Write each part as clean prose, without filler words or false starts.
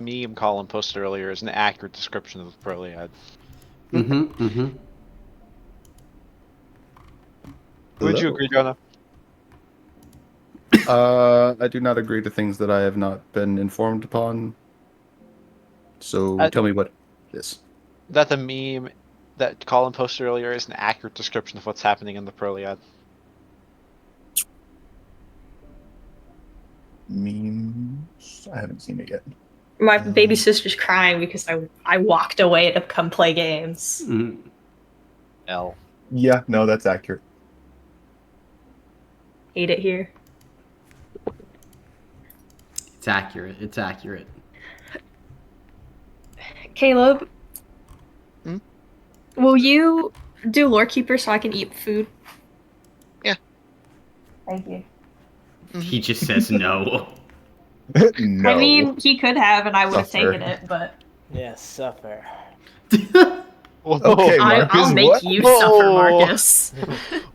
meme Colin posted earlier is an accurate description of the Proliad. Would you agree, Jonah? I do not agree to things that I have not been informed upon. So tell me what this. That the meme that Colin posted earlier is an accurate description of what's happening in the Proliad. Memes? I haven't seen it yet. My baby sister's crying because I walked away to come play games. L. Yeah, no, that's accurate. Hate it here. It's accurate. It's accurate. Caleb, Hmm? will you do Lorekeeper so I can eat food? Yeah. Thank you. He just says no. No. I mean, he could have, and I would have Suffer. taken it, but Yes, suffer. Okay, Marcus, I'll make what? you suffer, Marcus.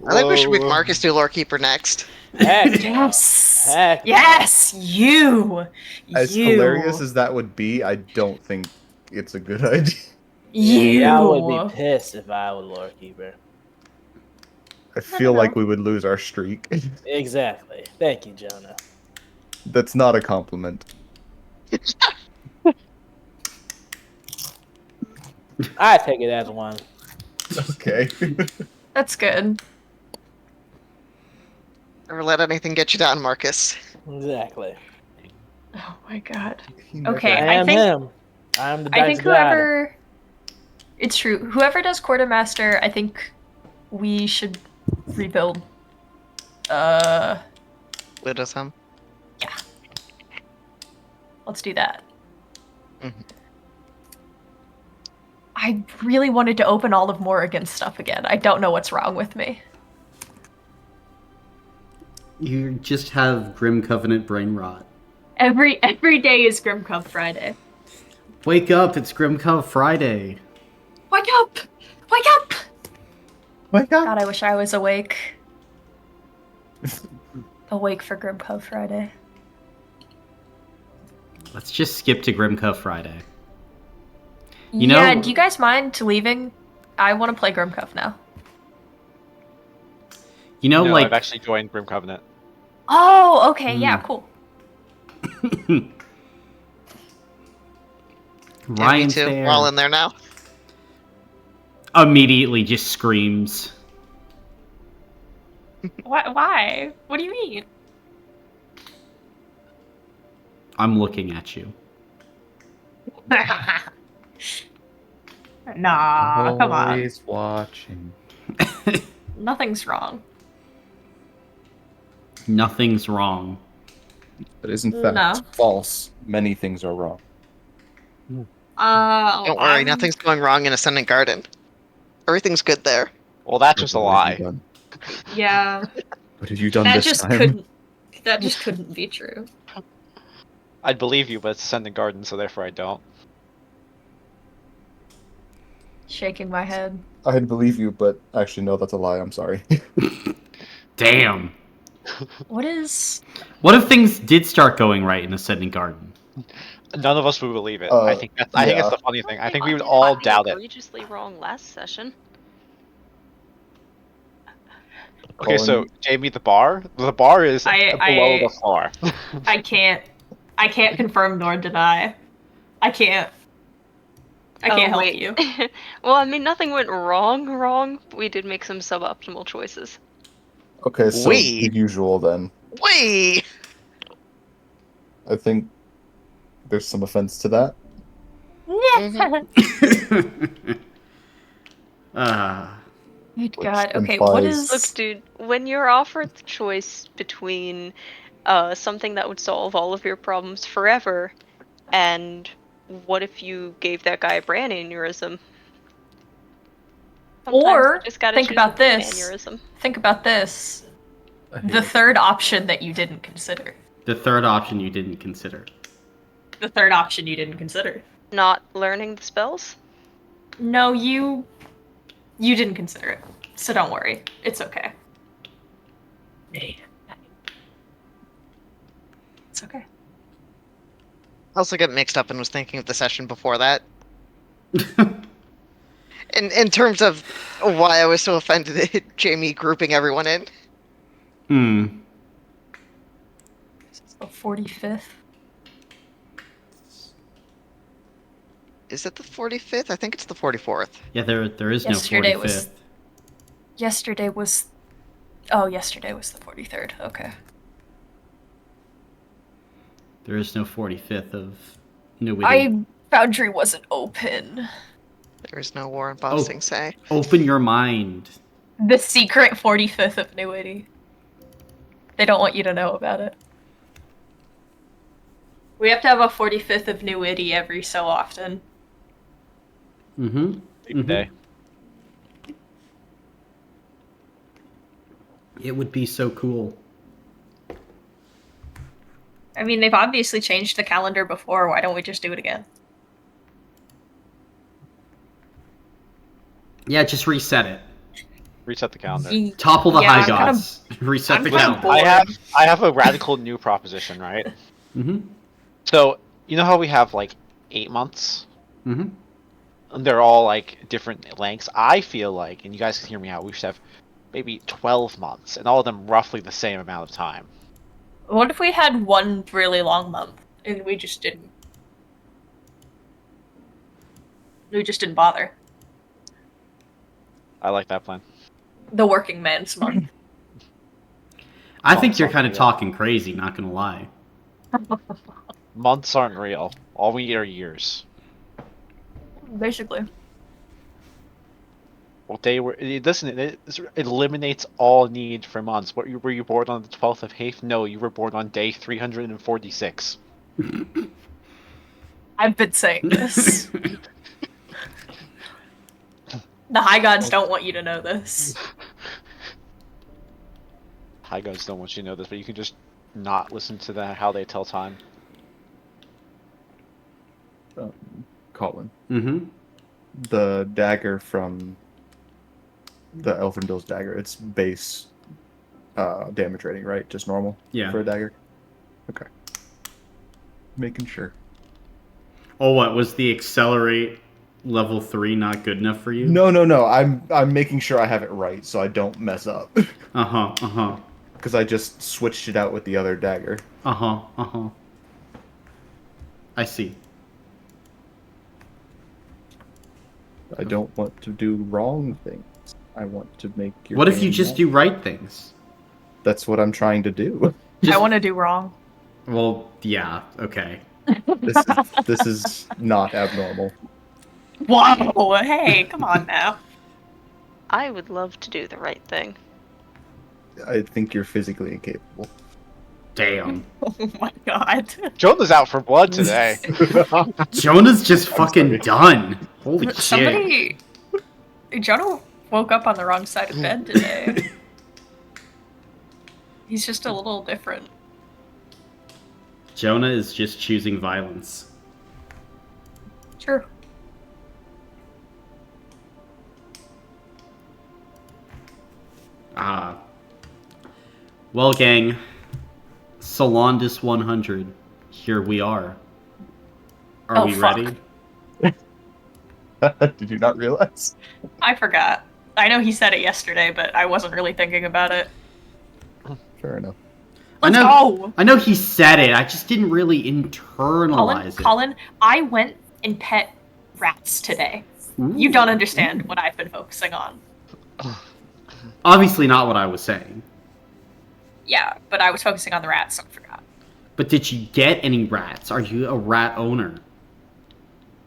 I think we should make Marcus do Lorekeeper next. Heck, Yes. heck. Yes, you. As hilarious as that would be, I don't think it's a good idea. Yeah, I would be pissed if I was Lorekeeper. I feel like we would lose our streak. Exactly. Thank you, Jonah. That's not a compliment. I take it as one. Okay. That's good. Never let anything get you down, Marcus. Exactly. Oh my god. He Okay, I I am think him. I am the I think Dice God. whoever it's true. Whoever does quartermaster, I think we should rebuild. Ludosum. Let's do that. Mhm. I really wanted to open all of Morrigan's stuff again. I don't know what's wrong with me. You just have Grim Covenant brain rot. Every day is Grim Cub Friday. Wake up, it's Grim Cove Friday. Wake up! Wake up! Wake up! God, I wish I was awake. Awake for Grim Cub Friday. Let's just skip to Grim Cove Friday. Yeah, know- do you guys mind leaving? I want to play Grim Cove now. You know, No, like I've actually joined Grim Covenant. Oh, okay, yeah, cool. Yeah, me Ryan's too. there. We're all in there now. Immediately just screams. Why? What do you mean? I'm looking at you. Nah, come on. Always watching. Nothing's wrong. Nothing's wrong. That is in fact No. false. Many things are wrong. Don't worry, nothing's going wrong in Ascendant Garden. Everything's good there. Well, that's just a What have you lie. done? Yeah, What have you done that this just time? couldn't. That just couldn't be true. I'd believe you, but it's Ascendant Garden, so therefore I don't. Shaking my head. I'd believe you, but actually, no, that's a lie. I'm sorry. Damn. What is? What if things did start going right in Ascending Garden? None of us would believe it. Uh, I think that's the funny thing. I think we would all doubt it. Egregiously wrong last session. Okay, so Colin- Jamie, the bar is below the floor. I can't confirm nor deny. I can't help wait. you. Well, I mean, nothing went wrong. But we did make some suboptimal choices. Okay, so We- the usual then. Wait! I think there's some offense to that. Good Which God. Okay, what implies- is? Look, dude, when you're offered the choice between something that would solve all of your problems forever, and what if you gave that guy a brain aneurysm? Sometimes Or you just gotta think choose about a brain this. Aneurysm. Think about this. I hate The it. third option that you didn't consider. The third option you didn't consider. The third option you didn't consider. Not learning the spells? No, you didn't consider it. So don't worry. It's okay. It's okay. also got mixed up and was thinking of the session before that. In terms of why I was so offended at Jamie grouping everyone in. The 45th. Is it the 45th? I think it's the 44th. Yeah, there is no Yesterday 45th. was- Yesterday was. Oh, yesterday was the 43rd. Okay. There is no 45th of New Witty. Foundry wasn't open. There is no war in Bossing Say. Open your mind. The secret 45th of New Witty. They don't want you to know about it. We have to have a 45th of New Witty every so often. Mm-hmm. Big day. It would be so cool. I mean, they've obviously changed the calendar before. Why don't we just do it again? Yeah, just reset it. Reset the calendar. Topple the Yeah, high I'm kinda- gods. Reset I'm the kinda calendar. bored. I have a radical new proposition, right? Mm-hmm. So you know how we have like 8 months? Mm-hmm. And they're all like different lengths. I feel like, and you guys can hear me out, we should have maybe 12 months, and all of them roughly the same amount of time. What if we had one really long month and we just didn't? We just didn't bother. I like that plan. The working man's month. I Oh, think it's you're not kind of real. talking crazy, not gonna lie. Months aren't real. All we need are years. Basically. Well, listen, it eliminates all need for months. Were you born on the 12th of Hafe? No, you were born on day 346. I've been saying this. The High Gods don't want you to know this. High gods don't want you to know this, but you can just not listen to how they tell time. Colin, Mm-hmm. the dagger from the Elfindale's dagger, it's base damage rating, right? Just normal Yeah. for a dagger? Okay. Making sure. Oh, what was the accelerate level 3 not good enough for you? No. I'm making sure I have it right so I don't mess up. Uh-huh. Because I just switched it out with the other dagger. Uh-huh. I see. I don't want to do wrong things. I want to make your What if you game just more- do right things? That's what I'm trying to do. I want to do wrong. Well, yeah, okay. This is not abnormal. Whoa! Hey, come on now. I would love to do the right thing. I think you're physically incapable. Damn. Oh my god. Jonah's out for blood today. Jonah's just fucking sorry. done. Holy shit. Somebody. Jonah woke up on the wrong side of bed today. He's just a little different. Jonah is just choosing violence. True. Well, gang, Solandis 100. Here we are. Are Oh, we fuck. ready? Did you not realize? I forgot. I know he said it yesterday, but I wasn't really thinking about it. Fair enough. Let's go! I know he said it. I just didn't really internalize it. Colin, I went and pet rats today. You don't understand what I've been focusing on. Obviously not what I was saying. Yeah, but I was focusing on the rats, so I forgot. But did you get any rats? Are you a rat owner?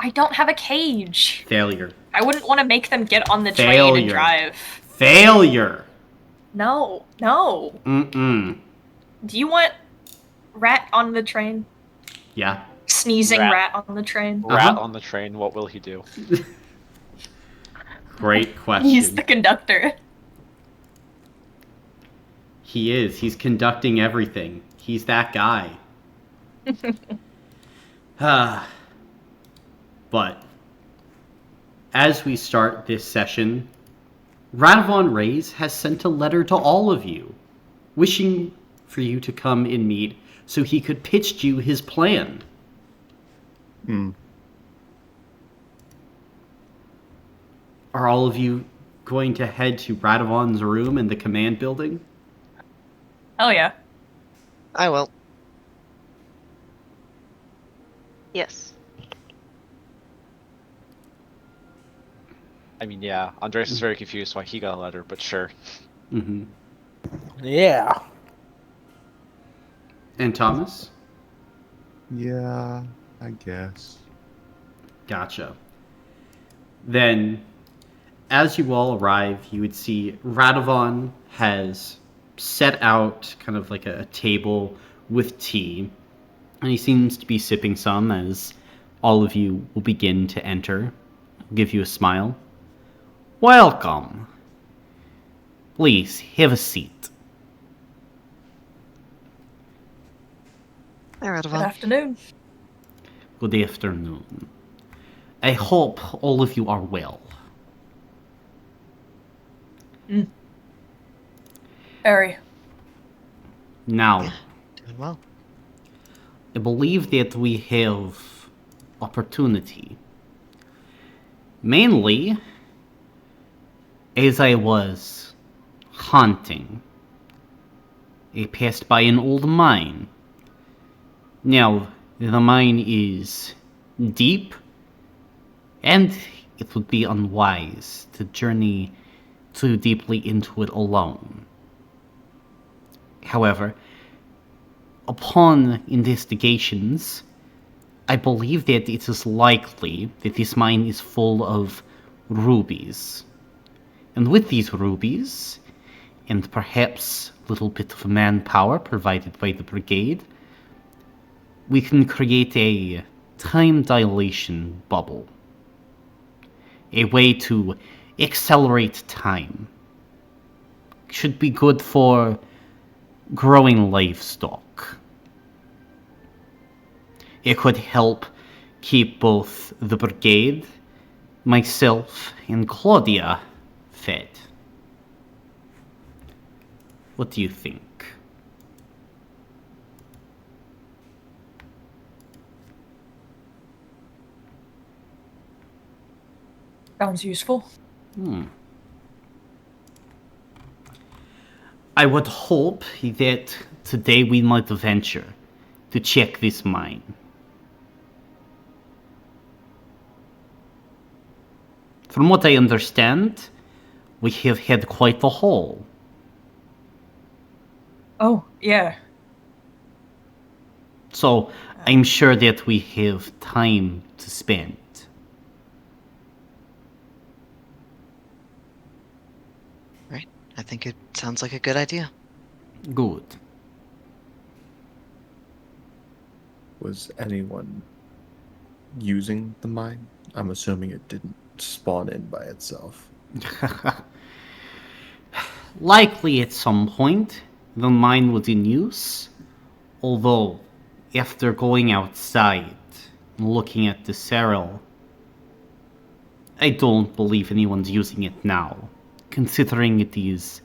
I don't have a cage. Failure. I wouldn't want to make them get on the train Failure. and drive. Failure! No. Mm-mm. Do you want rat on the train? Yeah. Sneezing Rat. rat on the train? Rat Uh-huh. on the train, what will he do? Great question. He's the conductor. He is. He's conducting everything. He's that guy. But as we start this session, Radovan Reyes has sent a letter to all of you, wishing for you to come and meet so he could pitch you his plan. Hmm. Are all of you going to head to Radovan's room in the command building? Hell yeah. I will. Yes. I mean, yeah, Andres is very confused why he got a letter, but sure. Mm-hmm. Yeah. And Thomas? Yeah, I guess. Gotcha. Then, as you all arrive, you would see Radovan has set out kind of like a table with tea, and he seems to be sipping some as all of you will begin to enter. He'll give you a smile. Welcome. Please, have a seat. Hi, Good Radovan. afternoon. Good afternoon. I hope all of you are well. Very. Now, Doing well. I believe that we have opportunity. Mainly, as I was hunting, I passed by an old mine. Now, the mine is deep, and it would be unwise to journey too deeply into it alone. However, upon investigations, I believe that it is likely that this mine is full of rubies. And with these rubies, and perhaps a little bit of manpower provided by the Brigade, we can create a time dilation bubble. A way to accelerate time. Should be good for growing livestock. It could help keep both the Brigade, myself, and Claudia fed. What do you think? Sounds useful. I would hope that today we might venture to check this mine. From what I understand, we have had quite the haul. Oh, yeah. So I'm sure that we have time to spend. Right. I think it sounds like a good idea. Good. Was anyone using the mine? I'm assuming it didn't spawn in by itself. Likely at some point, the mine was in use. Although, after going outside and looking at the Cyril, I don't believe anyone's using it now, considering it is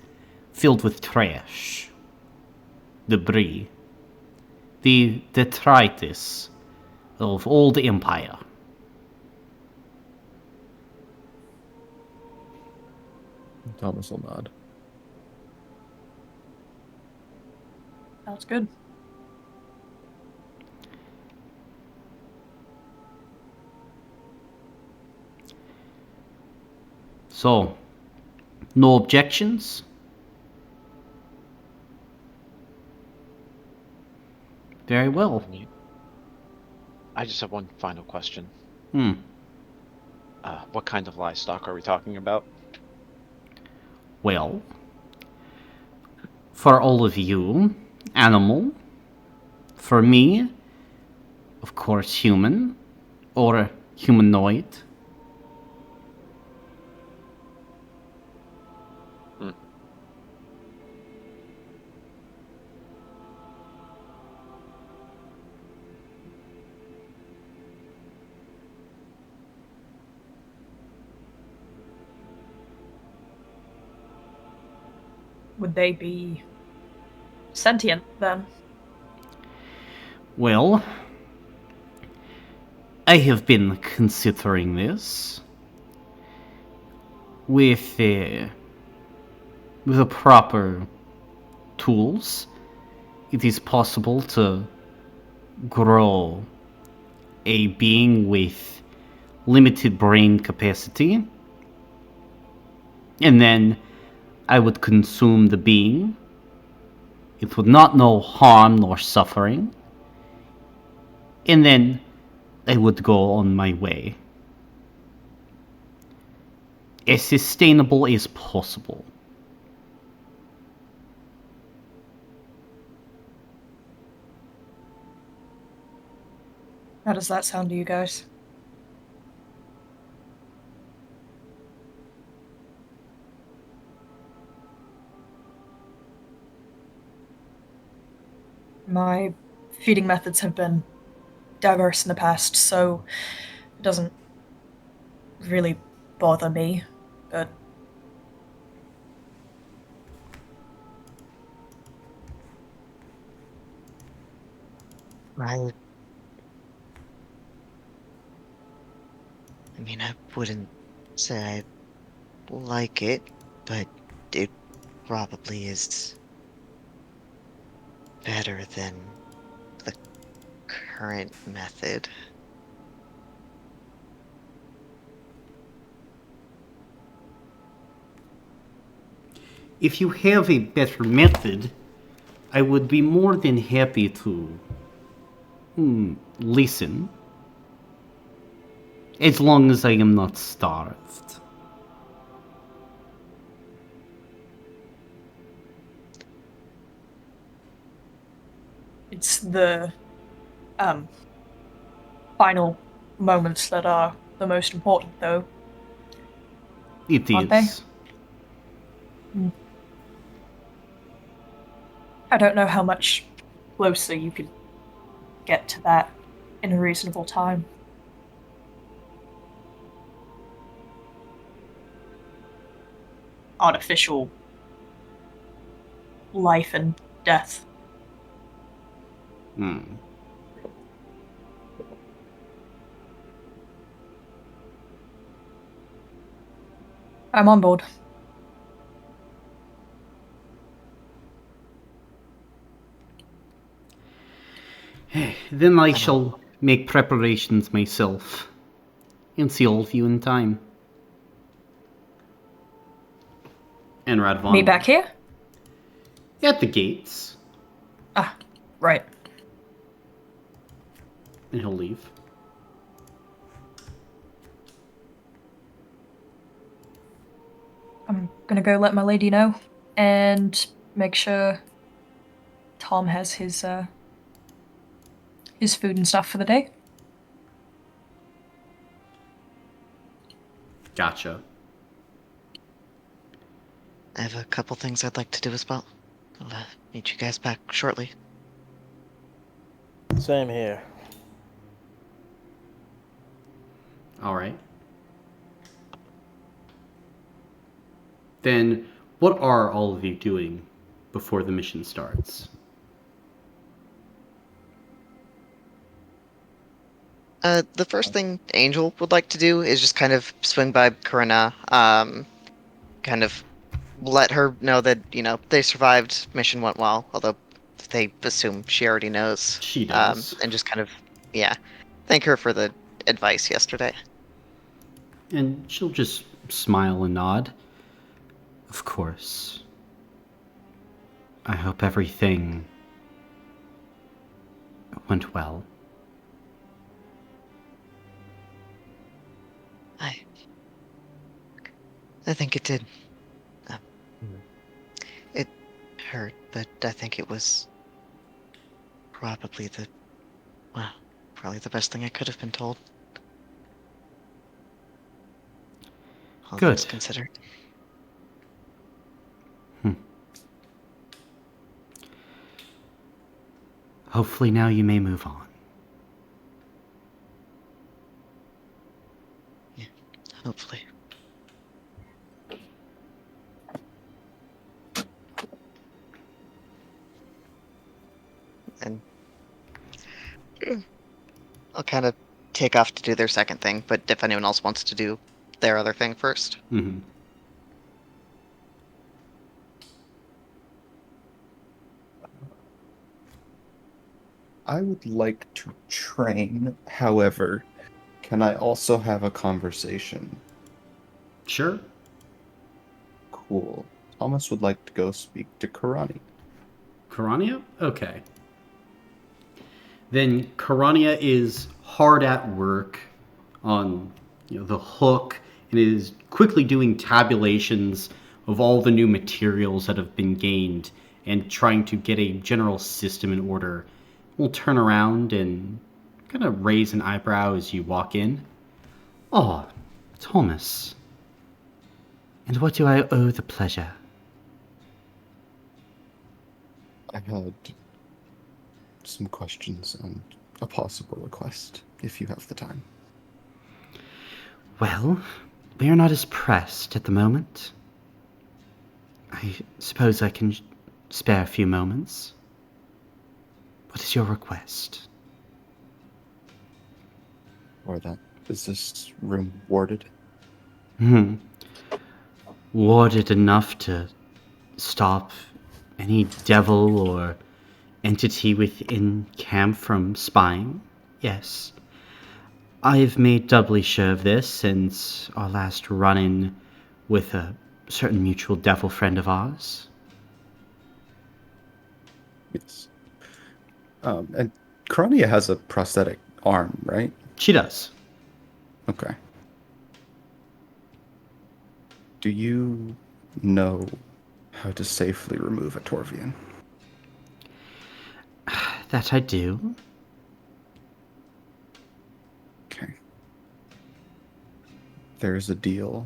filled with trash, debris, the detritus of old empire. Thomas will nod. Sounds good. So, no objections? Very well. I just have one final question. Hmm. What kind of livestock are we talking about? Well, for all of you, animal. For me, of course, human or humanoid. Would they be sentient then? Well, I have been considering this. With the proper tools, it is possible to grow a being with limited brain capacity, and then I would consume the being. It would not know harm nor suffering, and then I would go on my way. As sustainable as possible. How does that sound to you guys? My feeding methods have been diverse in the past, so it doesn't really bother me, but I mean, I wouldn't say I like it, but it probably is better than the current method. If you have a better method, I would be more than happy to listen. As long as I am not starved. it's the final moments that are the most important, though. It Aren't they? is. I don't know how much closer you could get to that in a reasonable time. Artificial life and death. I'm on board. Then I shall make preparations myself. And see all of you in time. And Radovan. Me back here? At the gates. Ah, right. And he'll leave. I'm gonna go let my lady know and make sure Tom has his food and stuff for the day. Gotcha. I have a couple things I'd like to do as well. I'll meet you guys back shortly. Same here. Alright. Then, what are all of you doing before the mission starts? The first thing Angel would like to do is just kind of swing by Corinna, kind of let her know that, they survived, mission went well, although they assume she already knows. She does. And just kind of, thank her for the advice yesterday. And she'll just smile and nod. Of course. I hope everything went well. I think it did. It hurt, but I think it was probably the best thing I could have been told. All Good. things considered. Hopefully now you may move on. Yeah, hopefully. And I'll kind of take off to do their second thing, but if anyone else wants to do their other thing first. Mm-hmm. I would like to train. However, can I also have a conversation? Sure. Cool. Thomas would like to go speak to Karani. Karania? Okay. Then Karania is hard at work on the hook and is quickly doing tabulations of all the new materials that have been gained and trying to get a general system in order. We'll turn around and kind of raise an eyebrow as you walk in. Oh, Thomas. And what do I owe the pleasure? I had some questions and a possible request, if you have the time. Well, we are not as pressed at the moment. I suppose I can spare a few moments. What is your request? Or that is this room warded? Warded enough to stop any devil or entity within camp from spying? Yes. I've made doubly sure of this since our last run-in with a certain mutual devil friend of ours. Yes. And Karania has a prosthetic arm, right? She does. Okay. Do you know how to safely remove a Torvian? That I do. Okay. There's a deal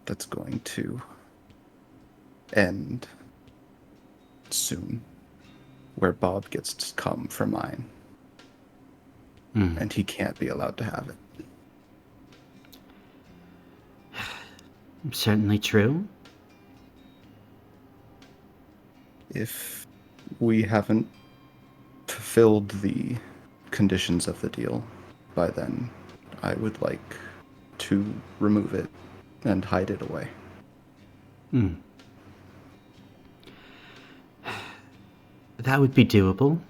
that's going to end soon, where Bob gets to come for mine, and he can't be allowed to have it. Certainly true. If we haven't fulfilled the conditions of the deal by then, I would like to remove it and hide it away. That would be doable.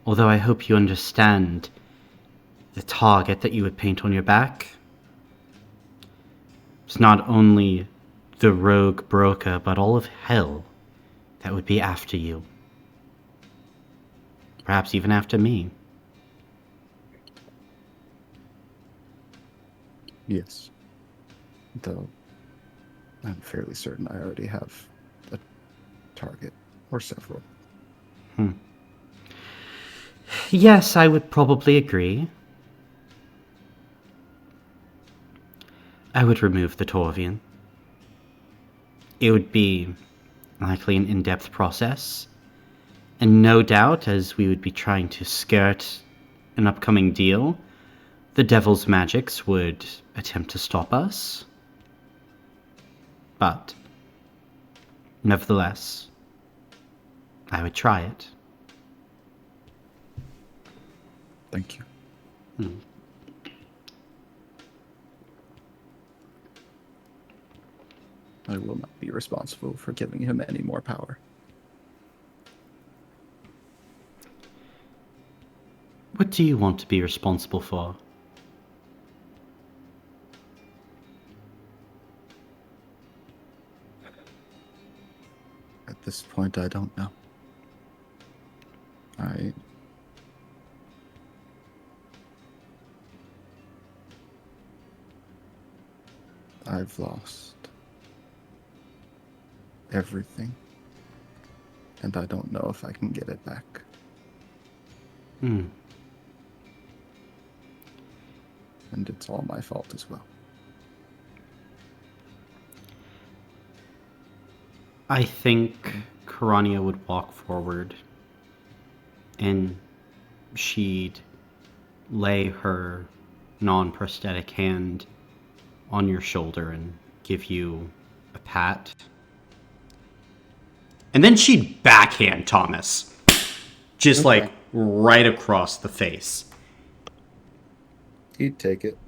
Although I hope you understand the target that you would paint on your back. It's not only the rogue broker, but all of hell that would be after you. Perhaps even after me. Yes. Though I'm fairly certain I already have a target, or several. Yes, I would probably agree. I would remove the Torvian. It would be likely an in-depth process, and no doubt, as we would be trying to skirt an upcoming deal, the Devil's magics would attempt to stop us. But, nevertheless, I would try it. Thank you. I will not be responsible for giving him any more power. What do you want to be responsible for? At this point, I don't know. I've lost everything, and I don't know if I can get it back. And it's all my fault as well. I think Karania would walk forward and she'd lay her non-prosthetic hand on your shoulder and give you a pat. And then she'd backhand Thomas. Just like right across the face. He'd take it.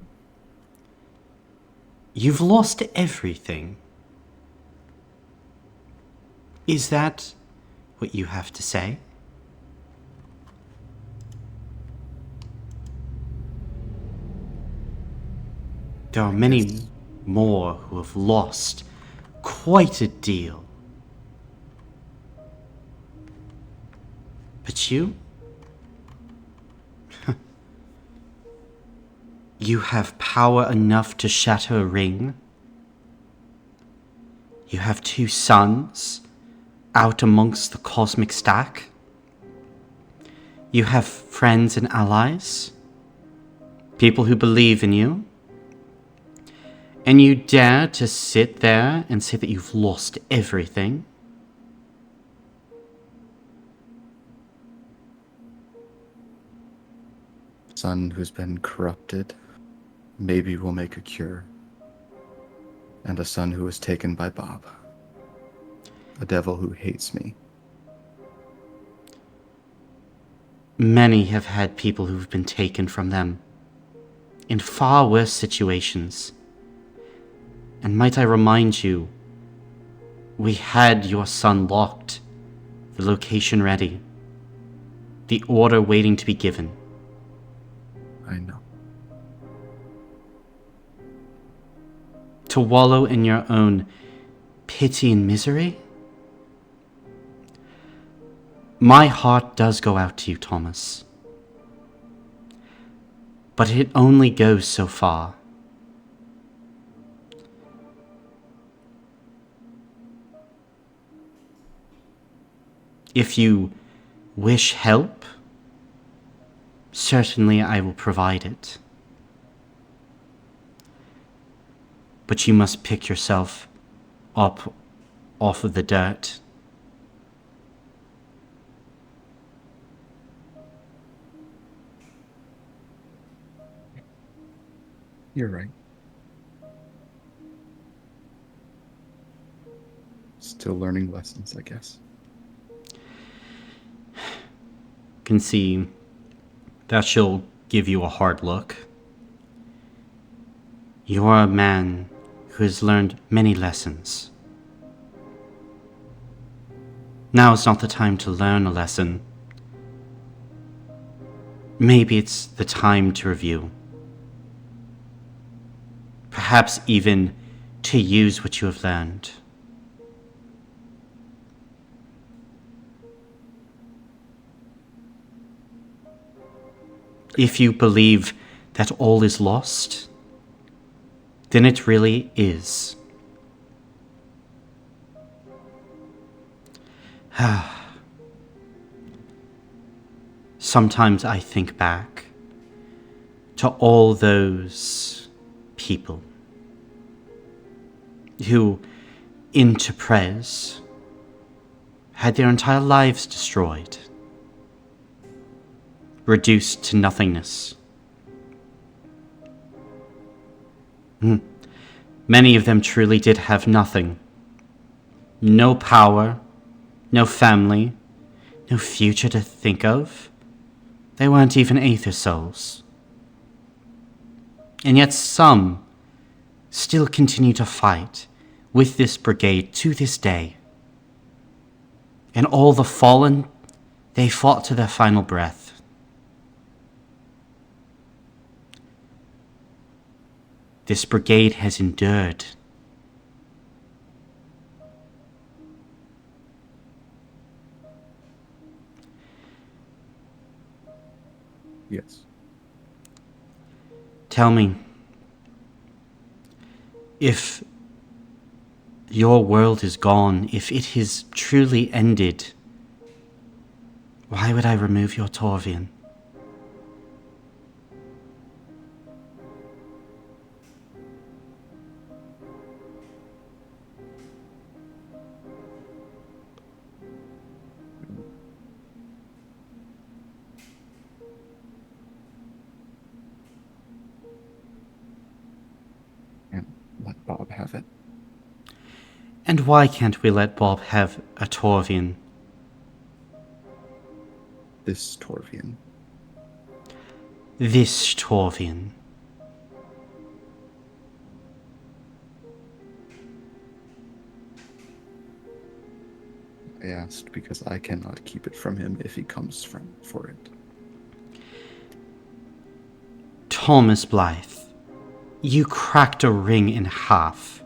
You've lost everything. Is that what you have to say? There are many more who have lost quite a deal. But you? You have power enough to shatter a ring. You have 2 sons out amongst the cosmic stack. You have friends and allies, people who believe in you. And you dare to sit there and say that you've lost everything? Son who's been corrupted, maybe will make a cure. And a son who was taken by Bob. A devil who hates me. Many have had people who've been taken from them in far worse situations. And might I remind you, we had your son locked, the location ready, the order waiting to be given. I know. To wallow in your own pity and misery? My heart does go out to you, Thomas. But it only goes so far. If you wish help, certainly I will provide it. But you must pick yourself up off of the dirt. You're right. Still learning lessons, I guess. Can see that she'll give you a hard look. You are a man who has learned many lessons. Now is not the time to learn a lesson. Maybe it's the time to review. Perhaps even to use what you have learned. If you believe that all is lost, then it really is. Sometimes I think back to all those people who, in Tepres, had their entire lives destroyed, reduced to nothingness. Many of them truly did have nothing. No power, no family, no future to think of. They weren't even Aether souls. And yet some still continue to fight with this brigade to this day. And all the fallen, they fought to their final breath. This brigade has endured. Yes. Tell me, if your world is gone, if it has truly ended, why would I remove your Torvian? And let Bob have it. And why can't we let Bob have a Torvian? This Torvian. This Torvian. I asked because I cannot keep it from him if he comes for it. Thomas Blythe, you cracked a ring in half.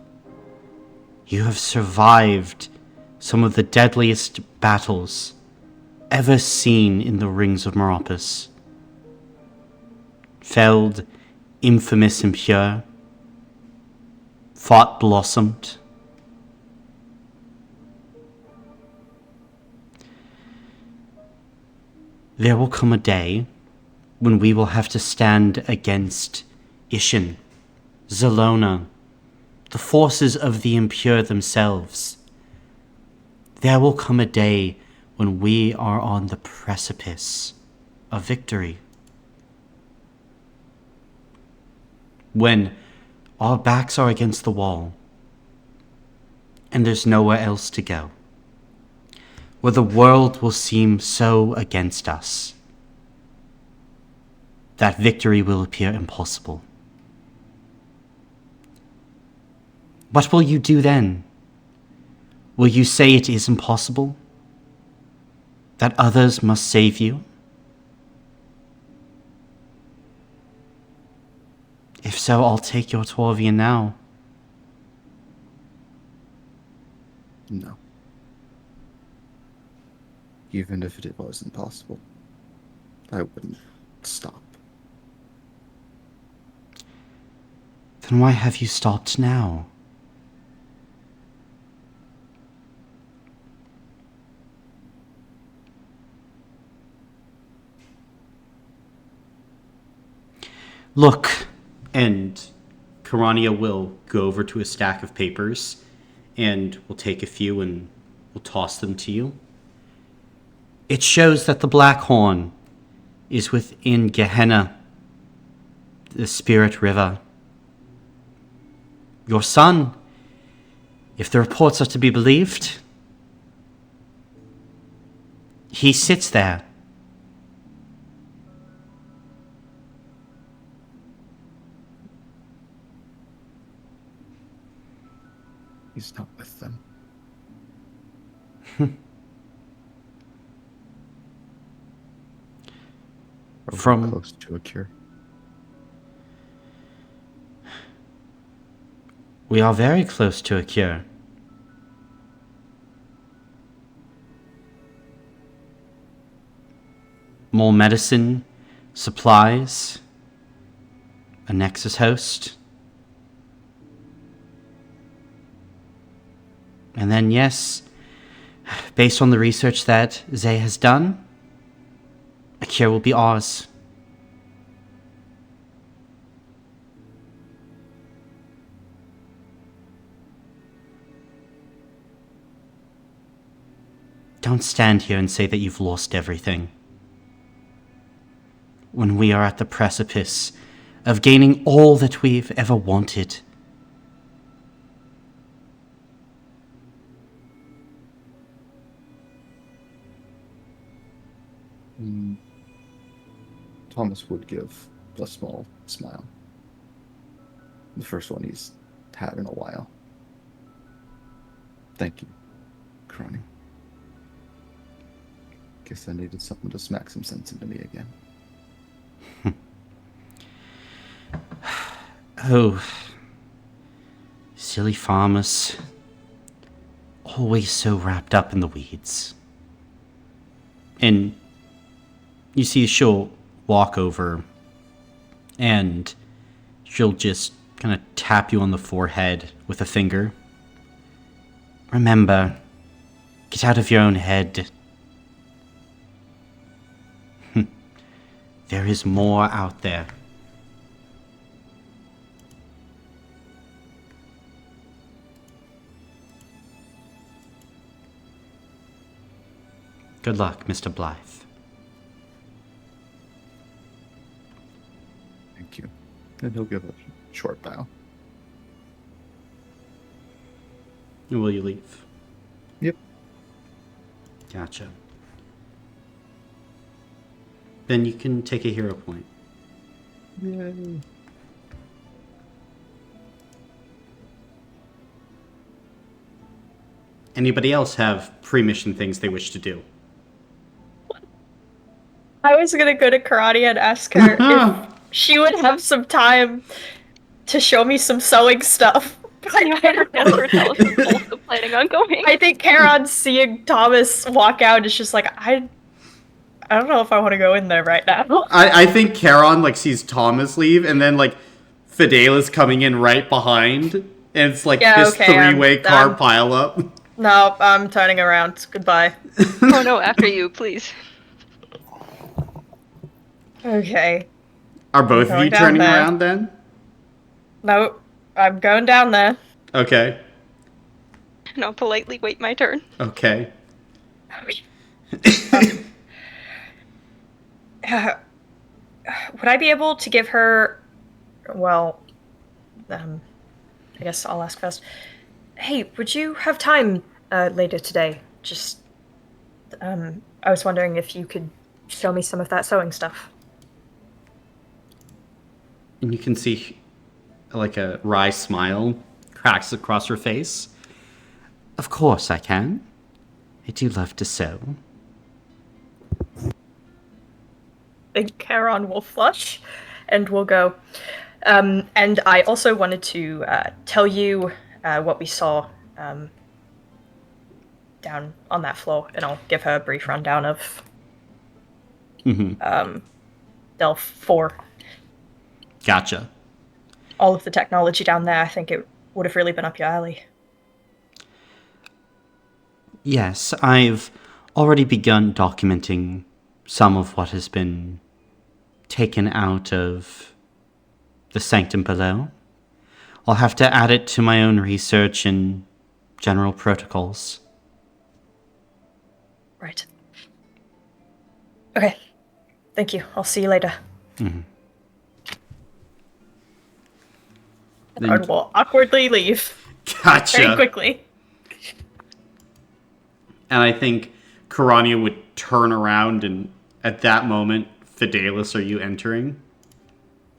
You have survived some of the deadliest battles ever seen in the rings of Meropis. Felled, infamous, impure. Fought, blossomed. There will come a day when we will have to stand against Ishin, Zelona, the forces of the impure themselves. There will come a day when we are on the precipice of victory. When our backs are against the wall and there's nowhere else to go. Where the world will seem so against us that victory will appear impossible. What will you do then? Will you say it is impossible? That others must save you? If so, I'll take your Torvian now. No. Even if it wasn't possible, I wouldn't stop. Then why have you stopped now? Look, and Karania will go over to a stack of papers and will take a few and will toss them to you. It shows that the Black Horn is within Gehenna, the Spirit River. Your son, if the reports are to be believed, he sits there. He's not with them. Are we From- close to a cure? We are very close to a cure. More medicine, supplies, a Nexus host. And then, yes, based on the research that Zay has done, a cure will be ours. Don't stand here and say that you've lost everything. When we are at the precipice of gaining all that we've ever wanted. Thomas would give a small smile. The first one he's had in a while. Thank you, Crony. Guess I needed something to smack some sense into me again. Oh, silly farmers. Always so wrapped up in the weeds. And you see she'll walk over and she'll just kind of tap you on the forehead with a finger. Remember, get out of your own head. There is more out there. Good luck, Mr. Blythe. Thank you. And he'll give a short bow. Will you leave? Yep. Gotcha. Then you can take a hero point. Yay. Anybody else have pre-mission things they wish to do? I was gonna go to Karate and ask her if she would have some time to show me some sewing stuff. I don't know where Thomas is also planning on going. I think Karon seeing Thomas walk out is just like, I don't know if I want to go in there right now. I think Charon like sees Thomas leave, and then like Fidelis coming in right behind, and it's like this three-way car pileup. No, I'm turning around. Goodbye. Oh no, after you, please. Okay. Are both of you turning around then? No, I'm going down there. Okay. And I'll politely wait my turn. Okay. Would I be able to give her... Well, I guess I'll ask first. Hey, would you have time later today? Just, I was wondering if you could show me some of that sewing stuff. And you can see like a wry smile cracks across her face. Of course I can. I do love to sew. And Charon will flush and will go. And I also wanted to tell you what we saw down on that floor, and I'll give her a brief rundown of Delph 4. Gotcha. All of the technology down there, I think it would have really been up your alley. Yes, I've already begun documenting some of what has been taken out of the sanctum below. I'll have to add it to my own research and general protocols. Right. Okay. Thank you. I'll see you later. Mhm. And will awkwardly leave. Gotcha. Very quickly. And I think Karania would turn around, and at that moment, Fidelis, are you entering?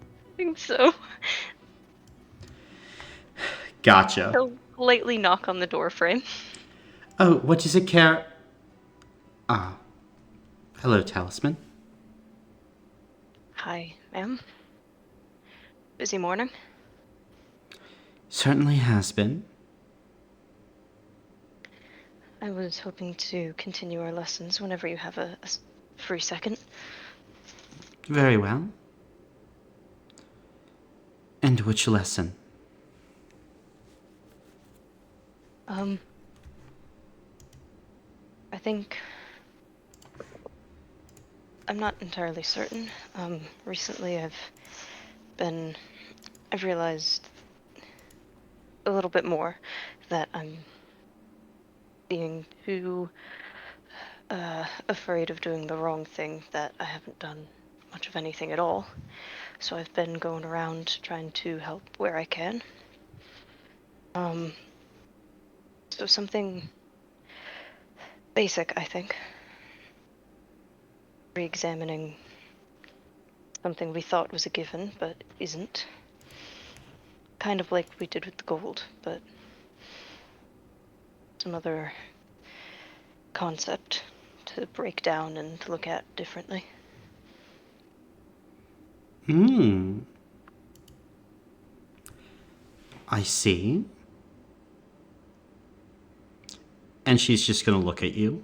I think so. Gotcha. He'll lightly knock on the door frame. Oh, what does it care? Ah. Hello, Talisman. Hi, ma'am. Busy morning? Certainly has been. I was hoping to continue our lessons whenever you have a free second. Very well. And which lesson? I think... I'm not entirely certain. Recently I've realized a little bit more that I'm being too afraid of doing the wrong thing, that I haven't done much of anything at all. So I've been going around trying to help where I can. So something basic, I think. Re-examining something we thought was a given, but isn't. Kind of like we did with the gold, but some other concept to break down and to look at differently. I see. And she's just gonna look at you.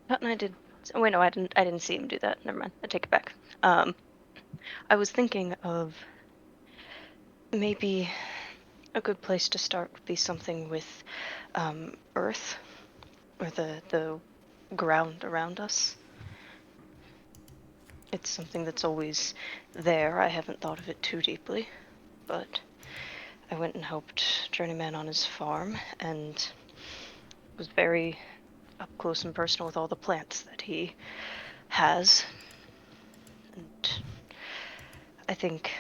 And I did. Wait, no, I didn't see him do that. Never mind. I take it back. I was thinking of maybe a good place to start would be something with earth, or the ground around us. It's something that's always there. I haven't thought of it too deeply, but I went and helped Journeyman on his farm and was very up close and personal with all the plants that he has. And I think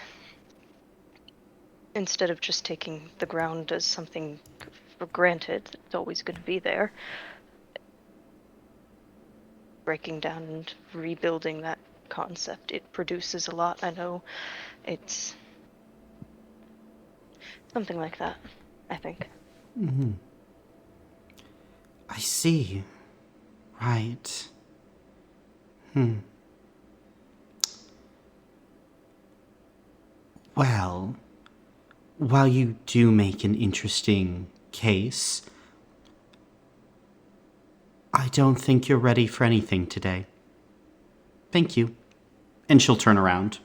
instead of just taking the ground as something for granted, it's always going to be there, breaking down and rebuilding that concept. It produces a lot. I know it's something like that, I think. Mm-hmm. I see. Right. Well, while you do make an interesting case, I don't think you're ready for anything today. Thank you. And she'll turn around.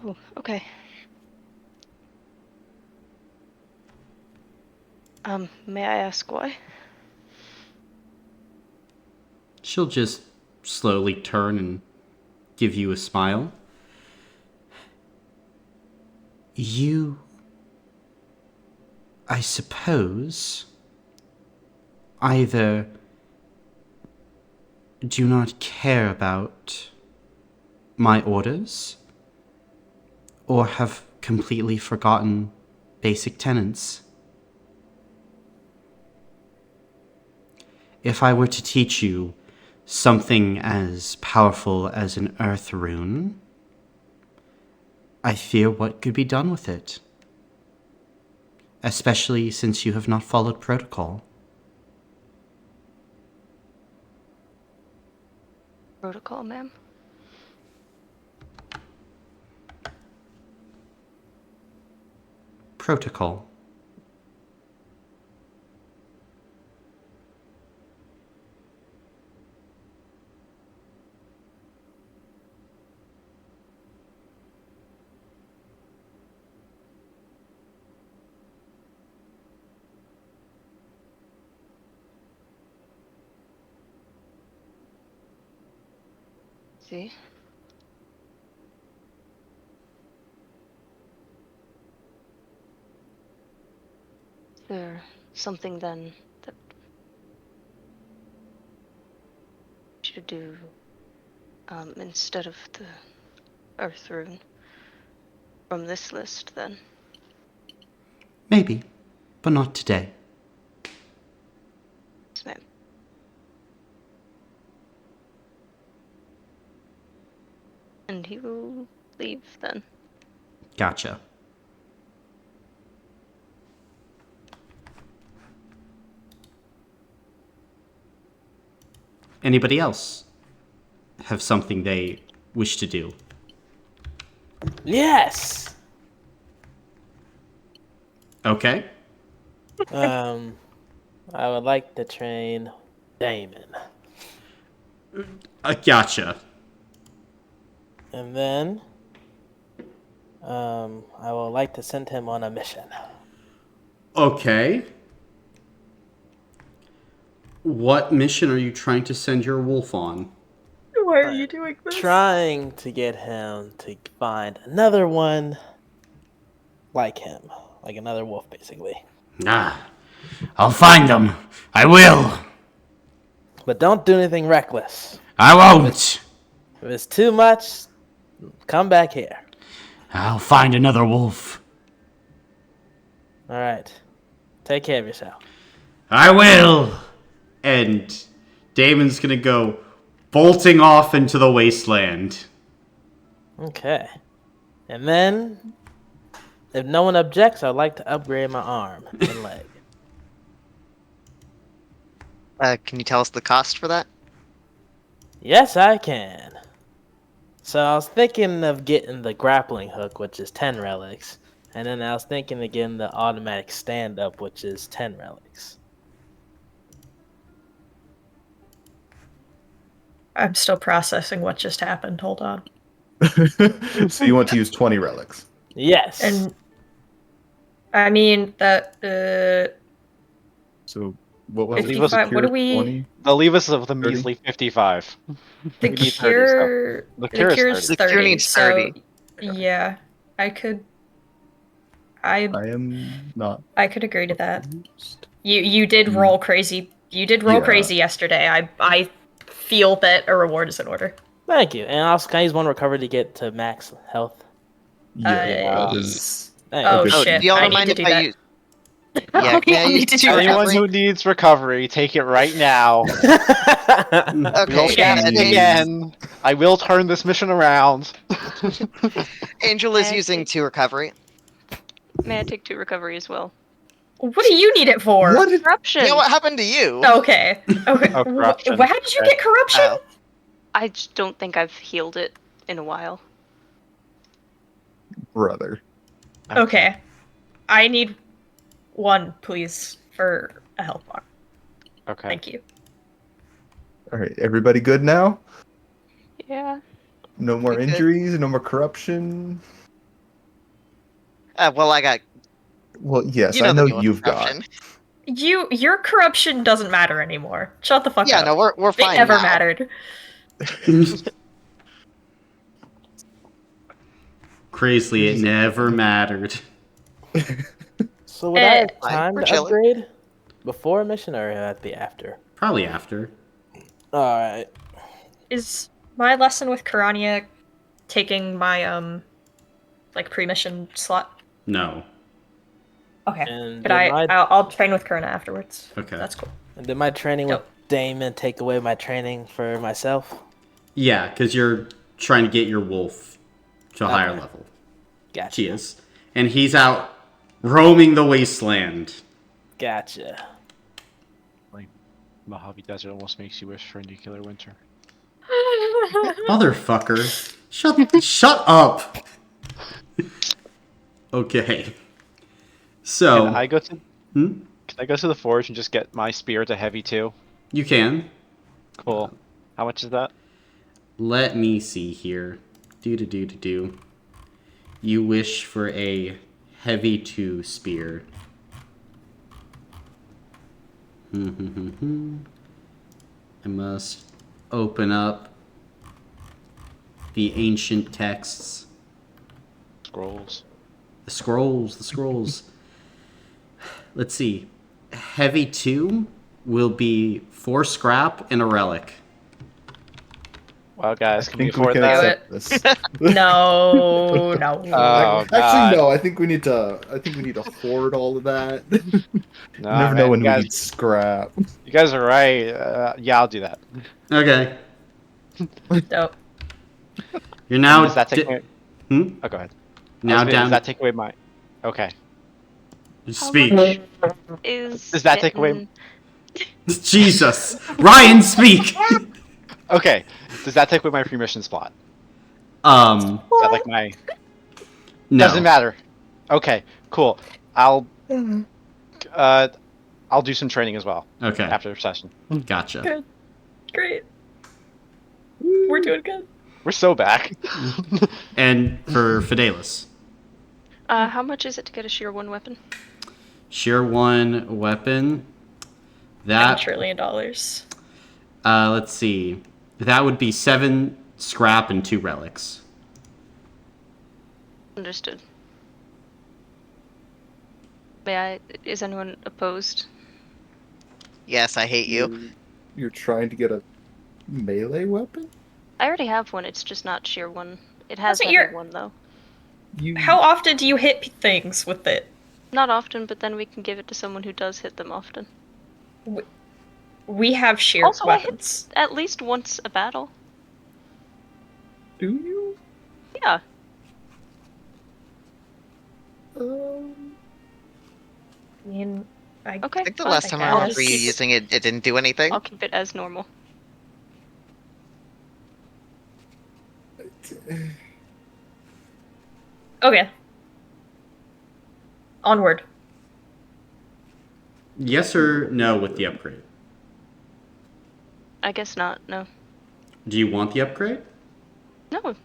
Oh, okay. May I ask why? She'll just slowly turn and give you a smile. You, I suppose, either do not care about my orders, or have completely forgotten basic tenets. If I were to teach you something as powerful as an earth rune, I fear what could be done with it. Especially since you have not followed protocol. Protocol, ma'am? Protocol. See? Is there something then that we should do instead of the Earth Rune from this list then? Maybe, but not today. Yes, ma'am. And he will leave then. Gotcha. Anybody else have something they wish to do? Yes. Okay. I would like to train Damon. Gotcha. And then I would like to send him on a mission. Okay. What mission are you trying to send your wolf on? Why are you doing this? Trying to get him to find another one like him. Like another wolf, basically. Ah, I'll find them. I will. But don't do anything reckless. I won't. If it's too much, come back here. I'll find another wolf. Alright. Take care of yourself. I will. And Damon's gonna go bolting off into the wasteland. Okay. And then, if no one objects, I'd like to upgrade my arm and leg. Can you tell us the cost for that? Yes, I can. So I was thinking of getting the grappling hook, which is 10 relics. And then I was thinking of getting the automatic stand-up, which is 10 relics. I'm still processing what just happened. Hold on. So you want to use 20 relics? Yes. And I mean that So what was it? 55. What do we? 20? They'll leave us with a 30? measly 55. The We need 30 cure. still. The cure is cure's 30. 30. The cure needs so 30. yeah, I could. I am not. I could agree to that. You did roll crazy. You did roll Yeah. crazy yesterday. I feel that a reward is in order. Thank you. And also, can I use one recovery to get to max health? Yeah, Uh, that is Thank Oh you. good. shit! do y'all I don't need mind to if do I that. use? Yeah, We yeah, all you need to do tell Anyone recovery. who needs recovery, take it right now. We Okay, won't get yeah, it again. I will turn this mission around. Angel is May I using take- 2 recovery. May I take 2 recovery as well? What do you need it for? What? Corruption. Yeah, what happened to you? Okay. Okay. Oh, corruption. How did you get corruption? Oh. I just don't think I've healed it in a while. Brother. Okay. I need 1, please, for a health bar. Okay. Thank you. All right, everybody good now? Yeah. No more We good. injuries, no more corruption. Well, I got. Well, yes, You know I the know deal with you've got. corruption. Your corruption doesn't matter anymore. Shut the fuck Yeah, up. no, we're It fine never now. mattered. Crazily, it never mattered. So would I have Fine, time we're to chilling. upgrade before a mission or at the after? Probably after. All right. Is my lesson with Karania taking my like pre-mission slot? No. Okay. And But did my I'll train with Karina afterwards. Okay. That's cool. and did my training with Dope. Damon take away my training for myself? Yeah, because you're trying to get your wolf to a higher Okay. level. Gotcha. She is. And he's out roaming the wasteland. Gotcha. Mojave Desert almost makes you wish for a nuclear winter. Motherfucker. Shut up. Okay. So, Can I go to Hmm? Can I go to the forge and just get my spear to heavy too? You can. Cool. How much is that? Let me see here. Do. You wish for a heavy 2 spear. I must open up the ancient texts. Scrolls. The scrolls. Let's see. Heavy 2 will be 4 scrap and a relic. Wow, guys, I can we think we afford can that? accept this. No. Oh, God. Actually, no. I think we need to hoard all of that. No, You never man, know when you we guys, need scrap. you guys are right. Yeah, I'll do that. Okay. Dope. You're now. Does that take away? Hmm? Oh, go ahead. Now Does down. that take away my? Okay. Speak. Is Does that take away? getting- Jesus. Ryan, speak. Okay. Does that take away my pre-mission spot? Is that like my? No. Doesn't matter. Okay. Cool. I'll do some training as well Okay. after session. Gotcha. Good. Great. We're doing good. We're so back. And for Fidelis, How much is it to get a sheer 1 weapon? Sheer 1 weapon. $1 That trillion. let's see. That would be 7 scrap and 2 relics. Understood. Is anyone opposed? Yes, I hate you. You're trying to get a melee weapon? I already have one, it's just not sheer 1. It has Wasn't heavy your- 1 though. How often do you hit things with it? Not often, but then we can give it to someone who does hit them often. We have sheer Also, I hit weapons. at least once a battle. Do you? Yeah. I mean, Okay. I think the fine. last time I guess. remember you using it, it didn't do anything. I'll keep it as normal. Okay. Onward. Yes or no with the upgrade? I guess not, no. Do you want the upgrade? No.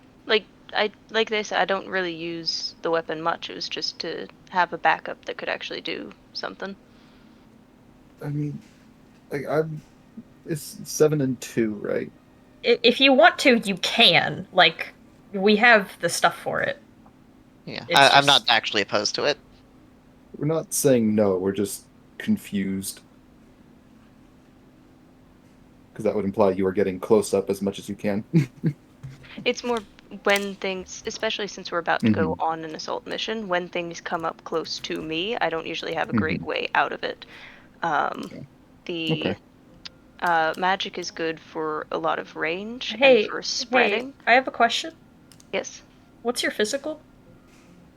Like they said, I don't really use the weapon much. It was just to have a backup that could actually do something. I mean, like it's 7 and 2, right? If you want to, you can. Like, we have the stuff for it. Yeah, It's I'm just- not actually opposed to it. We're not saying no. We're just confused. Because that would imply you are getting close up as much as you can. It's more when things, especially since we're about to go on an assault mission, when things come up close to me, I don't usually have a great way out of it. The magic is good for a lot of range and for spreading. I have a question. Yes. What's your physical?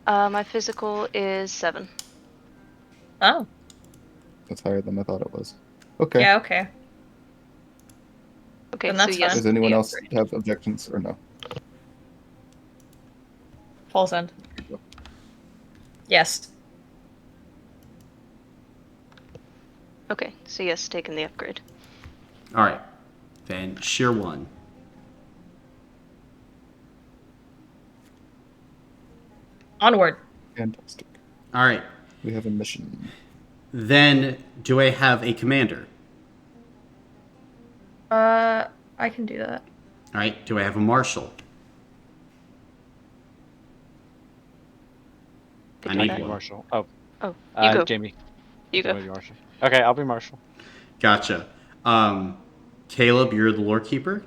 My physical is 7. Oh. That's higher than I thought it was. Okay. Yeah, okay. Okay, Then so that's yes. fine. Does anyone the else upgrade. have objections or no? Falls End. Yes. Okay, so yes, taking the upgrade. All right. Then sheer 1. Onward. Fantastic. All right. We have a mission. Then do I have a commander? I can do that. All right. Do I have a marshal? Could I do need that. Be one. Marshall. Oh, Oh, you go. Jamie. You go. Be Marshall. Okay, I'll be Marshall. Gotcha. Caleb, you're the lore keeper?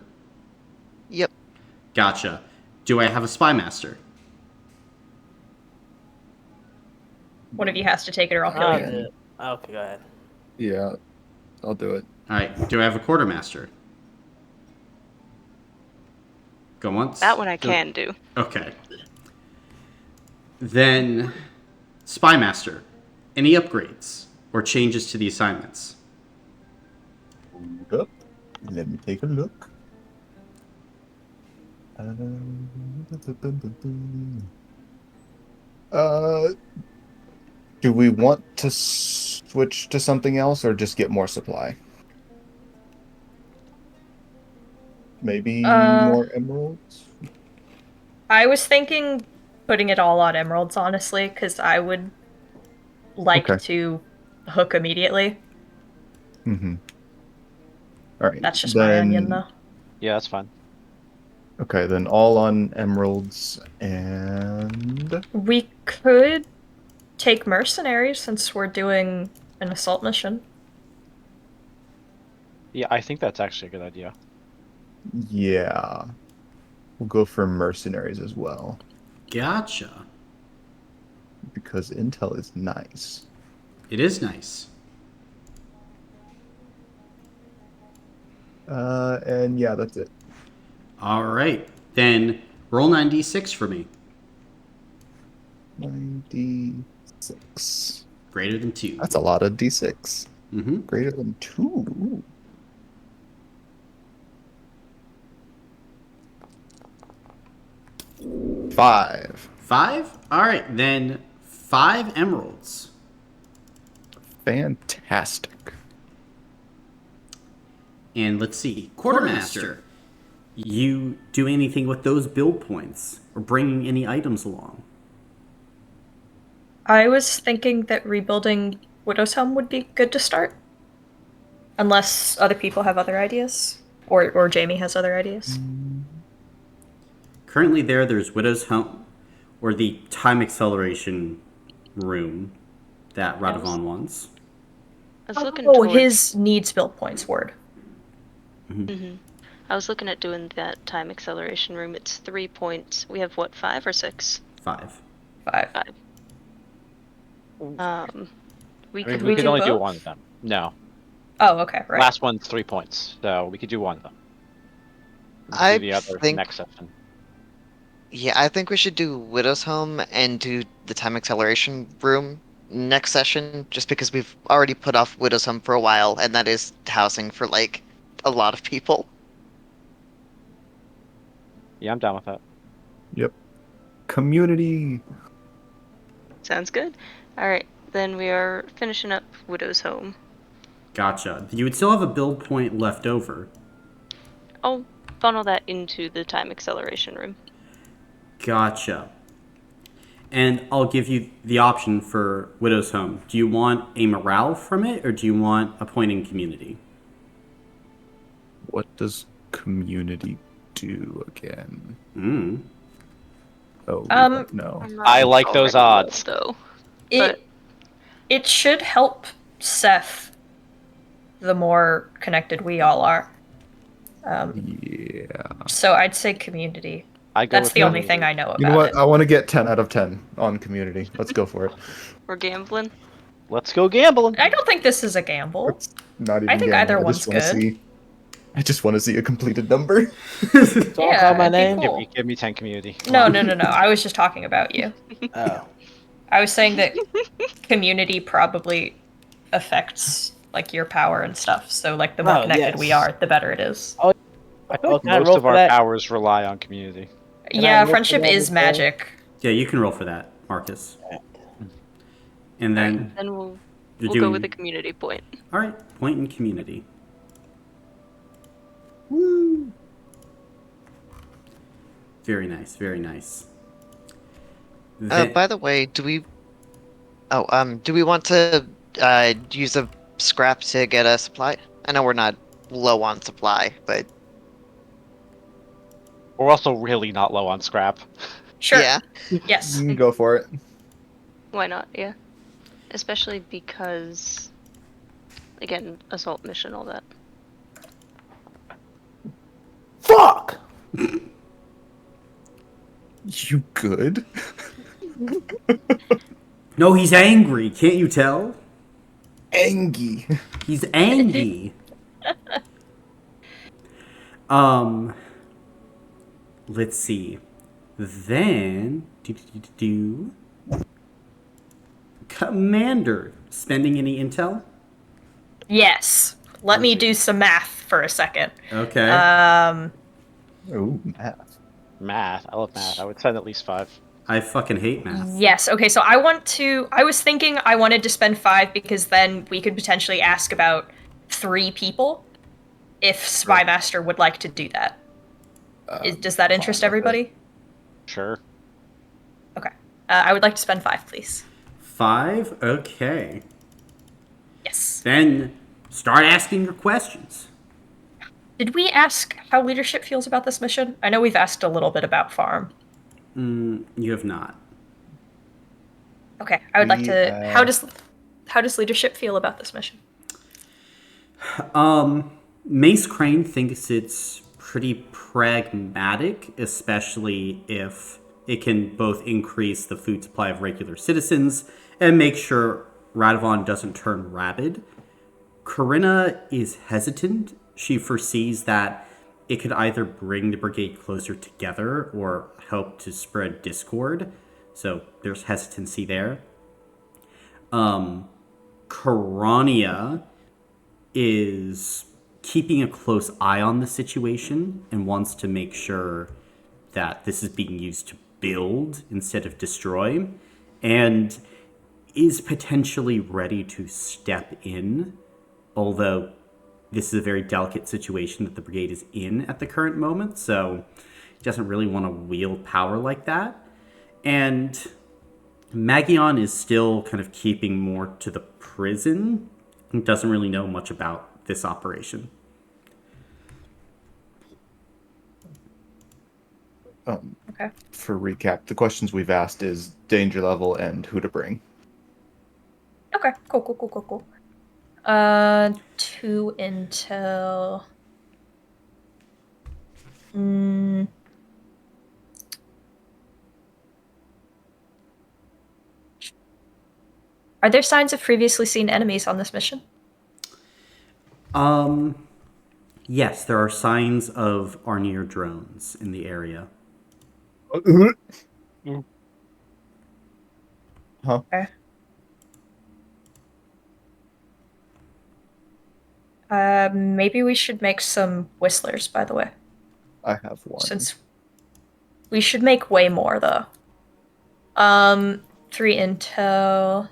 Yep. Gotcha. Do I have a spy master? One of you has to take it or I'll kill I'll you. do it. Okay, go ahead. Yeah, I'll do it. All right. Do I have a quartermaster? Go once. That one I can do. Okay. Then, spy master. Any upgrades or changes to the assignments? Hold up. Let me take a look. Do we want to switch to something else or just get more supply? Maybe more emeralds? I was thinking putting it all on emeralds, honestly, because I would like Okay. to hook immediately. Mm-hmm. All right. That's just my onion, then- though. Yeah, that's fine. Okay, then all on emeralds and We could take mercenaries since we're doing an assault mission. Yeah, I think that's actually a good idea. yeah, we'll go for mercenaries as well Gotcha. because intel is nice. It is nice. And yeah, that's it. All right. Then roll 9d6 for me. 96. Greater than 2. That's a lot of d6. Mm-hmm. Greater than 2. Ooh. Five. 5? All right. Then 5 emeralds. Fantastic. And let's see. Quartermaster. You do anything with those build points or bringing any items along? I was thinking that rebuilding Widow's Home would be good to start. Unless other people have other ideas. Or Jamie has other ideas. Currently there's Widow's Home, or the time acceleration room that Radovan wants. I was looking Oh, towards... his needs build points word. I was looking at doing that time acceleration room. It's 3 points. We have what, 5 or 6? 5. 5. 5. We I mean, could we could only do both? one of them. No. Oh, okay, right. Last one's 3 points, so we could do one of them. We could I do the other think- next session. Yeah, I think we should do Widow's Home and do the time acceleration room next session, just because we've already put off Widow's Home for a while, and that is housing for, like, a lot of people. Yeah, I'm down with that. Yep. Community. Sounds good. Alright, then we are finishing up Widow's Home. Gotcha. You would still have a build point left over. I'll funnel that into the time acceleration room. Gotcha. And I'll give you the option for Widow's Home. Do you want a morale from it, or do you want a point in community? What does community do again? Hmm. Oh, no. I'm not I like those already odds. low, though. It should help Seth the more connected we all are. Yeah. So I'd say community. I go That's with the only community. thing I know about You know what? it. I want to get 10 out of 10 on community. Let's go for it. We're gambling. Let's go gambling. I don't think this is a gamble. It's not even I think gambling. either I one's just want to good. see. I just want to see a completed number. Don't Yeah, call my it'd be name. cool. Give me 10 community. Come No, on. no. I was just talking about you. Oh. I was saying that community probably affects like your power and stuff. So like the more Oh, connected we yes. are, the better it is. I feel Oh, like can I most roll of for our that? powers rely on community. Can I Yeah, roll for friendship that is as well? magic. Yeah, you can roll for that, Marcus. And then Then we'll you're go doing. with a community point. All right, point in community. Woo! Very nice, very nice. By the way, do we want to use a scrap to get a supply? I know we're not low on supply, but We're also really not low on scrap. Sure. yeah. Yes. Go for it. Why not? Yeah. Especially because, again, assault mission, all that. Fuck! You good? No, he's angry. Can't you tell? Angie. He's angry. Let's see. Then, Commander, spending any intel? Yes. Let me do some math for a second. Okay. Ooh, math. Math. I love math. I would spend at least 5. I fucking hate math. Yes. Okay. So I was thinking I wanted to spend 5 because then we could potentially ask about 3 people if Spymaster would like to do that. Does that interest everybody? Sure. Okay. I would like to spend 5, please. 5? Okay. Yes. Then start asking your questions. Did we ask how leadership feels about this mission? I know we've asked a little bit about farm. You have not. Okay. I would like We, to. How does leadership feel about this mission? Mace Crane thinks it's pretty pragmatic, especially if it can both increase the food supply of regular citizens and make sure Radovan doesn't turn rabid. Corinna is hesitant. She foresees that it could either bring the brigade closer together or help to spread discord. So there's hesitancy there. Corania is keeping a close eye on the situation and wants to make sure that this is being used to build instead of destroy, and is potentially ready to step in, although this is a very delicate situation that the brigade is in at the current moment, so it doesn't really want to wield power like that. And Magion is still kind of keeping more to the prison and doesn't really know much about this operation. Okay. For recap, the questions we've asked is danger level and who to bring. Okay. Cool. 2 intel. Are there signs of previously seen enemies on this mission? Yes, there are signs of Arnier drones in the area. Huh? Okay. Maybe we should make some whistlers, by the way. I have one. Since we should make way more, though. 3 intel.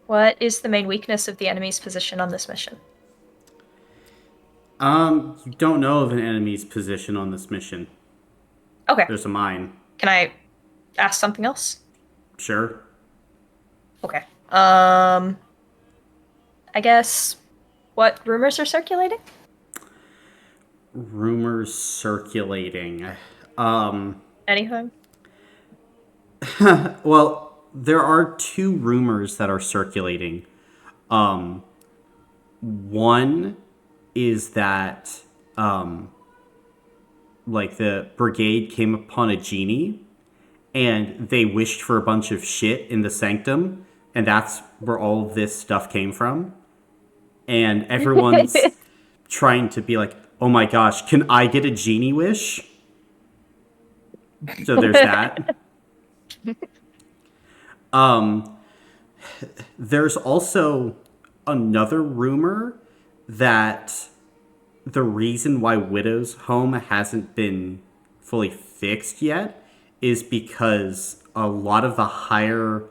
What is the main weakness of the enemy's position on this mission? You don't know of an enemy's position on this mission. Okay. There's a mine. Can I ask something else? Sure. Okay. I guess what rumors are circulating? Rumors circulating. Anything? Well, there are two rumors that are circulating. One is that like the Brigade came upon a genie and they wished for a bunch of shit in the sanctum, and that's where all of this stuff came from. And everyone's trying to be like, oh my gosh, can I get a genie wish? So there's that. There's also another rumor that the reason why Widow's home hasn't been fully fixed yet is because a lot of the higher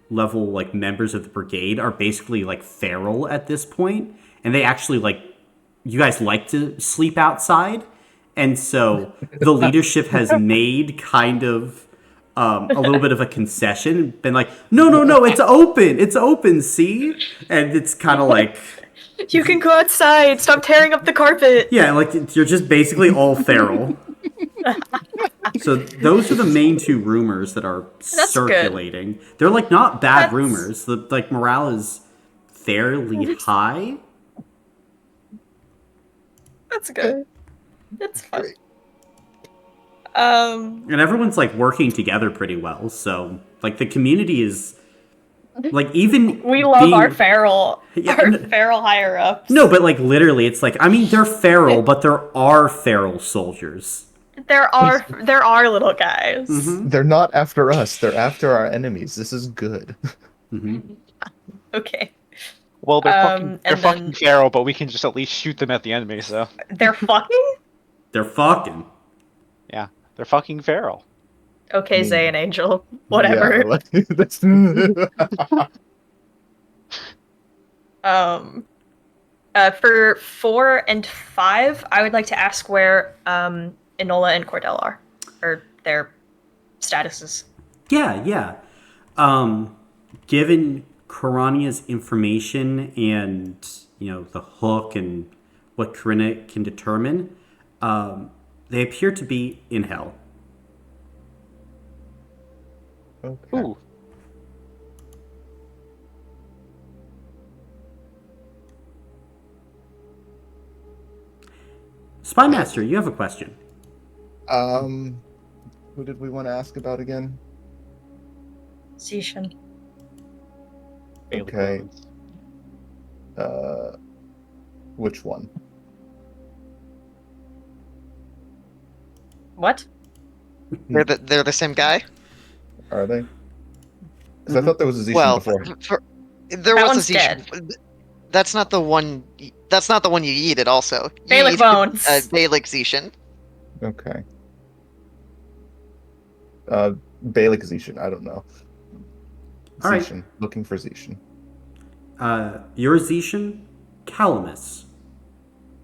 level like members of the brigade are basically like feral at this point, and they actually like, you guys like to sleep outside, and so the leadership has made kind of a little bit of a concession, been like, no, it's open, see? And it's kind of like, You can go outside. Stop tearing up the carpet. yeah, like you're just basically all feral. So those are the main two rumors that are circulating. Good. They're like not bad rumors. The like morale is fairly high. That's good. That's fun. And everyone's like working together pretty well. So like the community is like, even we love our feral feral higher ups. No, but like literally, it's like, I mean, they're feral, but there are feral soldiers. There are little guys. Mm-hmm. They're not after us. They're after our enemies. This is good. Mm-hmm. Okay. Well, they're fucking feral, but we can just at least shoot them at the enemy. So they're fucking. They're fucking. Yeah, they're fucking feral. Okay, Zay and Angel, whatever. Yeah, for 4 and 5, I would like to ask where Enola and Cordell are, or their statuses. Yeah. Given Corania's information and, the hook and what Corinna can determine, they appear to be in hell. Okay. Ooh. Spymaster, you have a question. Who did we want to ask about again? Zishan. Okay. Which one? What? They're the same guy? Are they? Because I thought there was a Zishan Well, before. There That was one's a Zishan. dead. That's not the one. That's not the one you yeeted. Also, Balic bones. Balic Zishan. Okay. Balic Zishan, I don't know. All right. Zishan. Looking for Zishan. Your Zishan? Calamus.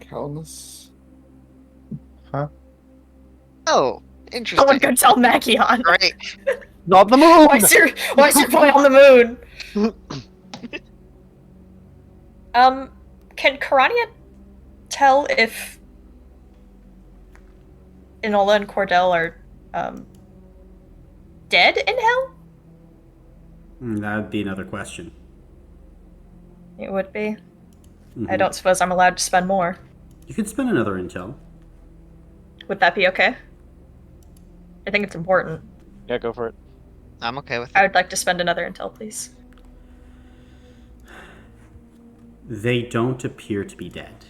Calamus? Huh? Oh, interesting. Someone go tell Machion. Right. Not the moon. Why's your boy on the moon? Can Corania tell if Enola and Cordell are dead in hell? That would be another question. It would be. Mm-hmm. I don't suppose I'm allowed to spend more. You could spend another intel. Would that be okay? I think it's important. Yeah, go for it. I'm okay with it. I would like to spend another intel, please. They don't appear to be dead.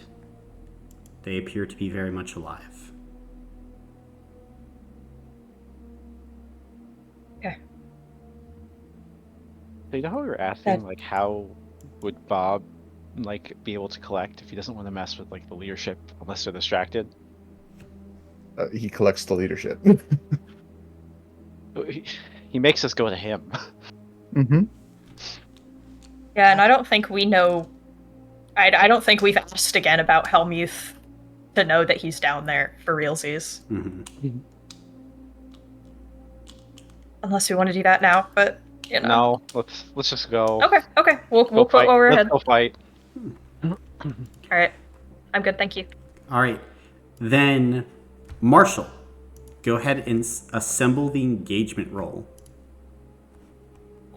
They appear to be very much alive. Okay. So you know how we were asking, like, how would Bob, like, be able to collect if he doesn't want to mess with, like, the leadership unless they're distracted? He collects the leadership. He makes us go to him. Mm-hmm. Yeah, and I don't think we know... I don't think we've asked again about Helmuth to know that he's down there for realsies. Mm-hmm. Unless we want to do that now, but, you know. No, let's just go. Okay. We'll quit while we're ahead. Let's go fight. Alright. I'm good, thank you. All right. Then, Marshall, go ahead and assemble the engagement roll.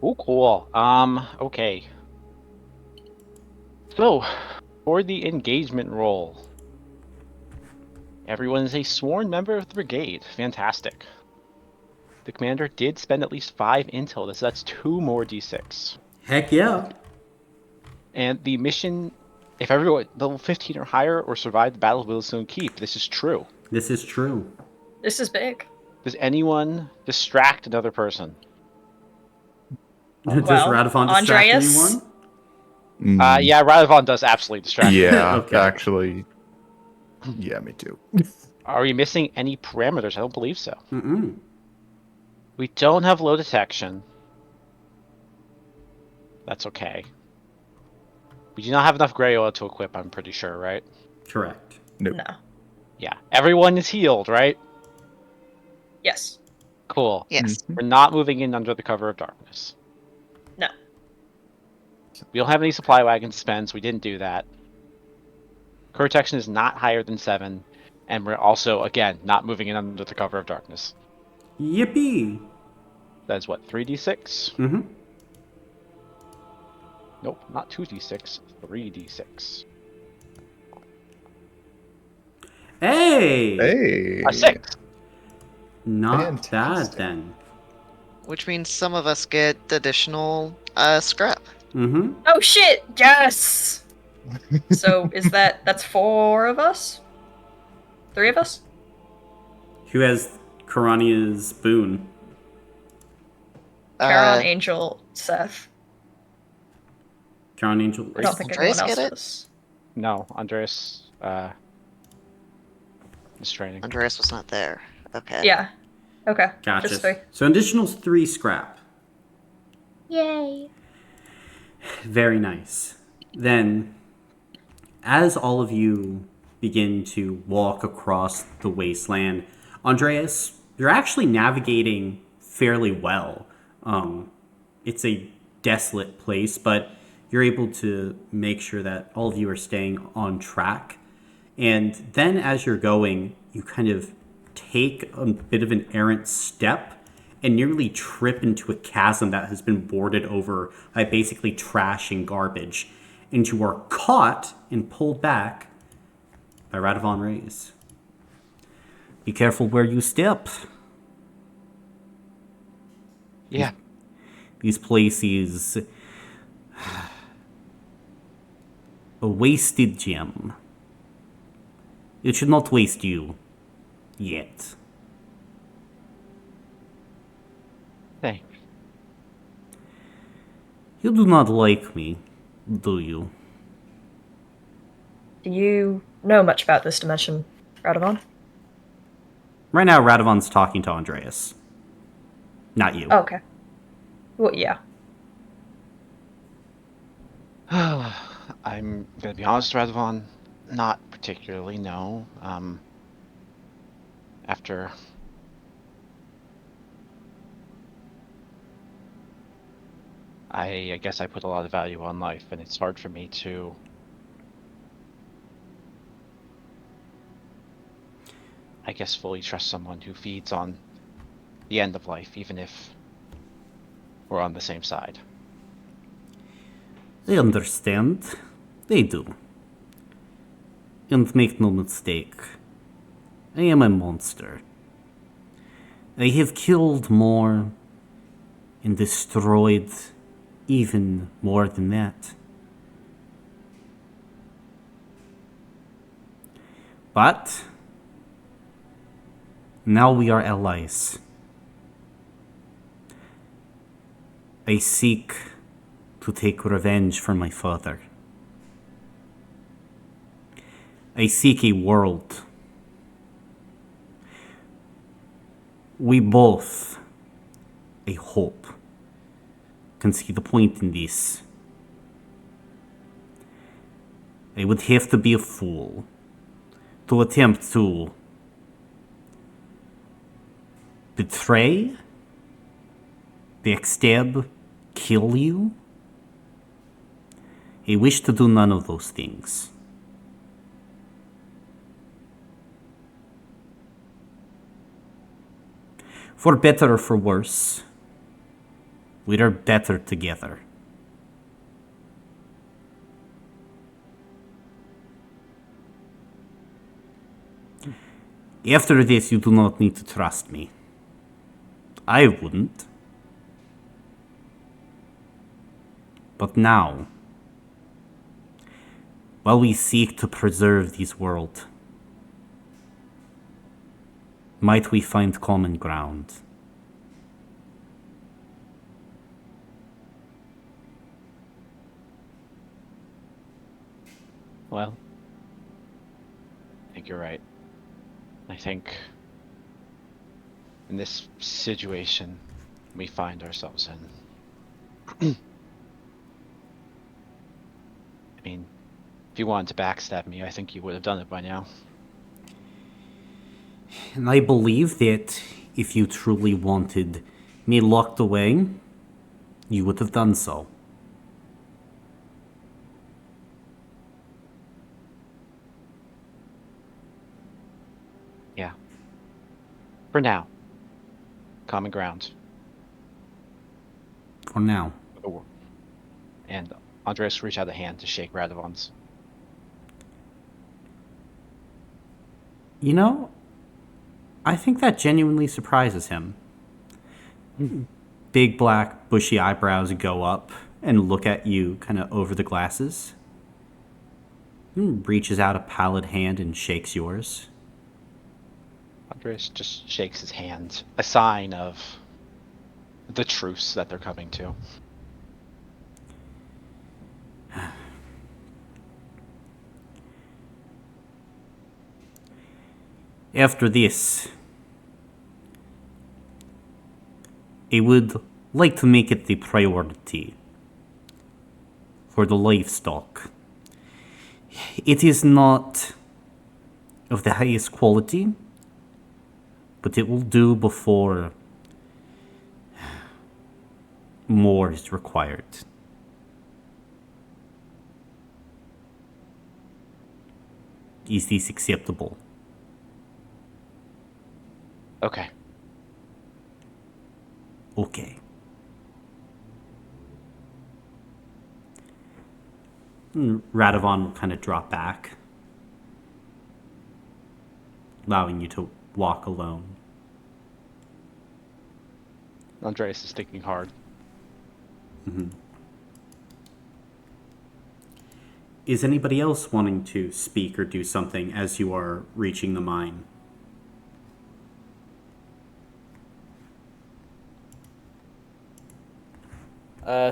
Cool. Okay. So, for the engagement roll, everyone is a sworn member of the Brigade. Fantastic. The commander did spend at least 5 intel, so that's 2 more d6. Heck yeah. And the mission, if everyone level 15 or higher or survive the Battle of Willowstone Keep, this is true. This is true. This is big. Does anyone distract another person? Does Well, Radovan distract Andreas? anyone? Yeah, Radovan does absolutely distract. Yeah, Okay. actually. Yeah, me too. Are we missing any parameters? I don't believe so. Mm-mm. We don't have low detection. That's okay. We do not have enough Grayola to equip, I'm pretty sure, right? Correct. Nope. No. Yeah. Everyone is healed, right? Yes. Cool. Yes. We're not moving in under the cover of darkness. No. We don't have any supply wagons to spend, so we didn't do that. Core protection is not higher than 7, and we're also, again, not moving in under the cover of darkness. Yippee! That's what, 3d6? Mm-hmm. Nope, not 2d6, 3d6. Hey! Hey! A 6! Not Fantastic. bad then. Which means some of us get additional scrap. Mm-hmm. Oh shit! Yes! So that's 4 of us? 3 of us? Who has Karania's boon? Charon, Angel, Seth. Karan Angel. I don't think Andreas anyone else get it? does. No, Andreas, is training. Andreas was not there. Okay. Yeah. Okay. Gotcha. Just 3. So additional 3 scrap. Yay. Very nice. Then, as all of you begin to walk across the wasteland, Andreas, you're actually navigating fairly well. It's a desolate place, but you're able to make sure that all of you are staying on track. And then as you're going, you kind of take a bit of an errant step and nearly trip into a chasm that has been boarded over by basically trash and garbage. And you are caught and pulled back by Radovan Rays. Be careful where you step. Yeah. This place is a wasted gem. It should not waste you. Yet. Thanks. You do not like me, do you? Do you know much about this dimension, Radovan? Right now, Radovan's talking to Andreas. Not you. Oh, okay. Well, yeah. I'm gonna be honest, Radovan, not particularly, no. After I guess I put a lot of value on life, and it's hard for me to I guess fully trust someone who feeds on the end of life, even if we're on the same side. I understand. They do. And make no mistake, I am a monster. I have killed more and destroyed even more than that. But now we are allies. I seek to take revenge for my father. I seek a world. We both, I hope, can see the point in this. I would have to be a fool to attempt to betray, backstab, kill you. I wish to do none of those things. For better or for worse, We are better together. After this, you do not need to trust me. I wouldn't. But now, while we seek to preserve this world, might we find common ground? Well, I think you're right. I think in this situation we find ourselves in. I mean, if you wanted to backstab me, I think you would have done it by now. And I believe that if you truly wanted me locked away, you would have done so. Yeah. For now. Common ground. For now. And Andreas reached out a hand to shake Radovan's. You know, I think that genuinely surprises him. Big black bushy eyebrows go up and look at you kind of over the glasses. Reaches out a pallid hand and shakes yours. Andreas just shakes his hand, a sign of the truce that they're coming to. After this, I would like to make it the priority for the livestock. It is not of the highest quality, but it will do before more is required. Is this acceptable? Okay. Okay. Radovan will kind of drop back, allowing you to walk alone. Andreas is thinking hard. Mm-hmm. Is anybody else wanting to speak or do something as you are reaching the mine?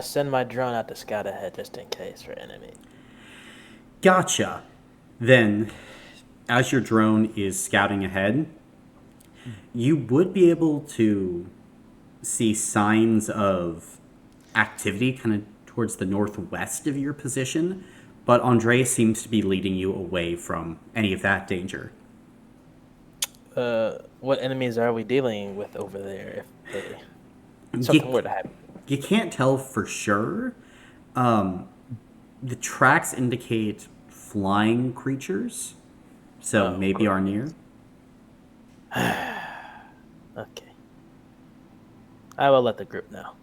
Send my drone out to scout ahead just in case for enemy. Gotcha. Then, as your drone is scouting ahead, you would be able to see signs of activity kind of towards the northwest of your position, but Andre seems to be leading you away from any of that danger. What enemies are we dealing with over there if something were to happen? You can't tell for sure. The tracks indicate flying creatures, so maybe are near. Okay. I will let the group know.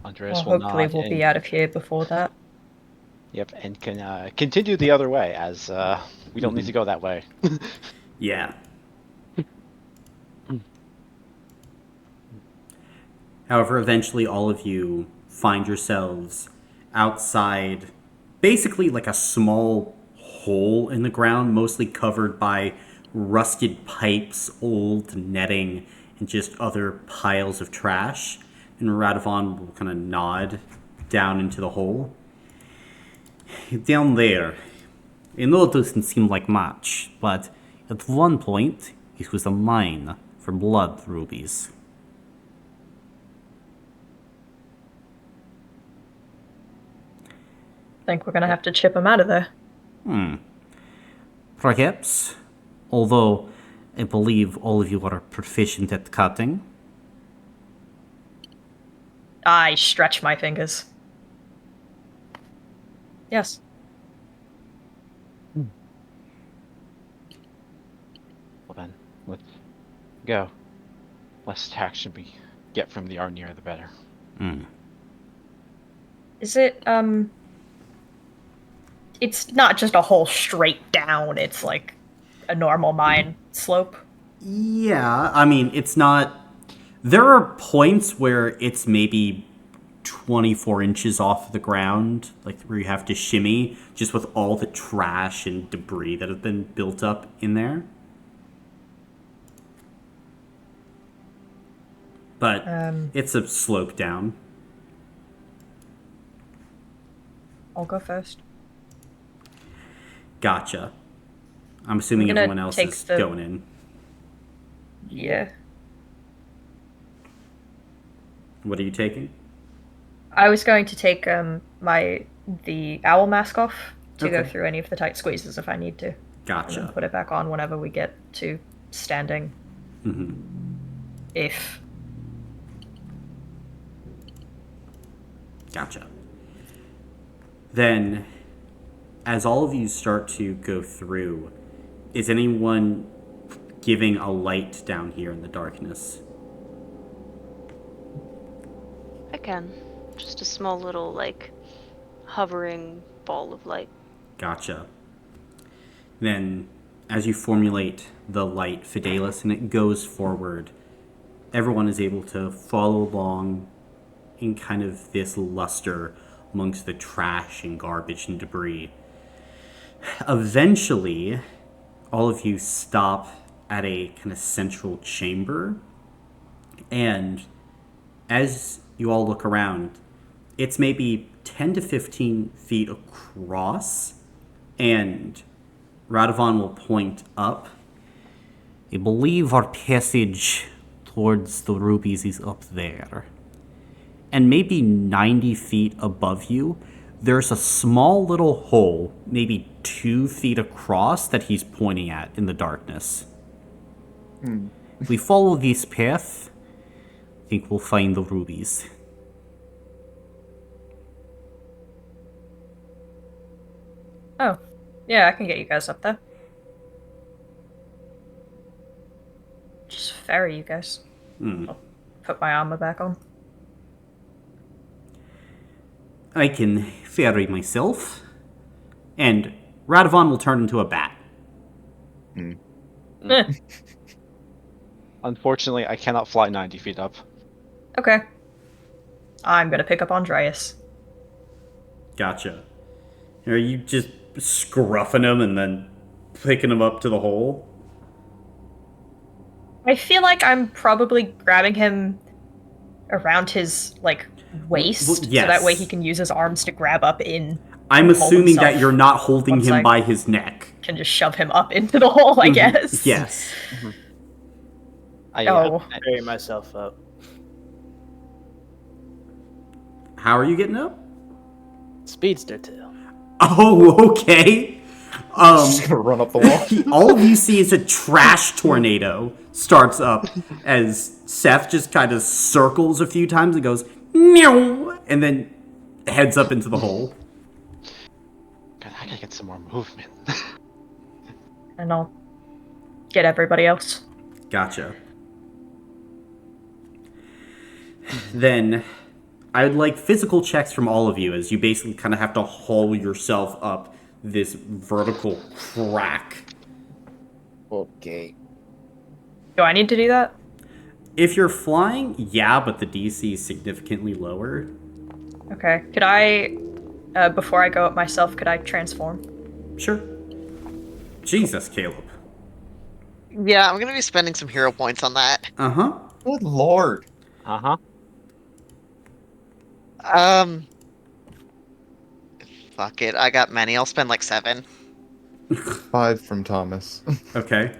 Andreas Well, will hopefully nod we'll and, be out of here before that. Yep, and can continue the other way, as we don't need to go that way. Yeah. However, eventually all of you find yourselves outside, basically like a small hole in the ground, mostly covered by rusted pipes, old netting, and just other piles of trash. And Radovan will kind of nod down into the hole. Down there. I know it doesn't seem like much, but at one point, it was a mine for blood rubies. Think we're gonna have to chip him out of there. Perhaps, although I believe all of you are proficient at cutting. I stretch my fingers. Yes. then. Let's go. Less action we get from the Arnir, the better. Is it, it's not just a whole straight down, it's like a normal mine slope? Yeah, I mean, it's not. There are points where it's maybe 24 inches off the ground, like where you have to shimmy, just with all the trash and debris that have been built up in there. But it's a slope down. I'll go first. Gotcha. I'm assuming I'm gonna everyone else take is the- going in. Yeah. What are you taking? I was going to take the owl mask off to go Okay. through any of the tight squeezes if I need to. And then Gotcha. put it back on whenever we get to standing. hmm If. Gotcha. Then, as all of you start to go through, is anyone giving a light down here in the darkness? I can. Just a small little, like, hovering ball of light. Gotcha. Then, as you formulate the light, Fidelis, and it goes forward, everyone is able to follow along in kind of this luster amongst the trash and garbage and debris. Eventually, all of you stop at a kind of central chamber, and as you all look around, it's maybe 10 to 15 feet across, and Radovan will point up. I believe our passage towards the rubies is up there. And maybe 90 feet above you, there's a small little hole, maybe 2 feet across, that he's pointing at in the darkness. If we follow this path, I think we'll find the rubies. Oh. Yeah, I can get you guys up there. Just ferry you guys. I'll put my armor back on. I can ferry myself, and Radovan will turn into a bat. Unfortunately, I cannot fly 90 feet up. Okay. I'm gonna pick up Andreas. Gotcha. Are you just scruffing him and then picking him up to the hole? I feel like I'm probably grabbing him around his, like, waist, Well, yes. so that way he can use his arms to grab up in. I'm hold assuming that himself you're not holding once him I by his neck. can just shove him up into the hole, I guess. Yes. Oh. Carry myself up. How are you getting up? Speedster tail. Oh, okay. Just gonna run up the wall. All of you see is a trash tornado starts up as Seth just kind of circles a few times and goes, meow, and then heads up into the hole. God, I gotta get some more movement. And I'll get everybody else. Gotcha. Then I would like physical checks from all of you as you basically kind of have to haul yourself up this vertical crack. Okay. Do I need to do that? If you're flying, yeah, but the DC is significantly lower. Okay. Could I, before I go up myself, could I transform? Sure. Jesus, Caleb. Yeah, I'm gonna be spending some hero points on that. Uh-huh. Good lord. Uh-huh. Fuck it. I got many. I'll spend like 7. 5 from Thomas. Okay.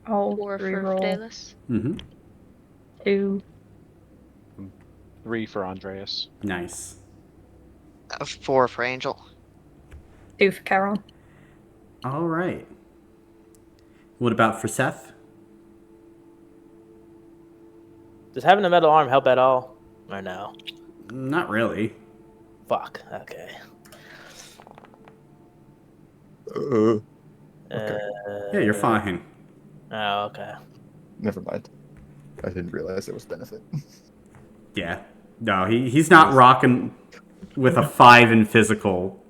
I'll 4 for reroll Fidelis. Mm-hmm. 2. 3 for Andreas. Nice. 4 for Angel. 2 for Charon. All right. What about for Seth? Does having a metal arm help at all? Or no? Not really. Fuck. Okay. Okay. Yeah, you're fine. Oh, okay. Never mind. I didn't realize there was benefit. Yeah. No, he's not rocking with a 5 in physical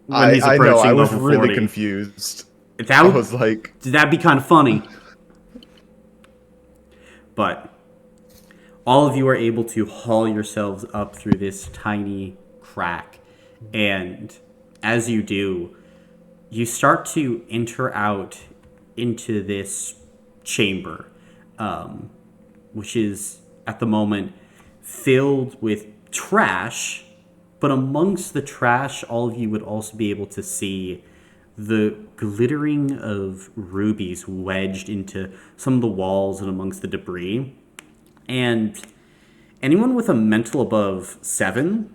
when he's I know, approaching I was level really 40. confused. That I would, was like, that'd be kind of funny. But all of you are able to haul yourselves up through this tiny crack. And as you do, you start to enter out into this chamber, which is at the moment filled with trash. But amongst the trash, all of you would also be able to see the glittering of rubies wedged into some of the walls and amongst the debris. And anyone with a mental above 7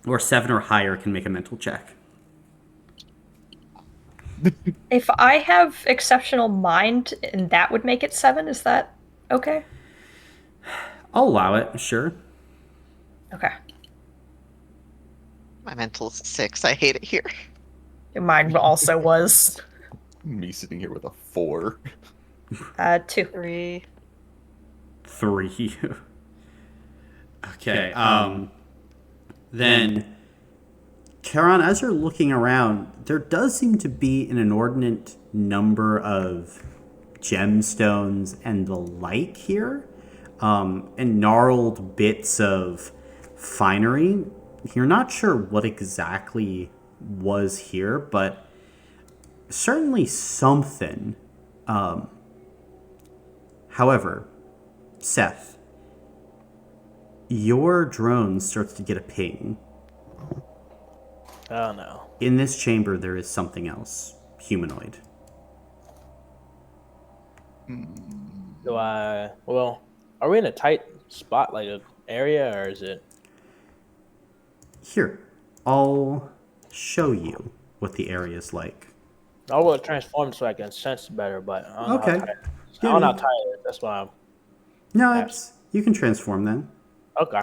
or 7 or higher can make a mental check. If I have exceptional mind and that would make it 7, is that okay? I'll allow it, sure. Okay. My mental's 6. I hate it here. Mine also was me sitting here with a 4. 2. 3. 3. Okay, then, Charon, as you're looking around, there does seem to be an inordinate number of gemstones and the like here, and gnarled bits of finery. You're not sure what exactly was here, but certainly something. However, Seth, your drone starts to get a ping. Oh no. In this chamber, there is something else. Humanoid. Well, are we in a tight spot, like an area, or is it? Here, I'll show you what the area is like. I will transform so I can sense better, but I don't know Okay. how tight. I don't know how tight it is. That's why I'm. No, it's, you can transform then. Okay.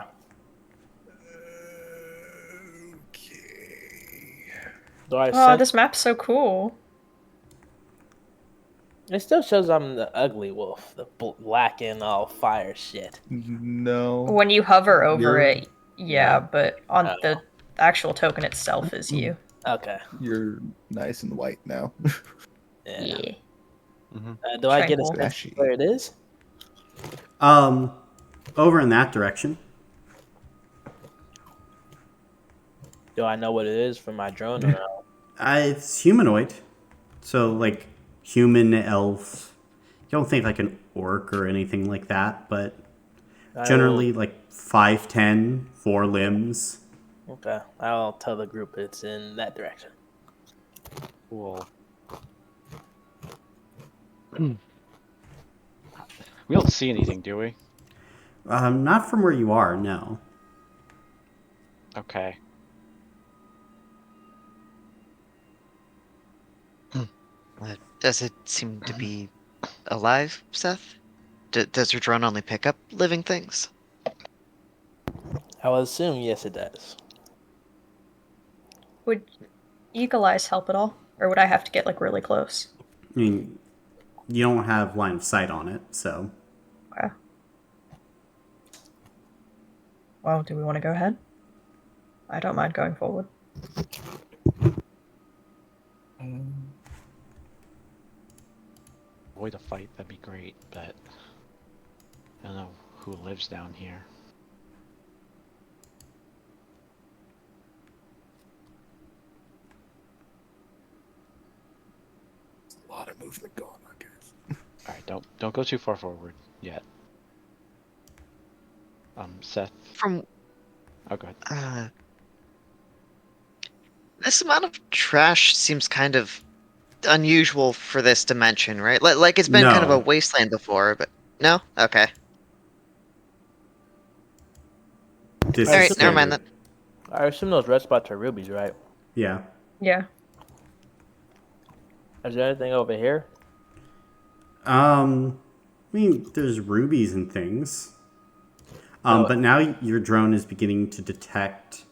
Do I Oh, sense? this map's so cool. It still shows I'm the ugly wolf, the black and all fire shit. No. When you hover over You're- it, yeah, but on Oh. the actual token itself is you. Okay. You're nice and white now. Yeah. Mm-hmm. Do I get a Tranquil. sense of where it is? Over in that direction. Do I know what it is from my drone or no? It's humanoid. So, like, human, elf. You don't think like an orc or anything like that, but generally, like, 5'10", 4 limbs. Okay. I'll tell the group it's in that direction. Cool. We don't see anything, do we? Not from where you are, no. Okay. Does it seem to be alive, Seth? Does your drone only pick up living things? I would assume yes, it does. Would Eagle Eyes help at all? Or would I have to get, like, really close? I mean, you don't have line of sight on it, so. Okay. Well, do we want to go ahead? I don't mind going forward. Avoid a fight, that'd be great, but I don't know who lives down here. There's a lot of movement going on, guys. Alright, don't go too far forward yet. Seth. From Oh, go ahead. This amount of trash seems kind of unusual for this dimension, right? Like it's been kind of No. a wasteland before, but no? Okay. This Alright, is never mind standard. that. I assume those red spots are rubies, right? Yeah. Yeah. Is there anything over here? I mean, there's rubies and things. But now your drone is beginning to detect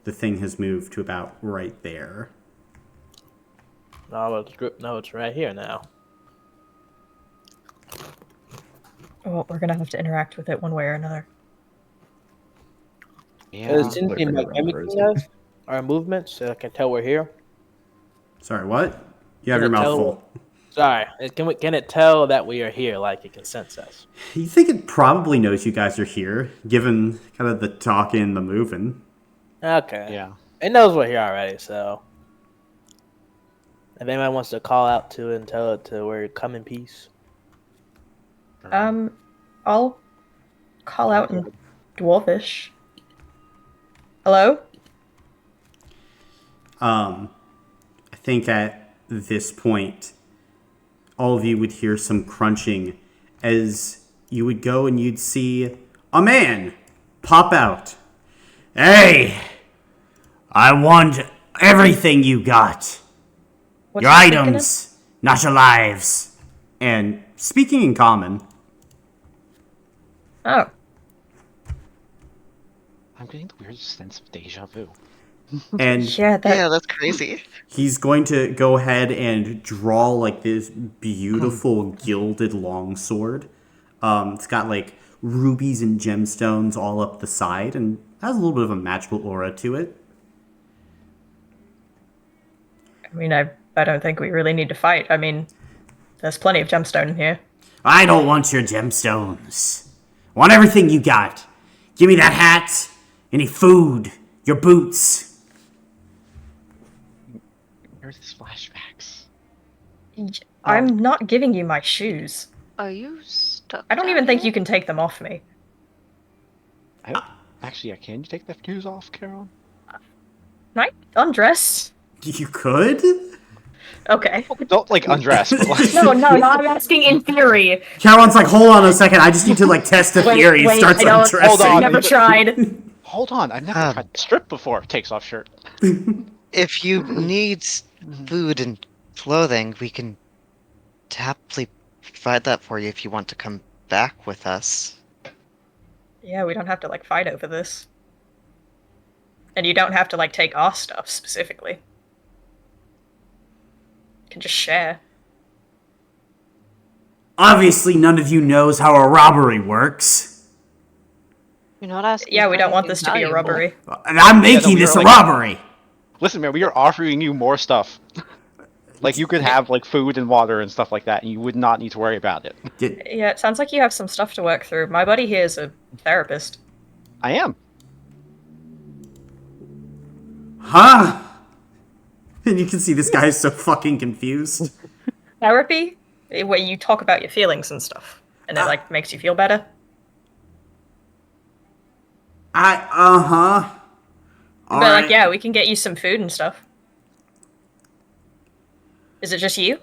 the thing has moved to about right there. All the group notes right here now. Well, we're gonna have to interact with it one way or another. Yeah. It didn't Like, seem we're like gonna run everything crazy. us. Our movements, so I can tell we're here. Sorry, what? You have Can your it mouth tell- full. Sorry, can it tell that we are here like it can sense us? You think it probably knows you guys are here, given kind of the talking and the moving. Okay. Yeah. It knows we're here already, so. If anyone wants to call out to it and tell it to where come in peace. I'll call out in Dwarvish. Hello? I think at this point, all of you would hear some crunching as you would go and you'd see a man pop out. Hey! I want everything you got. What's Your he speaking in? items, not your lives. And speaking in common, Oh. I'm getting the weirdest sense of deja vu. and Yeah, that Yeah, that's crazy. he's going to go ahead and draw like this beautiful gilded longsword. It's got like rubies and gemstones all up the side and has a little bit of a magical aura to it. I mean, I don't think we really need to fight. I mean, there's plenty of gemstone in here. I don't want your gemstones. I want everything you got. Give me that hat, any food, your boots. There's these flashbacks. I'm not giving you my shoes. Are you stuck? I don't down even think here? you can take them off me. I don't, actually, yeah, can you take the shoes off, Carol? Can I undress? You could? Okay. Don't like undress, but like No, I'm asking in theory. Caroline like, hold on a second, I just need to like test the Wait, theory. wait, Starts I don't- undressing. Hold on. Never tried. hold on, I've never Um, tried to strip before. Takes off shirt. If you need food and clothing, we can happily provide that for you if you want to come back with us. Yeah, we don't have to like fight over this. And you don't have to like take our stuff specifically. You can just share. Obviously, none of you knows how a robbery works. You're not asking. Yeah, for we don't want anything this to be a valuable. robbery. And I'm making we this were a like- robbery. Listen, man, we are offering you more stuff. Like you could have like food and water and stuff like that, and you would not need to worry about it. Yeah, it sounds like you have some stuff to work through. My buddy here is a therapist. I am. Huh? And you can see this guy is so fucking confused. Therapy? Where you talk about your feelings and stuff. And it like makes you feel better. Uh-huh. But like, yeah, we can get you some food and stuff. Is it just you?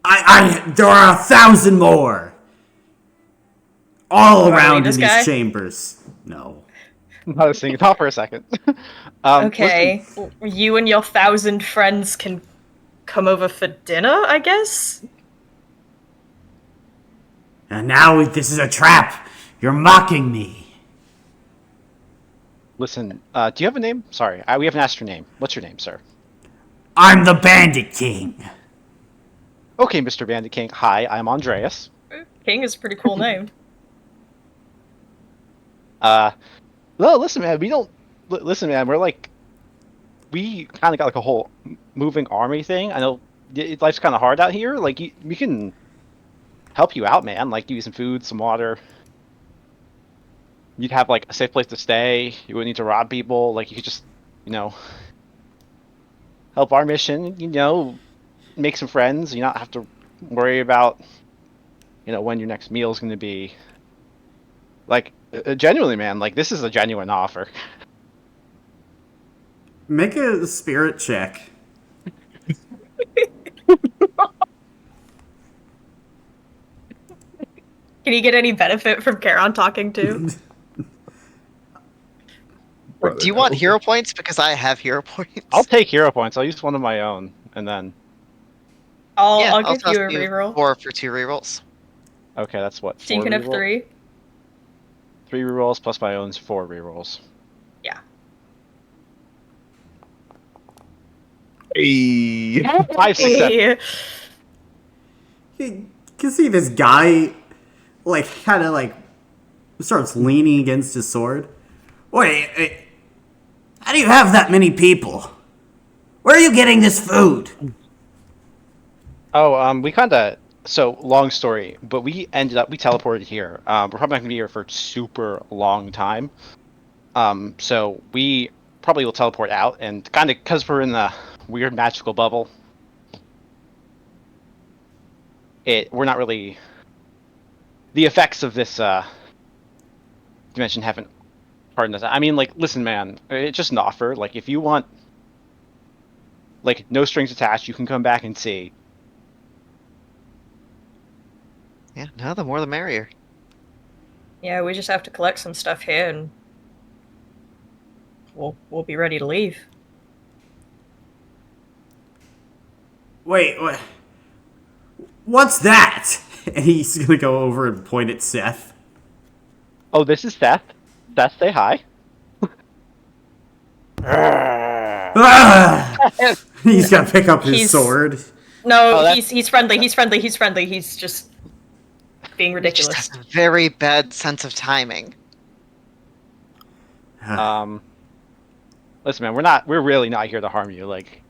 There are 1,000 more. All Wanna around leave in this these guy? chambers. No. I was thinking, thought for a second. Okay. You and your 1,000 friends can come over for dinner, I guess? And now this is a trap. You're mocking me. Listen, do you have a name? Sorry, we haven't asked your name. What's your name, sir? I'm the Bandit King. Okay, Mr. Bandit King. Hi, I'm Andreas. King is a pretty cool name. No, listen, man. We don't. Listen, man. We're like, we kind of got like a whole moving army thing. I know life's kind of hard out here. Like, we can help you out, man. Like, give you some food, some water. You'd have like a safe place to stay. You wouldn't need to rob people. Like, you could just, help our mission. Make some friends. You not have to worry about, when your next meal is going to be. Like, genuinely, man. Like, this is a genuine offer. Make a spirit check. Can you get any benefit from Charon talking to? Do you want hero points? Because I have hero points. I'll take hero points. I'll use one of my own, and then. I'll give toss you a reroll. 4 for 2 rerolls. Okay, that's what. So you 4 can have reroll? 3. 3 rerolls plus my own's 4 rerolls. Yeah. Hey. 3. 5 success. Yeah. You can see this guy, like, kind of like starts leaning against his sword. Wait, how do you have that many people? Where are you getting this food? Oh, we kind of. So long story, but we teleported here. We're probably not gonna be here for a super long time. So we probably will teleport out, and kind of because we're in the weird magical bubble, we're not really. The effects of this dimension haven't hardened us. I mean, like, listen, man, it's just an offer. Like, if you want, like, no strings attached, you can come back and see. Yeah, no, the more the merrier. Yeah, we just have to collect some stuff here, and we'll be ready to leave. Wait, what's that? And he's gonna go over and point at Seth. Oh, this is Seth. Seth, say hi. Ah! He's gonna pick up his sword. No, Oh, he's friendly. He's friendly. He's friendly. He's just being Just ridiculous. has a very bad sense of timing. Listen, man, we're really not here to harm you. Like,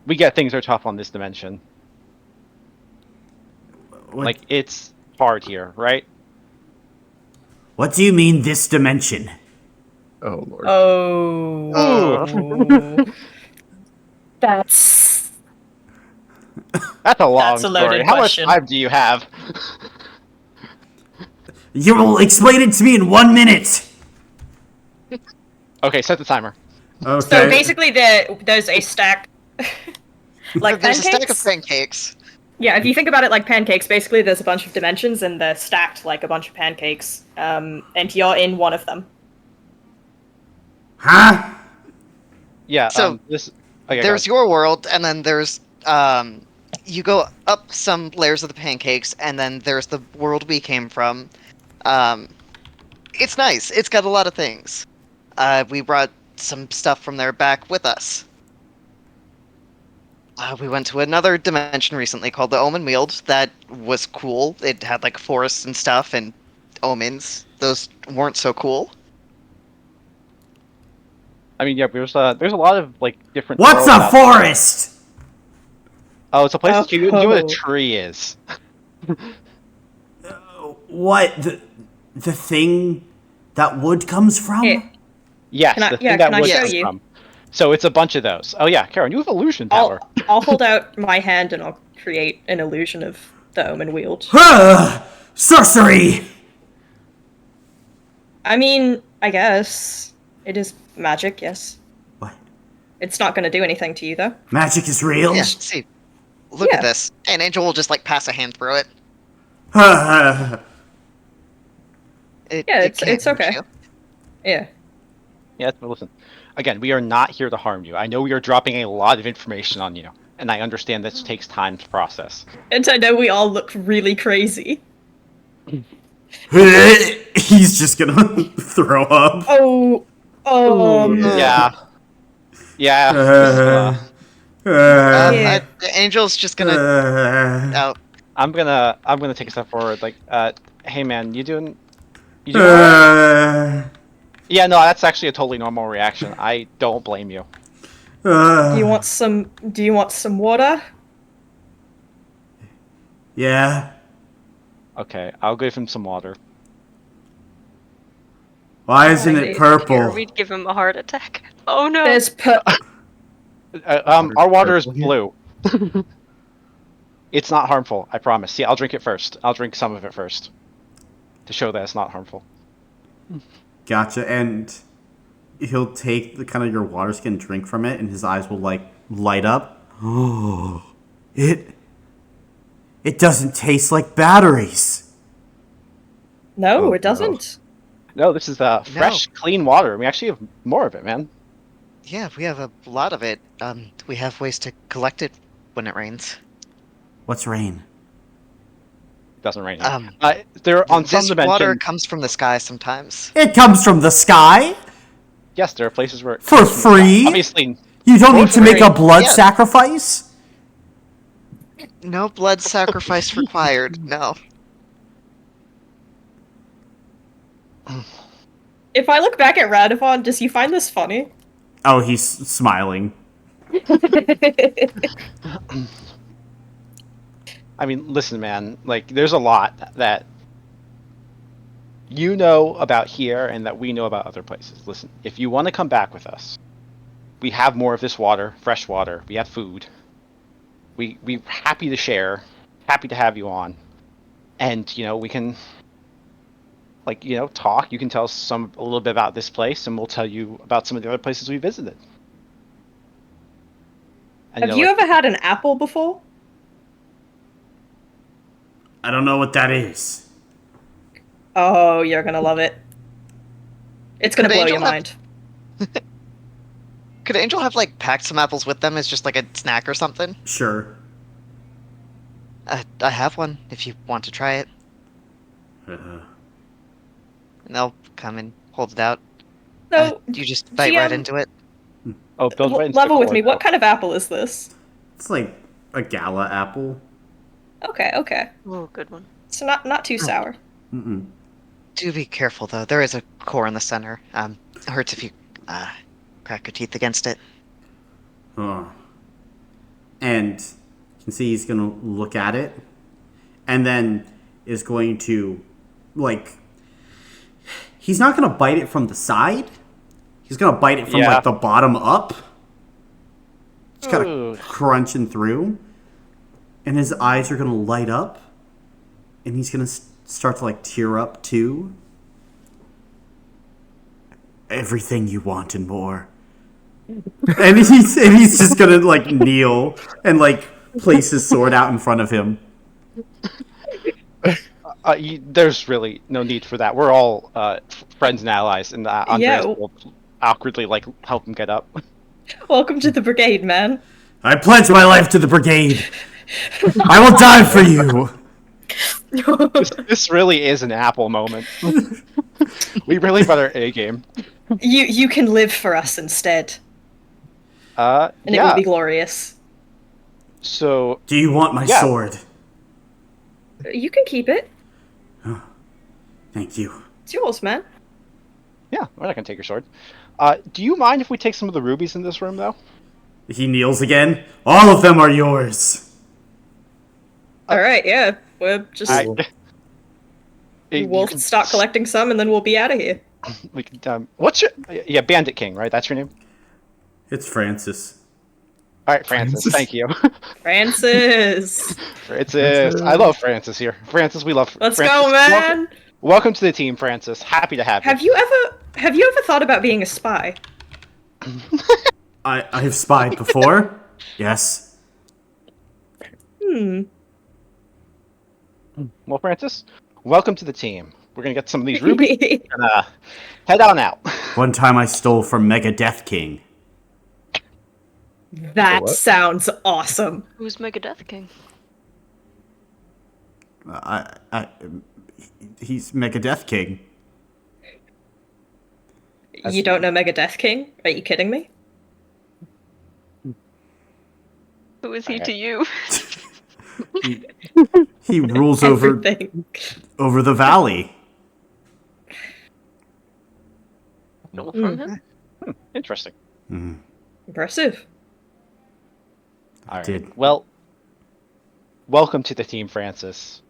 we get things are tough on this dimension. Like, it's hard here, right? What do you mean, this dimension? Oh lord. Oh. That's That's a long That's a loaded story. How much question. time do you have? You will explain it to me in 1 minute. Okay, set the timer. Okay. so basically there's a stack like There's a stack of pancakes. pancakes. Yeah, if you think about it like pancakes, basically there's a bunch of dimensions and they're stacked like a bunch of pancakes. And you're in one of them. Huh? Yeah. So, this. Okay, There's go ahead. your world, and then there's you go up some layers of the pancakes, and then there's the world we came from. It's nice. It's got a lot of things. We brought some stuff from there back with us. We went to another dimension recently called the Omen Weald. That was cool. It had like forests and stuff and omens. Those weren't so cool. I mean, yeah, there's a lot of like different. What's worlds a out there. forest? Oh, it's a place that you know what a Oh. tree is. What the thing that wood comes from? Here, Yes, Can I- the yeah, thing that can I wood show comes you? from. So it's a bunch of those. Oh yeah, Karen, you have illusion power. I'll hold out my hand and I'll create an illusion of the Omen Wield. Sorcery. I mean, I guess it is magic. Yes, What? it's not going to do anything to you though. Magic is real. Yeah, see. Look Yeah. at this. And Angel will just like pass a hand through it. Yeah, It it's can't hurt okay. you. Yeah. Yes, but listen. Again, we are not here to harm you. I know we are dropping a lot of information on you, and I understand this takes time to process. And I know we all look really crazy. He's just gonna throw up. Oh. Yeah. Yeah. Yeah. Angel's just gonna. Out. I'm gonna take a step forward. Like, hey man, you doing alright? Yeah, no, that's actually a totally normal reaction. I don't blame you. Do you want some water? Yeah. Okay, I'll give him some water. Why isn't Here, it purple? we'd give him a heart attack. Oh no! There's Our water is Purple blue. It's not harmful, I promise. See, I'll drink it first. I'll drink some of it first. To show that it's not harmful. Gotcha. And he'll take the kind of your water skin, drink from it, and his eyes will like light up. Oh, it doesn't taste like batteries. No, Oh, it doesn't. No, this is fresh, clean water. We actually have more of it, man. Yeah, we have a lot of it. We have ways to collect it when it rains. What's rain? It doesn't rain here. Um, There on some This dimension. water comes from the sky sometimes. It comes from the sky Yes, there are places where it for comes from the sky. free. Obviously, You don't need to make a Right. blood Yeah. sacrifice? No blood sacrifice required. No. If I look back at Radovan, does he find this funny? Oh, he's smiling. I mean, listen, man. Like, there's a lot that you know about here and that we know about other places. Listen, if you want to come back with us, we have more of this water, fresh water. We have food. We're happy to share. Happy to have you on. And, we can, talk. You can tell us a little bit about this place, and we'll tell you about some of the other places we visited. And, Have you ever had an apple before? I don't know what that is. Oh, you're gonna love it. It's gonna Could blow Angel your have- mind. Could Angel have packed some apples with them as just a snack or something? Sure. I have one if you want to try it. Uh, And they'll come and hold it out. So, You just bite right GM, into it. Oh, build right into level the with core, me. What though. kind of apple is this? it's like a gala apple. Okay. Oh, good one. So not too sour. Mm-mm. Do be careful though. There is a core in the center. It hurts if you crack your teeth against it. Oh. And you can see he's going to look at it and then is going to, he's not going to bite it from the side. He's going to bite it from, Yeah. the bottom up. Just kind Ooh. of crunching through. And his eyes are going to light up. And he's going to start to, tear up, too. Everything you want and more. And he's just gonna kneel and place his sword out in front of him. There's really no need for that. We're all friends and allies, and Andreas Yeah. will awkwardly help him get up. Welcome to the Brigade, man. I pledge my life to the Brigade. I will die for you. This really is an Apple moment. We really brought our A game. You can live for us instead, and it will Yeah. be glorious. So Do you want my Yeah. sword? You can keep it. Thank you. It's yours, man. yeah, we're not gonna take your sword. Do you mind if we take some of the rubies in this room, though? He kneels again. All of them are yours. All right, yeah. We're just we'll can start collecting some, and then we'll be out of here. We can, what's your Bandit King, right? That's your name. It's Francis. All right, Francis. Francis. Thank you. Francis, Francis. I love Francis here. Francis, we love. let's Francis. go, man. Welcome to the team, Francis. Happy to have you. Have you ever thought about being a spy? I have spied before. Yes. Well, Francis, welcome to the team. We're gonna get some of these rubies and head on out. One time I stole from Mega Death King. That What? sounds awesome. Who's Mega Death King? He's Mega Death King. You don't know Mega Death King? Are you kidding me? Who is he to you? He rules over Everything. the valley. Know from him? Interesting. Impressive. All right. Did. Well, welcome to the team, Francis.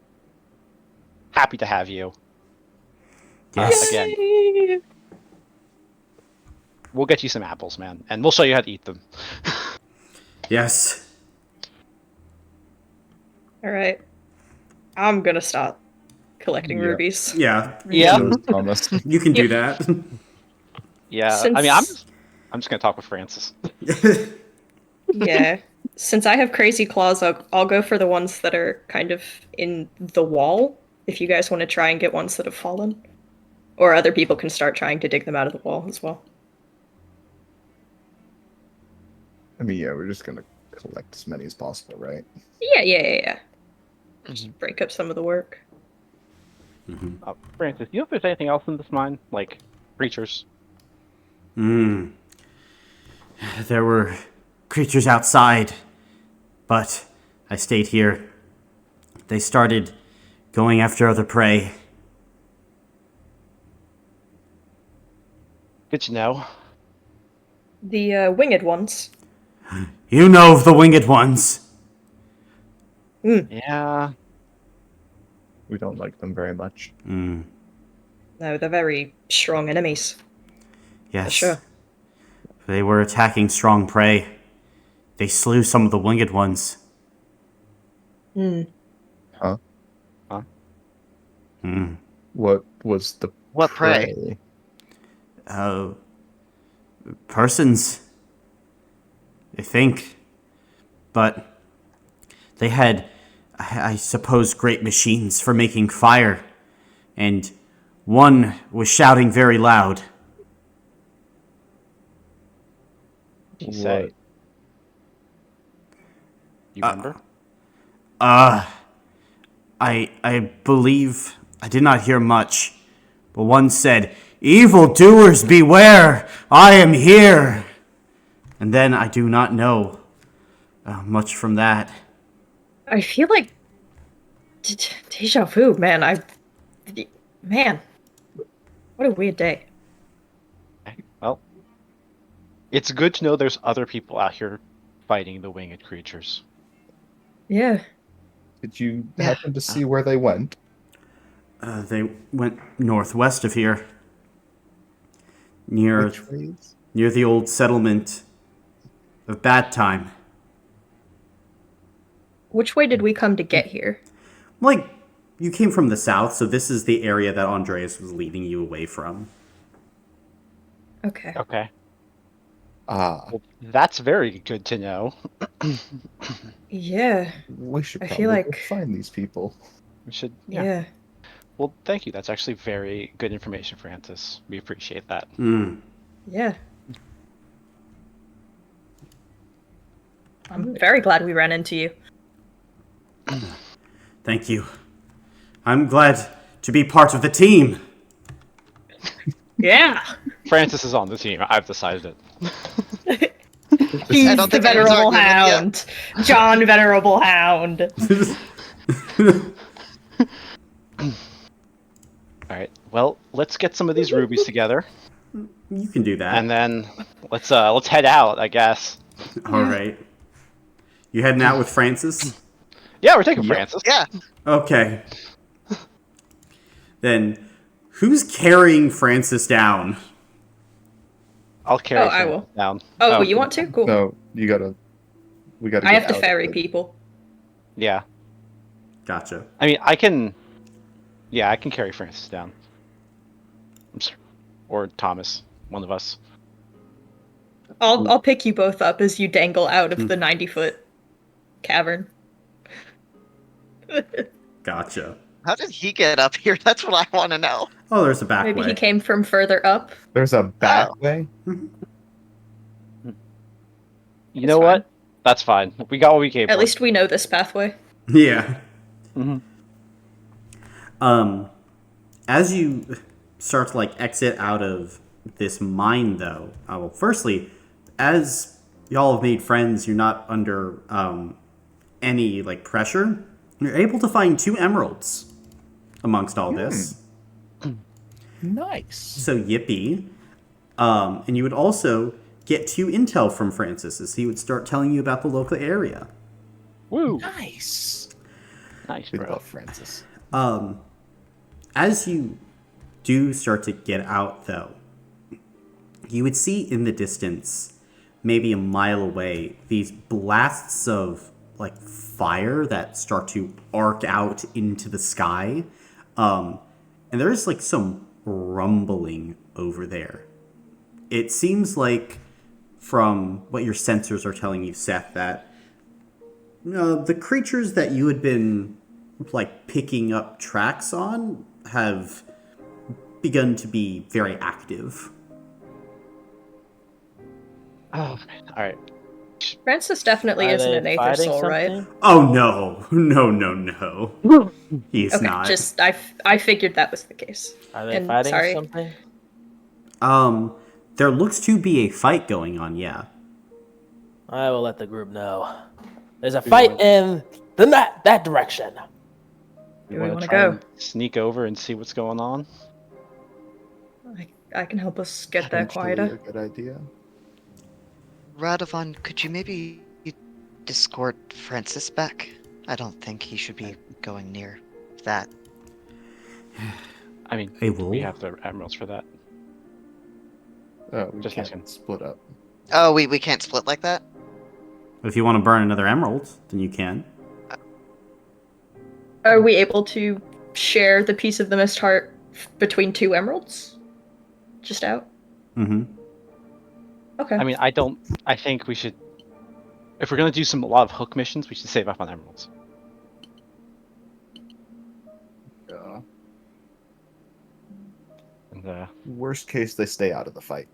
Happy to have you. Yes. Again, Yay! we'll get you some apples, man, and we'll show you how to eat them. Yes. All right. I'm gonna start collecting Yeah. rubies. Yeah. Yeah. Shows promise. You can do that. Yeah. Since- I mean, I'm just gonna talk with Francis. Yeah. Since I have crazy claws, I'll go for the ones that are kind of in the wall. If you guys want to try and get ones that have fallen, or other people can start trying to dig them out of the wall as well. I mean, yeah, we're just gonna collect as many as possible, right? Yeah. Just break up some of the work. Francis, do you know if there's anything else in this mine, like creatures? There were creatures outside, but I stayed here. They started going after other prey. Good to know. The winged ones. You know of the winged ones. Yeah. We don't like them very much. No, they're very strong enemies. Yes. For sure. They were attacking strong prey. They slew some of the winged ones. Huh? Huh? What was the What prey? Persons, I think. But they had, I suppose, great machines for making fire. And one was shouting very loud. What did he say? What? You remember? I believe I did not hear much, but one said, "Evil doers beware! I am here!" And then I do not know much from that. I feel like deja vu, man. Man, what a weird day. Well, it's good to know there's other people out here fighting the winged creatures. Yeah. Did you happen to see where they went? They went northwest of here, near Which ways? near the old settlement of Bad Time. Which way did we come to get here? Like, you came from the south, so this is the area that Andreas was leading you away from. Okay. Okay. Ah, That's very good to know. Yeah. we should I probably feel go like- find these people. We should. Yeah. Well, thank you. That's actually very good information, Francis. We appreciate that. Yeah. I'm very glad we ran into you. Thank you. I'm glad to be part of the team. Yeah. Francis is on the team. I've decided it. He's don't the think anyone's venerable arguing with hound. John Venerable Hound. All right. Well, let's get some of these rubies together, You can do that. and then let's head out. I guess. All right. You heading out with Francis? Yeah, we're taking Francis. Yeah. Okay. Then, who's carrying Francis down? I'll carry. Oh, I Francis will. down. Oh, you want to? Cool. No, we gotta. I get have to out of ferry it. people. Yeah. Gotcha. I mean, I can. Yeah, I can carry Francis down. Or Thomas, one of us. I'll pick you both up as you dangle out of the 90-foot cavern. Gotcha. How did he get up here? That's what I want to know. Oh, there's a back Maybe way. he came from further up. There's a back Oh. way. You know fine. what? That's fine. We got what we came for. At least we know this pathway. Yeah. Mhm. As you start to exit out of this mine, though, well, firstly, as y'all have made friends, you're not under any pressure. You're able to find 2 emeralds amongst all this. Nice. So yippee. And you would also get 2 intel from Francis as he would start telling you about the local area. Woo! Nice. Nice, We bro. love Francis. As you do start to get out, though, you would see in the distance, maybe a mile away, these blasts of fire that start to arc out into the sky. And there's some rumbling over there. It seems like, from what your sensors are telling you, Seth, that the creatures that you had been picking up tracks on have begun to be very active. Oh, all right. Francis definitely Are isn't they an Aether fighting Soul, right? something? Oh no. He's Okay, not. just I figured that was the case. Are they And fighting sorry. something? There looks to be a fight going on, yeah. I will let the group know. There's a We fight want- in that direction. We Do we want wanna to try go? and sneak over and see what's going on. I can help us get there Potentially quieter. a good idea. Radovan, could you maybe escort Francis back? I don't think he should be going near that. I mean, I we will. have the emeralds for that. We Just can't asking. split up. Oh, we can't split like that? If you want to burn another emerald, then you can. Are we able to share the piece of the mist heart between 2 emeralds? Just out? Mm-hmm. Okay. I mean, I think we should. If we're gonna do a lot of hook missions, we should save up on emeralds. Yeah. And Worst case, they stay out of the fight.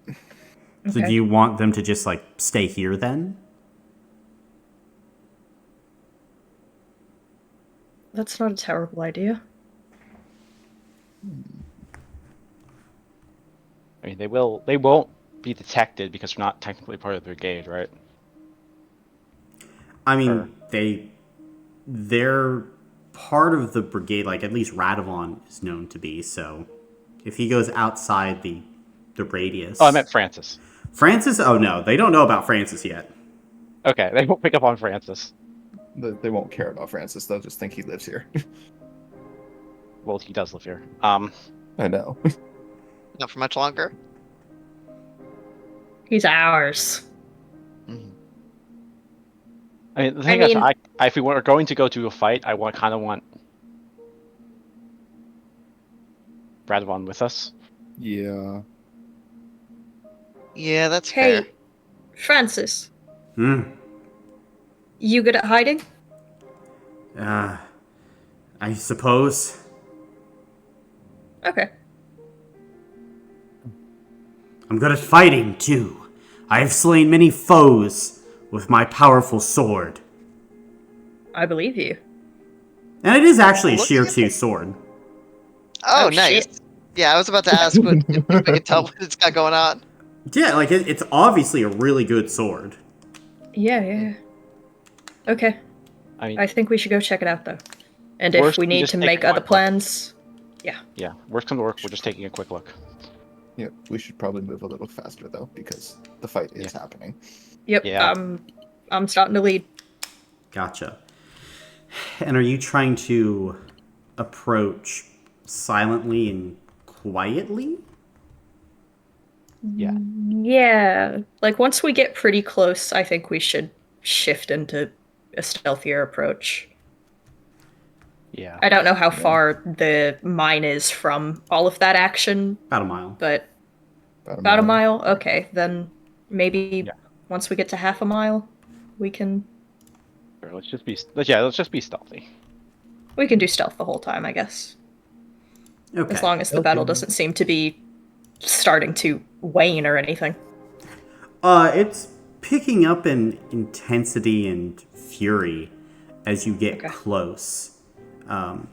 So Okay. do you want them to just like stay here then? That's not a terrible idea. I mean, they won't be detected because we're not technically part of the brigade, right? I mean, Sure. they're part of the brigade. Like at least Radovan is known to be. So if he goes outside the radius. Oh, I meant Francis. Francis. Oh no, they don't know about Francis yet. Okay, they won't pick up on Francis. They won't care about Francis. They'll just think he lives here. Well, he does live here. I know. Not for much longer. He's ours. Mhm. I mean, the thing is, if we were going to go to a fight, I kind of want Radovan with us. Yeah. Yeah, that's Hey, fair. Francis, Hmm. you good at hiding? I suppose. Okay. I'm good at fighting too. I have slain many foes with my powerful sword. I believe you. And it is actually a Look sheer at 2 it. sword. Oh, Oh, nice. shit. Yeah, I was about to ask if we could tell what it's got going on. Yeah, like it's obviously a really good sword. Yeah. Okay. I mean, I think we should go check it out, though. And if Worst, we we need just to take a make other quick look. plans... yeah, worst comes to worst, we're just taking a quick look. Yeah, we should probably move a little faster though, because the fight is happening. Yep, Yeah. I'm starting to lead. Gotcha. And are you trying to approach silently and quietly? Yeah. Yeah. Like, once we get pretty close, I think we should shift into a stealthier approach. Yeah. I don't know how far the mine is from all of that action, About a mile. but about a mile? Okay, then maybe Yeah. once we get to half a mile, we can Sure, let's just be stealthy. do stealth the whole time, I guess. Okay. As long as the battle Okay. doesn't seem to be starting to wane or anything. It's picking up in intensity and fury as you get Okay. close. And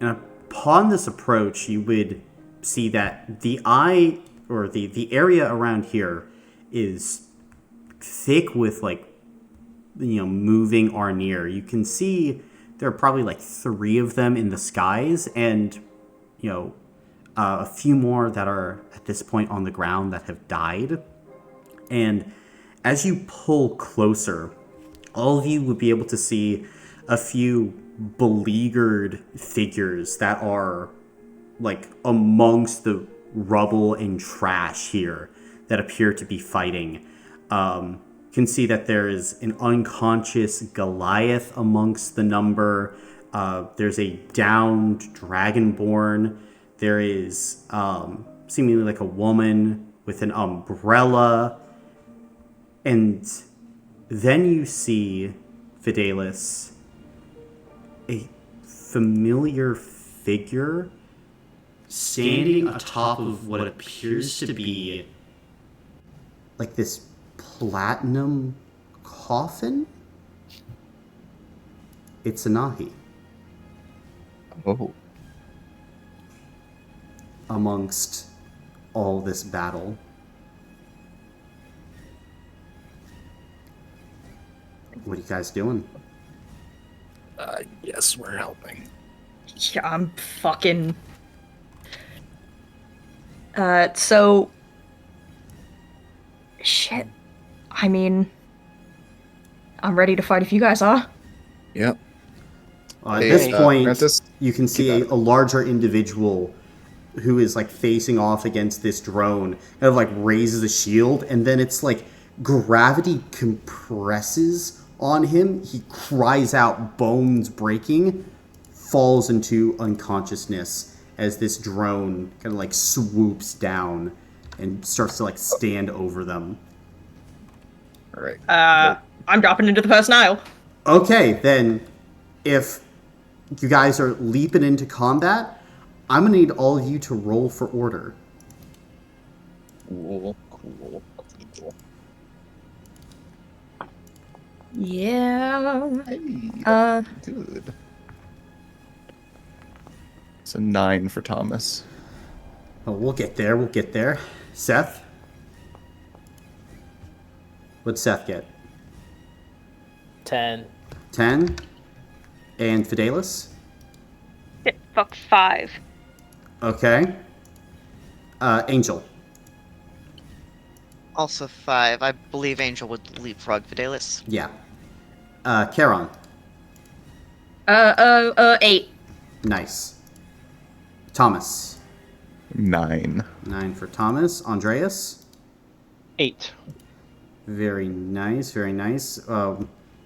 upon this approach, you would see that the eye or the area around here is thick with moving Arnir. You can see there are probably like 3 of them in the skies, and a few more that are at this point on the ground that have died. And as you pull closer, all of you would be able to see a few beleaguered figures that are like amongst the rubble and trash here that appear to be fighting. You can see that there is an unconscious Goliath amongst the number. There's a downed Dragonborn. There is seemingly like a woman with an umbrella. And then you see, Fidelis, a familiar figure standing atop of what appears to be like this platinum coffin. It's Anahi Oh. amongst all this battle. What are you guys doing? Yes, we're helping. Yeah, I'm fucking... So... Shit. I mean... I'm ready to fight if you guys are. Yep. At Hey, this point, Francis, you can see a larger individual who is like facing off against this drone, kind of like raises a shield, and then it's like gravity compresses on him. He cries out, bones breaking, falls into unconsciousness as this drone kind of like swoops down and starts to like stand over them. All right. I'm dropping into the first Nile. Okay, then if you guys are leaping into combat, I'm gonna need all of you to roll for order. Cool. Yeah. Hey, good. It's a 9 for Thomas. Oh, we'll get there. We'll get there. Seth, what'd Seth get? 10. 10. And Fidelis. Shit, fuck 5. Okay. Angel. Also 5. I believe Angel would leapfrog Fidelis. Yeah. Charon. 8. Nice. Thomas. 9. 9 for Thomas. Andreas. 8. Very nice. Very nice.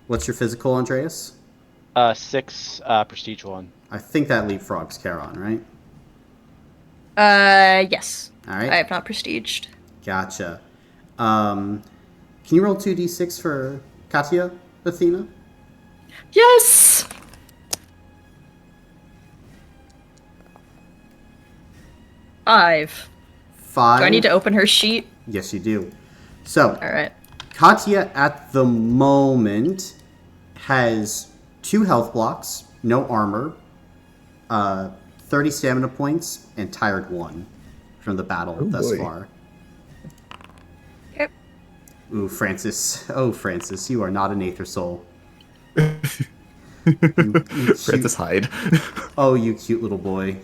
What's your physical, Andreas? 6 prestige 1. I think that leapfrogs Charon, right? Yes. All right. I have not prestiged. Gotcha. Can you roll 2d6 for Katya, Athena? Yes! Five. 5. Do I need to open her sheet? Yes, you do. So, Alright. Katya at the moment has 2 health blocks, no armor, 30 stamina points, and tired 1 from the battle thus boy. far. Okay. Ooh, Francis. Oh, Francis, you are not an Aether Soul. Francis hide. Oh, you cute little boy.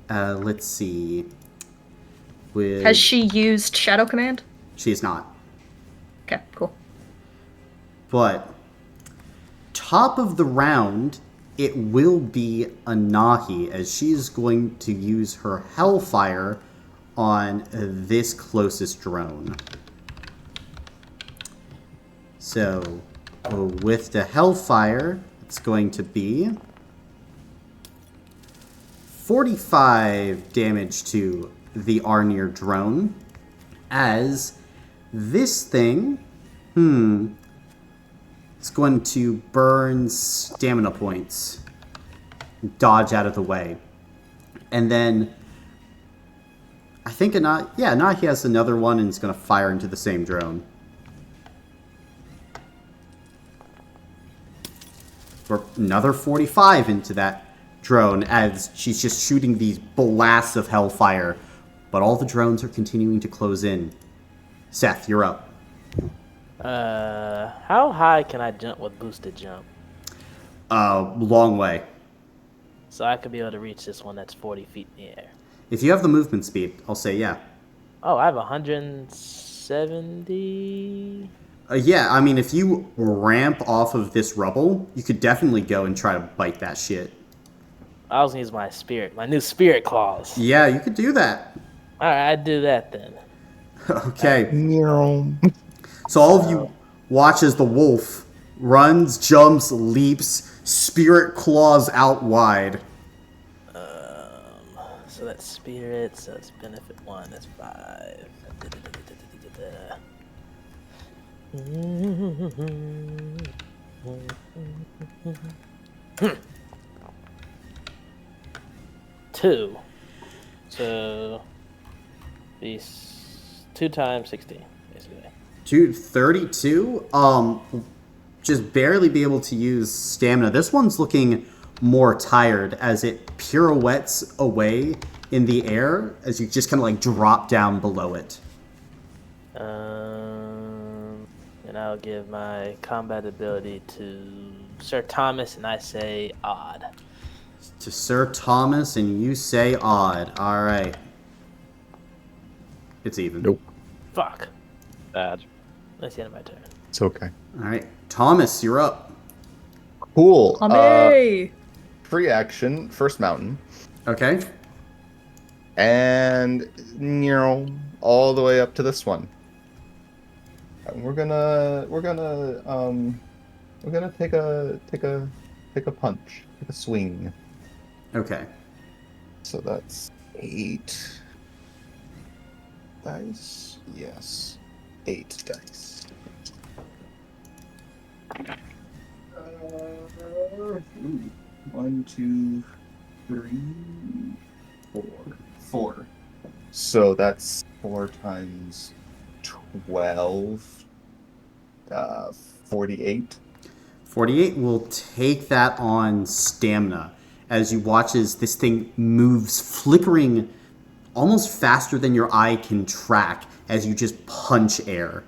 Let's see. Has she used Shadow Command? She is not. Okay, cool. But top of the round, it will be Anahi, as she's going to use her Hellfire on this closest drone. So, with the Hellfire, it's going to be 45 damage to the Arnir drone, as this thing, it's going to burn stamina points, dodge out of the way. And then, I think Anahi has another one and it's going to fire into the same drone. For another 45 into that drone as she's just shooting these blasts of hellfire, but all the drones are continuing to close in. Seth, you're up. How high can I jump with boosted jump? Long way. So I could be able to reach this one that's 40 feet in the air. If you have the movement speed, I'll say yeah. Oh, I have 170. Yeah, I mean, if you ramp off of this rubble, you could definitely go and try to bite that shit. I was gonna use my new spirit claws. Yeah, you could do that. Alright, I'd do that then. Okay. So all of you watch as the wolf runs, jumps, leaps, spirit claws out wide. So that's spirit, so it's benefit 1, that's 5. 2. So these 2 times 16, basically. 232. Just barely be able to use stamina. This one's looking more tired as it pirouettes away in the air as you just kind of like drop down below it. and I'll give my combat ability to Sir Thomas, and I say odd. To Sir Thomas, and you say odd. All right. It's even. Nope. Fuck. Bad. That's the end of my turn. It's okay. All right. Thomas, you're up. Cool. Amé! Free action, first mountain, Okay. and all the way up to this one. And we're gonna take a punch, take a swing. Okay. So that's 8 dice. Yes, 8 dice. 1, 2, 3, 4. 4. So that's 4 times 12. 48. 48 will take that on stamina as you watch as this thing moves, flickering almost faster than your eye can track as you just punch air.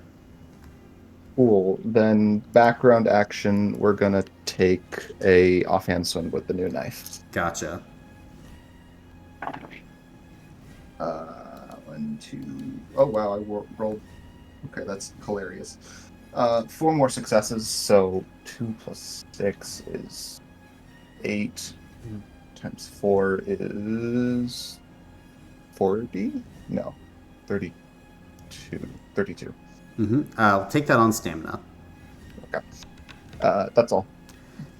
Cool. Then background action, we're gonna take a offhand swing with the new knife. Gotcha. 1, 2. Oh wow, I rolled. Okay, that's hilarious. 4 more successes, so 2 plus 6 is 8. Times 4 is 40? No, 32. 32. I'll take that on stamina. Okay. That's all.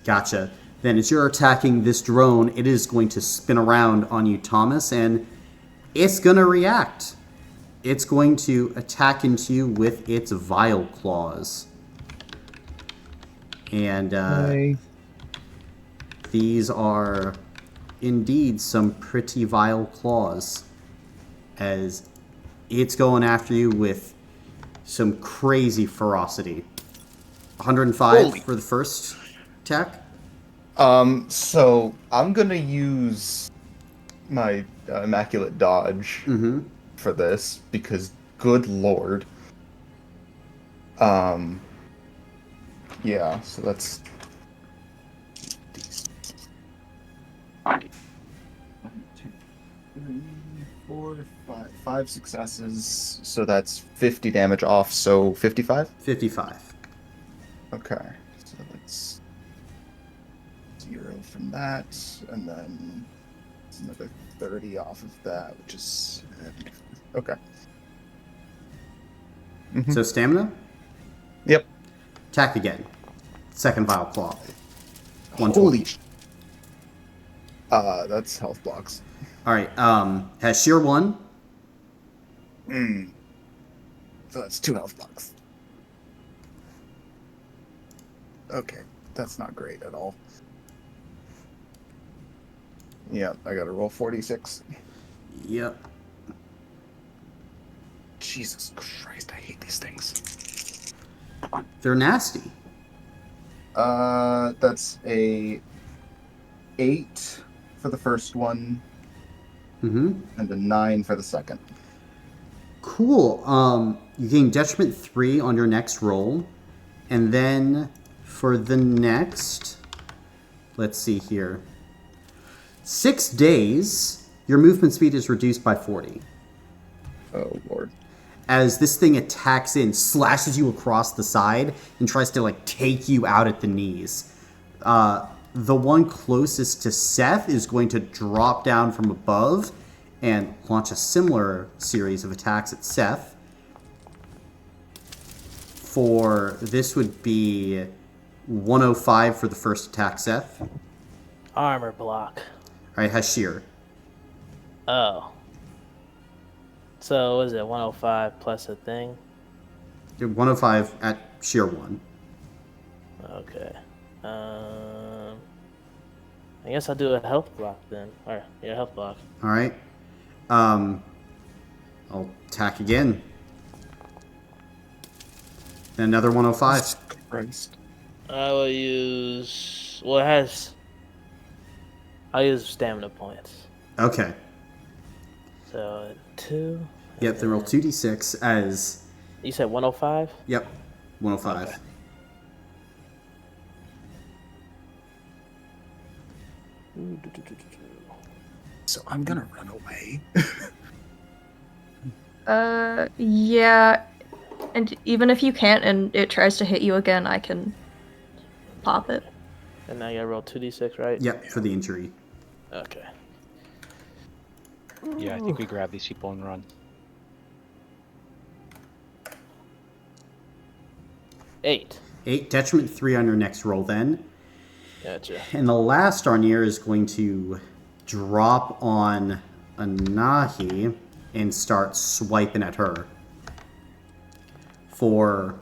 Gotcha. Then as you're attacking this drone, it is going to spin around on you, Thomas, and it's going to react. It's going to attack into you with its vile claws. And these are indeed some pretty vile claws, as it's going after you with some crazy ferocity. 105 Holy. for the first attack. So I'm gonna use my immaculate dodge for this because, good lord. Yeah. So that's 1, 2, 3, 4, 5 successes. So that's 50 damage off. So 55. 55. Okay. So that's 0 from that, and then it's another 30 off of that, which is okay. So stamina? Yep. Attack again. Second vile claw. Holy. That's health blocks. All right. Has sheer 1. So that's 2 health blocks. Okay, that's not great at all. Yeah, I gotta roll 46. Yep. Jesus Christ, I hate these things. They're nasty. That's a 8 for the first one, and a 9 for the second. Cool. You gain detriment 3 on your next roll, and then for the next, let's see here, 6 days, your movement speed is reduced by 40. Oh lord. As this thing attacks in, slashes you across the side, and tries to like take you out at the knees. The one closest to Seth is going to drop down from above and launch a similar series of attacks at Seth. For this would be 105 for the first attack, Seth. All Armor block. right, Hashir. Oh. So, what is it, 105 plus a thing? 105 at sheer 1. Okay. I guess I'll do a health block then. Or, yeah, health block. All right. I'll attack again. Then another 105. Christ. I will use... Well, it has... I'll use stamina points. Okay. So, 2... Yep, then roll 2d6 as... You said 105? Yep. 105. Okay. So I'm gonna run away. Yeah. And even if you can't and it tries to hit you again, I can pop it. And now you gotta roll 2d6, right? Yep, for the injury. Okay. Yeah, I think we grab these people and run. 8. 8, detriment 3 on your next roll then. Gotcha. And the last Arnier is going to drop on Anahi and start swiping at her. For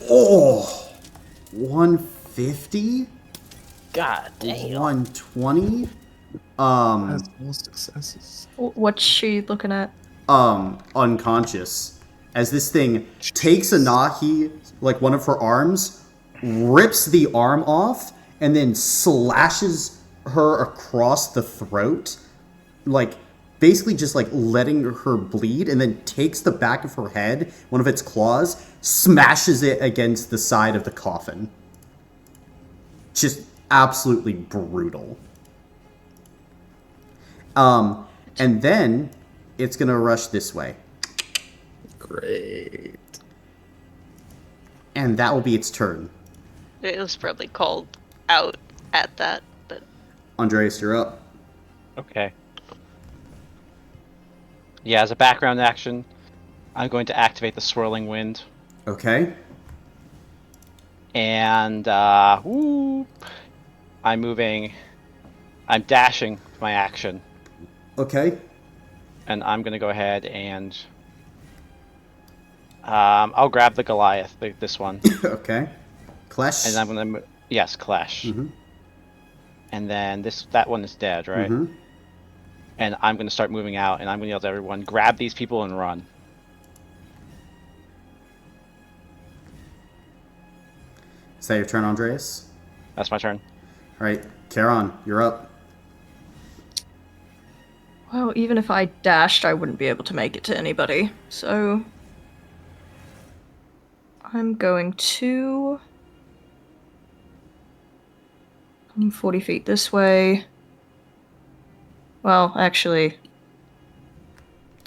150? God damn. 120? That's all successes. What's she looking at? Unconscious. As this thing takes Anahi, like one of her arms, rips the arm off, and then slashes her across the throat, like basically just like letting her bleed, and then takes the back of her head, one of its claws, smashes it against the side of the coffin. Just absolutely brutal. And then it's gonna rush this way. Great. And that will be its turn. It was probably called out at that, but Andreas, you're up. Okay. Yeah, as a background action, I'm going to activate the Swirling Wind. Okay. And, whoop. I'm dashing with my action. Okay. And I'm going to go ahead and, I'll grab the Goliath, this one. Okay. Clash. And I'm going to, yes, Clash. Mm-hmm. And then that one is dead, right? Mm-hmm. And I'm going to start moving out, and I'm going to yell to everyone, grab these people and run. Is that your turn, Andreas? That's my turn. All right. Charon, you're up. Well, even if I dashed, I wouldn't be able to make it to anybody. So I'm going to come 40 feet this way. Well, actually,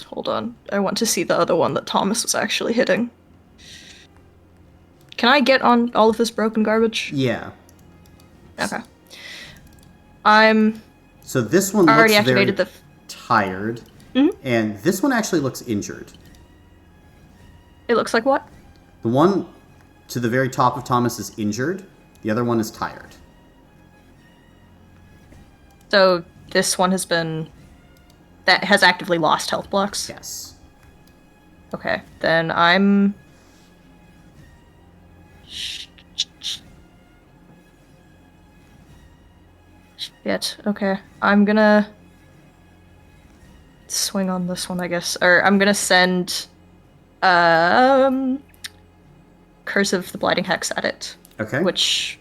hold on. I want to see the other one that Thomas was actually hitting. Can I get on all of this broken garbage? Yeah. Okay. I'm So this one already looks very activated the. tired, and this one actually looks injured. It looks like what? The one to the very top of Thomas is injured. The other one is tired. So this one that has actively lost health blocks? Yes. Okay, then I'm... Shit, okay. I'm gonna swing on this one, I guess. Or I'm gonna send Curse of the Blighting Hex at it. Okay. Which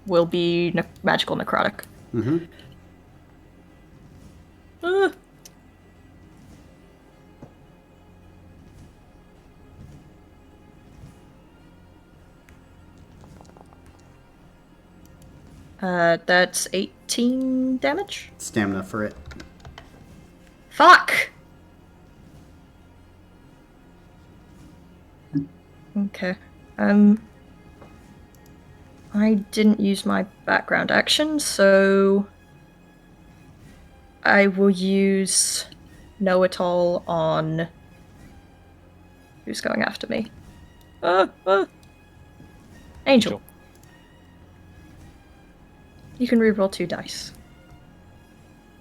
will be magical necrotic. Mm-hmm. That's 18 damage? Stamina for it. Fuck! Okay. I didn't use my background action, so I will use Know-It-All on who's going after me. Angel. You can reroll 2 dice.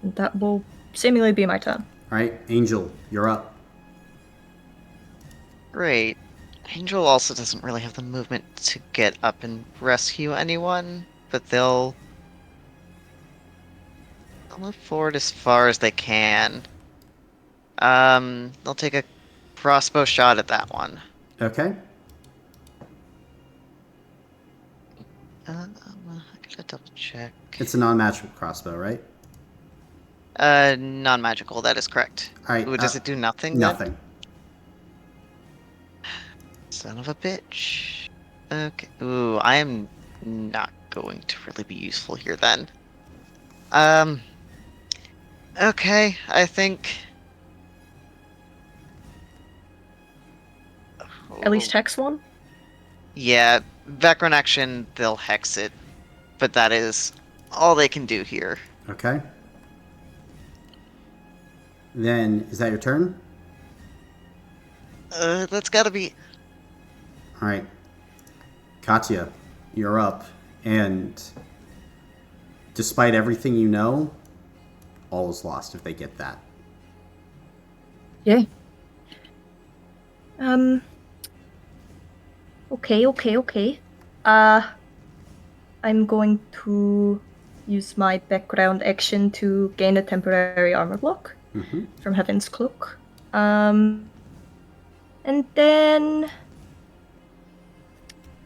And that will seemingly be my turn. All right, Angel, you're up. Great. Angel also doesn't really have the movement to get up and rescue anyone, but they'll move forward as far as they can. They'll take a crossbow shot at that one. Okay. I gotta double check. It's a non-magical crossbow, right? Non-magical. That is correct. All right. Ooh, does it do nothing? then? Nothing. Son of a bitch. Okay. Ooh, I am not going to really be useful here then. Okay, I think. At least Oh, hex one? yeah, background action, they'll hex it, but that is all they can do here. Okay. Then, is that your turn? That's gotta be. All right. Katya, you're up. And despite everything you know, all is lost if they get that. Yeah. Okay. I'm going to use my background action to gain a temporary armor block from Heaven's Cloak. And then...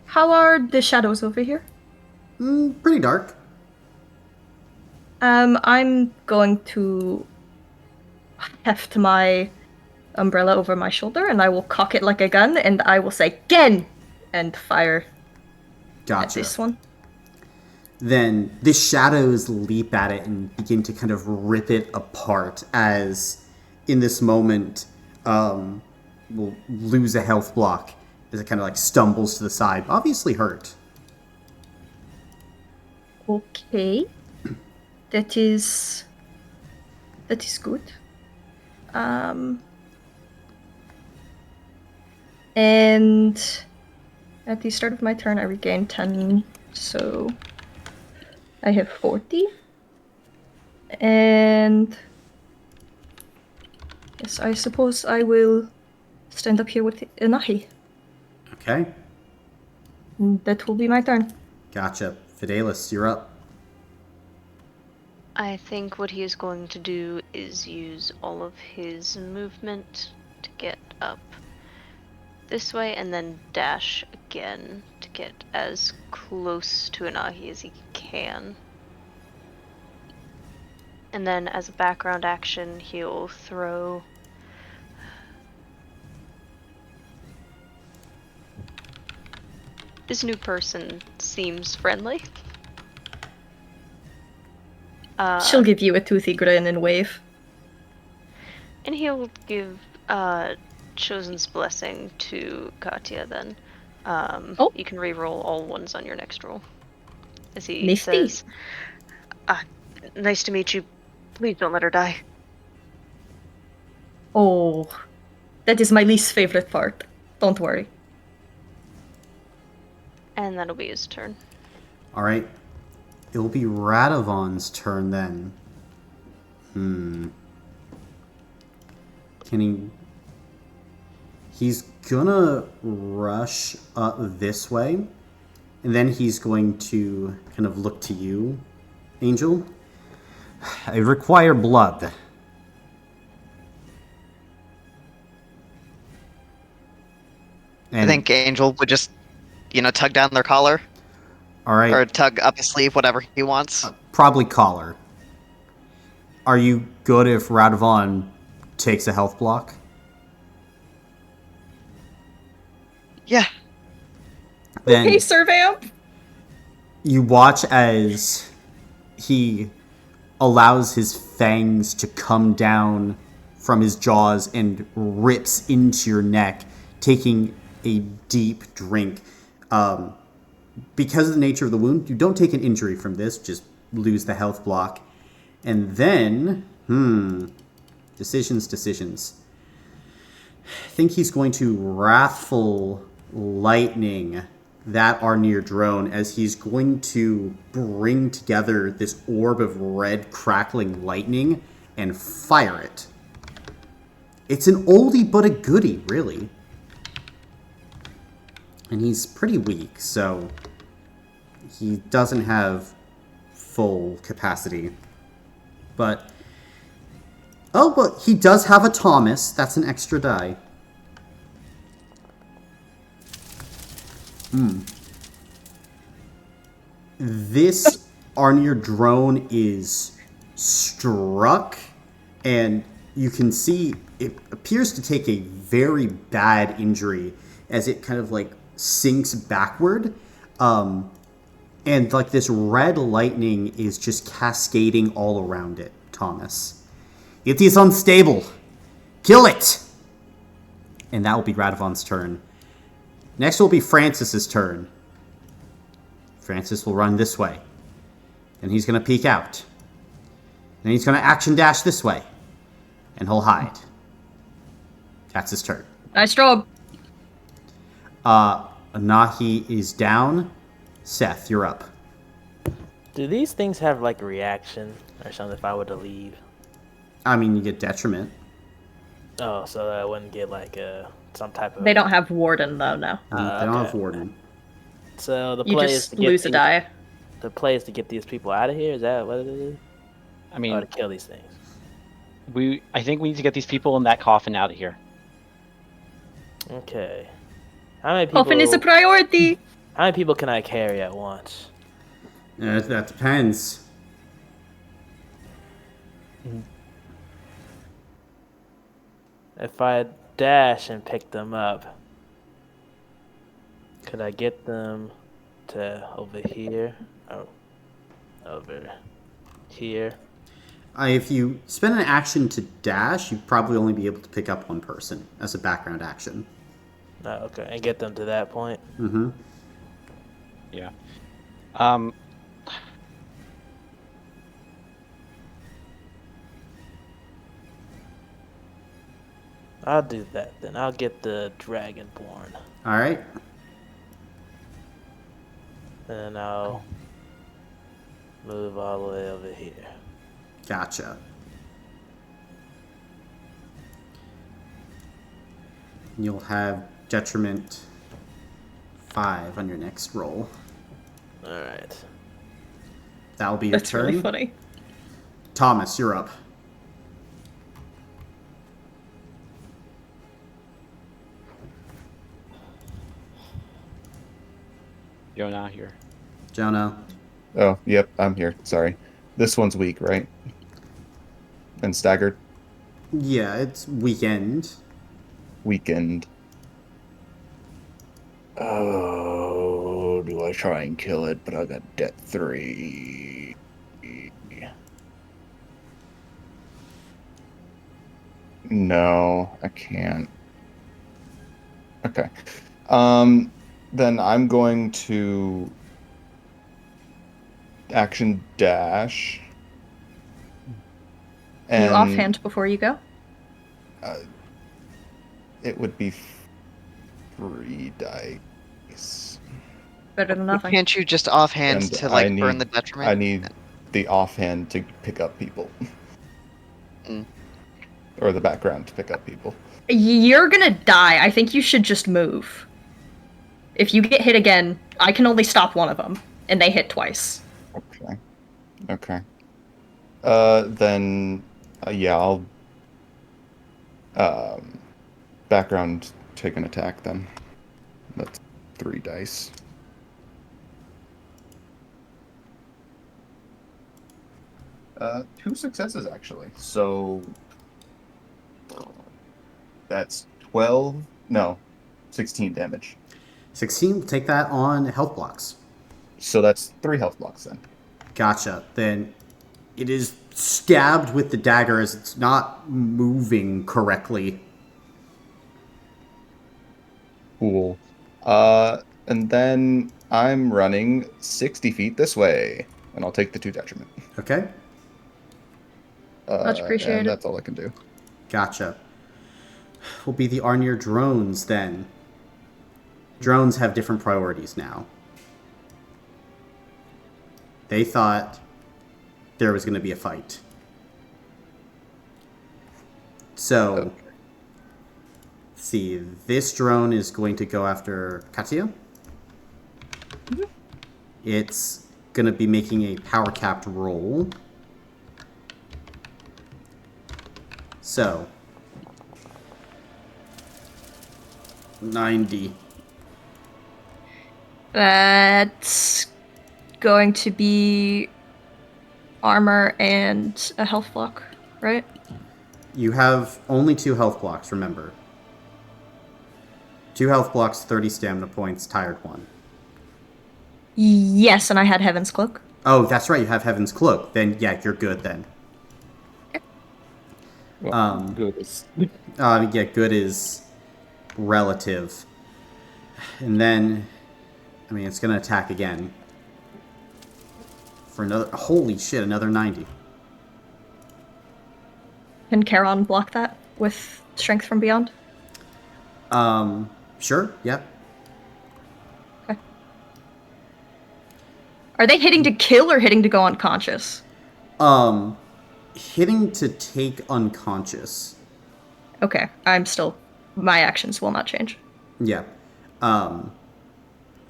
How are the shadows over here? Pretty dark. I'm going to heft my umbrella over my shoulder and I will cock it like a gun and I will say, "Gen!" and fire at Gotcha. this one. Then the shadows leap at it and begin to kind of rip it apart as, in this moment, will lose a health block as it kind of like stumbles to the side, obviously hurt. Okay. That is good. And at the start of my turn, I regain 10, so I have 40. And yes, I suppose I will stand up here with Inahi. Okay. And that will be my turn. Gotcha. Fidelis, you're up. I think what he is going to do is use all of his movement to get up this way and then dash again to get as close to Anahi as he can. And then as a background action, he'll throw this new person seems friendly. She'll give you a toothy grin and wave. And he'll give Chosen's Blessing to Katya then. You can re-roll all ones on your next roll. As he Nifty. says, nice to meet you. Please don't let her die. Oh, that is my least favorite part. Don't worry. And that'll be his turn. All right. It'll be Radovan's turn then. Can he... He's gonna rush up this way, and then he's going to kind of look to you, Angel. I require blood. I think Angel would just, tug down their collar. All right. Or tug up his sleeve, whatever he wants. Probably collar. Are you good if Radovan takes a health block? Yeah. Then Hey, Sir Vamp! you watch as he allows his fangs to come down from his jaws and rips into your neck, taking a deep drink. Because of the nature of the wound, you don't take an injury from this, just lose the health block. And then, decisions. I think he's going to Wrathful Lightning that Arnir drone as he's going to bring together this orb of red crackling lightning and fire it. It's an oldie but a goodie, really. And he's pretty weak, so he doesn't have full capacity. But he does have a Thomas. That's an extra die. This Arnir drone is struck, and you can see it appears to take a very bad injury as it kind of like sinks backward, and like this red lightning is just cascading all around it. Thomas, it is unstable. Kill it. And that will be Radovan's turn. Next will be Francis's turn. Francis will run this way, and he's going to peek out. And he's going to action dash this way, and he'll hide. That's his turn. Nice job. Anahi is down. Seth, you're up. Do these things have like a reaction or something if I were to leave? I mean, you get detriment. Oh, so that I wouldn't get like some type of. They don't have Warden, though, no. They don't have Okay. Warden. So the You play is just to get lose a these- die. The play is to get these people out of here. Is that what it is? I mean, Or to kill these things? I think we need to get these people in that coffin out of here. Okay. How many people? Coffin is a priority. How many people can I carry at once? That depends. If I dash and pick them up, could I get them to over here? Oh, over here. If you spend an action to dash, you'd probably only be able to pick up one person as a background action. Oh, okay, and get them to that point. Mm-hmm. Yeah. I'll do that then. I'll get the Dragonborn, All right. and I'll move all the way over here. Gotcha. You'll have detriment 5 on your next roll. All right. That'll be your That's turn. really funny. Thomas, you're up. You're not here. Jonah. Oh, yep, I'm here. Sorry. This one's weak, right? And staggered. Yeah, it's weekend. Weakened. Oh, do I try and kill it? But I got debt 3. No, I can't. Okay. Then I'm going to action dash. Can you offhand before you go? It would be 3 dice. Better than nothing. Can't you just offhand And to like I burn need- the detriment? I need the offhand to pick up people. Mm. Or the background to pick up people. You're gonna die. I think you should just move. If you get hit again, I can only stop one of them, and they hit twice. Okay. Okay. Then, yeah, I'll background take an attack then. That's 3 dice. Two successes actually. So that's 12. No, 16 damage. 16, take that on health blocks. So that's 3 health blocks then. Gotcha. Then it is stabbed with the dagger as it's not moving correctly. Cool. And then I'm running 60 feet this way, and I'll take the 2 detriment. Okay? Much appreciated. And that's all I can do. Gotcha. Will be the Arnir drones then. Drones have different priorities now. They thought there was going to be a fight. So, Okay. let's see. This drone is going to go after Katya. It's going to be making a power capped roll. So, 90. That's going to be armor and a health block, right? You have only 2 health blocks, remember. 2 health blocks, 30 stamina points, tired 1. Yes, and I had Heaven's Cloak. Oh, that's right, you have Heaven's Cloak. Then, yeah, you're good then. Well, good is Yeah, good is relative. And then, I mean, it's going to attack again. For another, holy shit, another 90. Can Charon block that with Strength from Beyond? Sure, yep. Okay. Are they hitting to kill or hitting to go unconscious? Hitting to take unconscious. Okay, my actions will not change. Yeah.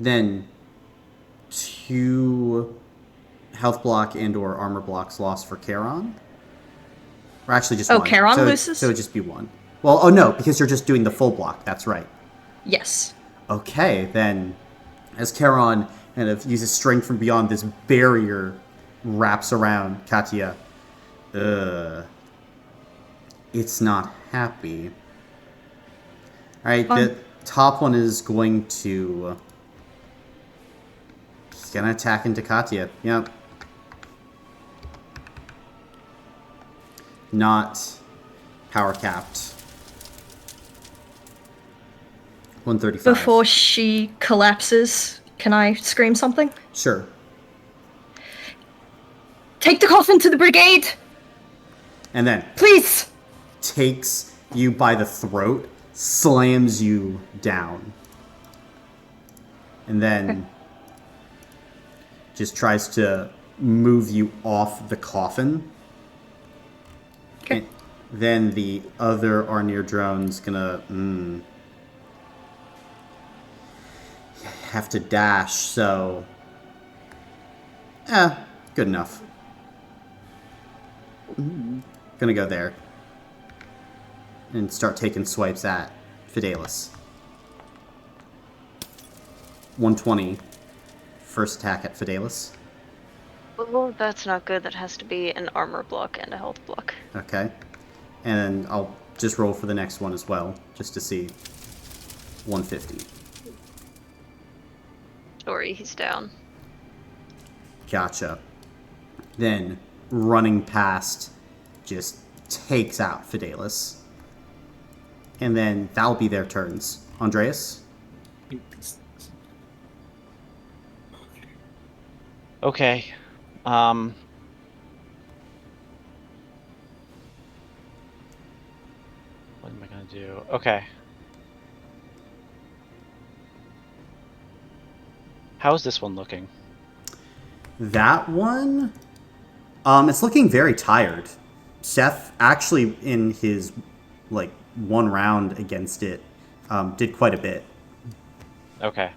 Then 2 health block and or armor blocks lost for Charon. Or actually just 1. Charon loses? So it'd just be 1. Well, oh no, because you're just doing the full block. That's right. Yes. Okay, then as Charon kind of uses strength from beyond, this barrier wraps around Katya. It's not happy. Alright, the top one is going to... He's gonna attack into Katya. Yep. Not power capped. 135. Before she collapses, can I scream something? Sure. Take the coffin to the Brigade! And then Please! takes you by the throat, slams you down. And then just tries to move you off the coffin. Okay. And then the other Arnir drone's gonna have to dash, so good enough. Gonna go there and start taking swipes at Fidelis. 120 first attack at Fidelis. Oh, that's not good. That has to be an armor block and a health block. Okay. And I'll just roll for the next one as well, just to see. 150. Sorry, he's down. Gotcha. Then, running past, just takes out Fidelis. And then that'll be their turns. Andreas? Okay. What am I gonna do? Okay. How's this one looking? That one? It's looking very tired. Seth actually, in his, one round against it, did quite a bit. Okay.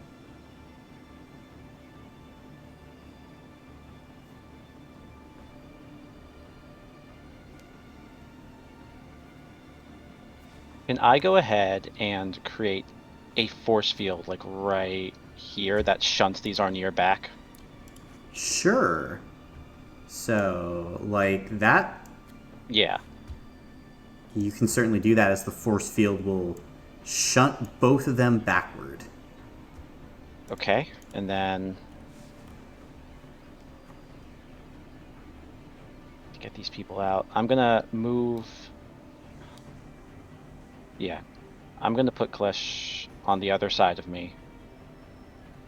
Can I go ahead and create a force field, right here, that shunts these Arnir back? Sure. So, that? Yeah. You can certainly do that, as the force field will shunt both of them backward. Okay, and then... to get these people out, I'm gonna move... Yeah. I'm gonna put Klesh on the other side of me.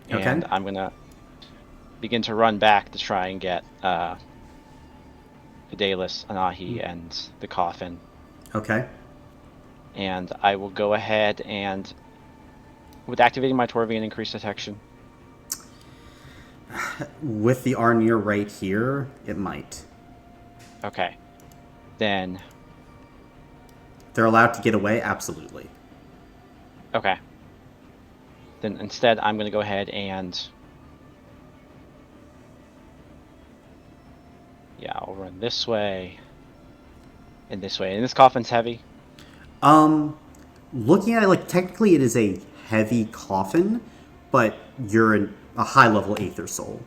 Okay. And I'm gonna begin to run back to try and get Fidelis, Anahi, and the Coffin. Okay. And I will go ahead and, with activating my Torvian, increase detection. With the Arnir right here, it might. Okay. Then... they're allowed to get away? Absolutely. Okay. Then instead, I'm going to go ahead and... yeah, I'll run this way. And this way. And this coffin's heavy. Looking at it, technically it is a heavy coffin, but you're a high-level Aether Soul.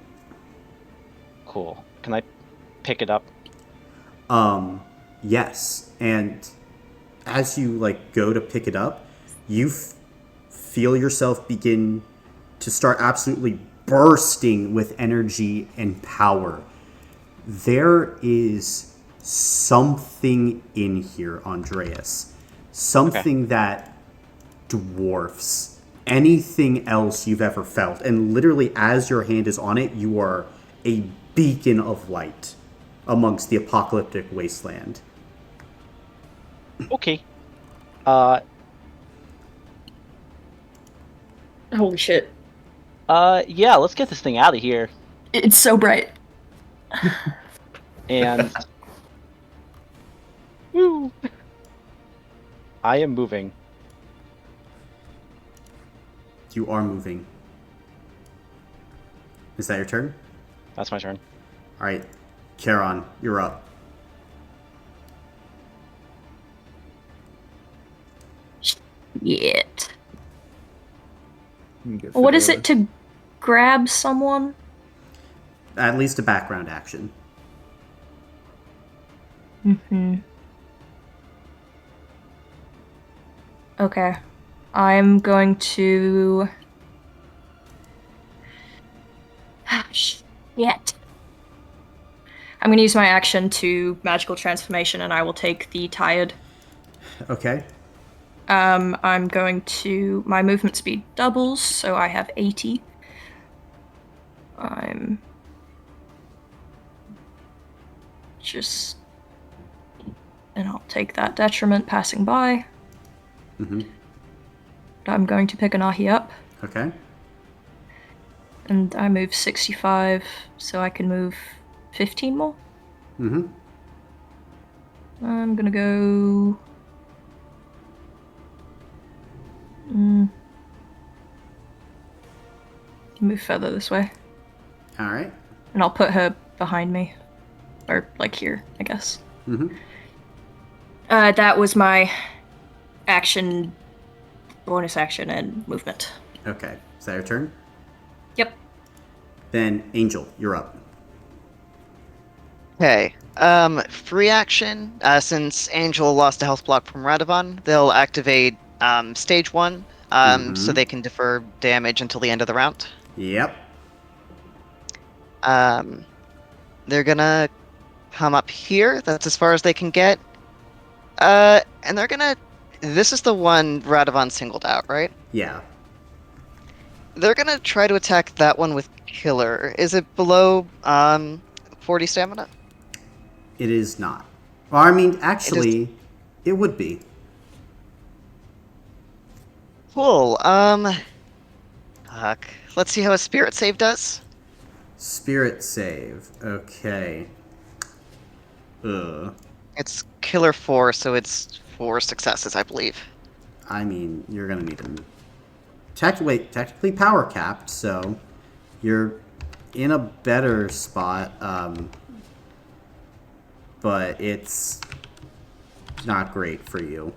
Cool. Can I pick it up? Yes. And as you, go to pick it up, you feel yourself begin to start absolutely bursting with energy and power. There is something in here, Andreas. Something that dwarfs anything else you've ever felt. And literally, as your hand is on it, you are a beacon of light amongst the apocalyptic wasteland. Okay. Holy shit. Yeah, let's get this thing out of here. It's so bright. And woo, I am moving. You are moving. Is that your turn? That's my turn. All right, Charon, you're up. Shit. You get What is Fedora. it to grab someone? At least a background action. Mm-hmm. Okay. I'm going to... Shit. I'm going to use my action to magical transformation, and I will take the tired. Okay. I'm going to... My movement speed doubles, so I have 80. I'm... just... And I'll take that detriment passing by. Mm-hmm. I'm going to pick an Ahi up. Okay. And I move 65, so I can move 15 more. Mm-hmm. I'm gonna go... Move further this way. All right. And I'll put her behind me. Or, like, here, I guess. Mm-hmm. That was my action, bonus action, and movement. Okay. Is that your turn? Yep. Then Angel, you're up. Okay. Free action. Since Angel lost a health block from Radovan, they'll activate stage 1, so they can defer damage until the end of the round. Yep. They're gonna come up here. That's as far as they can get. And they're gonna... This is the one Radovan singled out, right? Yeah. They're gonna try to attack that one with Killer. Is it below 40 stamina? It is not. Well, I mean, actually, it would be. Cool. Fuck. Let's see how a spirit save does. Spirit save. Okay. It's Killer 4, so it's 4 successes, I believe. I mean, you're gonna need them. Technically power capped, so you're in a better spot. But it's not great for you.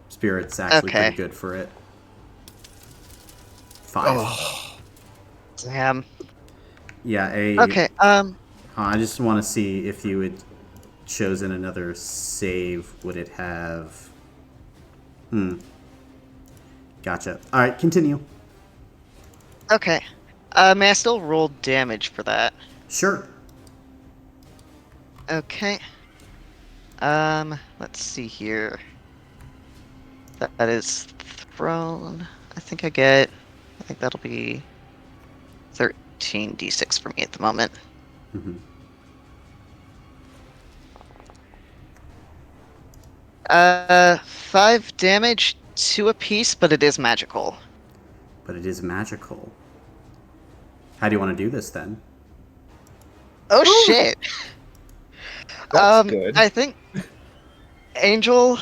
Spirit's actually pretty good for it. 5. Oh. Damn. Yeah, Okay, I just want to see if you had chosen another save. Would it have... Gotcha. Alright, continue. Okay. May I still roll damage for that? Sure. Okay. Let's see here. That is thrown. I think that'll be 13d6 for me at the moment. Mm-hmm. 5 damage, 2 apiece, but it is magical. But it is magical. How do you want to do this then? Oh shit! That's good. I think Angel.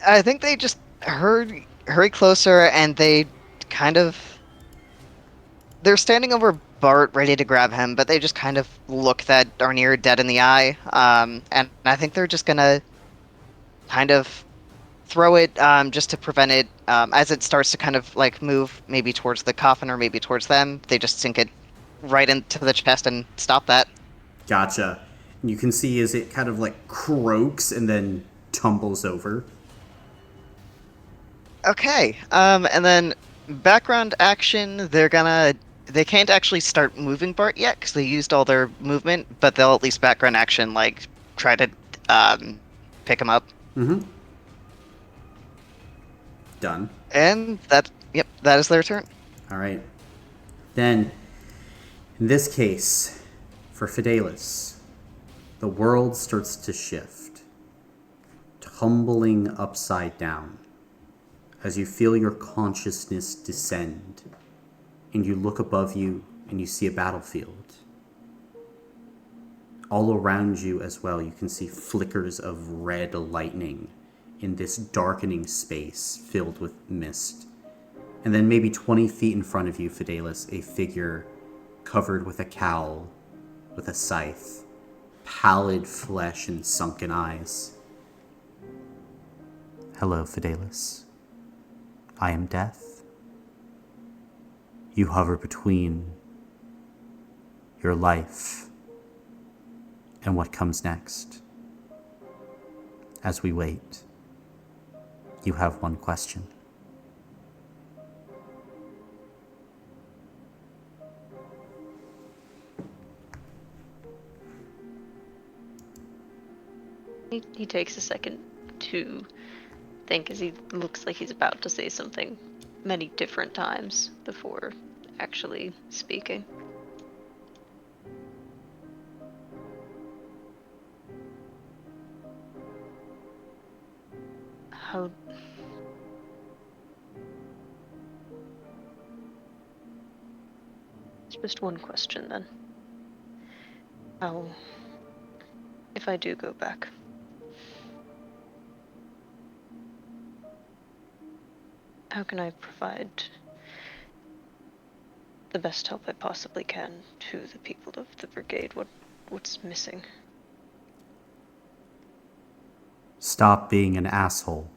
I think they just hurry closer, and they kind of. They're standing over Bart, ready to grab him, but they just kind of look that Darnier dead in the eye, and I think they're just gonna kind of throw it just to prevent it as it starts to kind of like move maybe towards the coffin or maybe towards them. They just sink it right into the chest and stop that. Gotcha. You can see as it kind of like croaks and then tumbles over. Okay. And then background action, they can't actually start moving Bart yet because they used all their movement, but they'll at least background action like try to pick him up. Mm-hmm. Done. And that is their turn. All right. Then, in this case, for Fidelis, the world starts to shift, tumbling upside down as you feel your consciousness descend, and you look above you and you see a battlefield. All around you as well, you can see flickers of red lightning in this darkening space filled with mist. And then maybe 20 feet in front of you, Fidelis, a figure covered with a cowl, with a scythe, pallid flesh and sunken eyes. Hello, Fidelis. I am Death. You hover between your life and what comes next. As we wait, you have one question. He takes a second to think as he looks like he's about to say something many different times before actually speaking. How... It's just one question then. How... If I do go back, how can I provide the best help I possibly can to the people of the Brigade? What's missing? Stop being an asshole.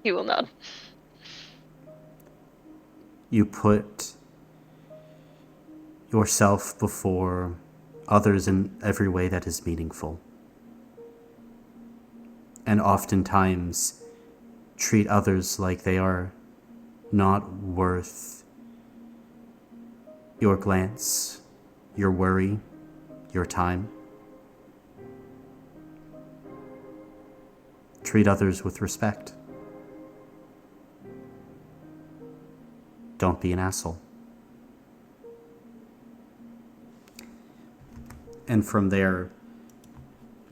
He will not. You put yourself before others in every way that is meaningful. And oftentimes treat others like they are not worth your glance, your worry, your time. Treat others with respect. Don't be an asshole. And from there,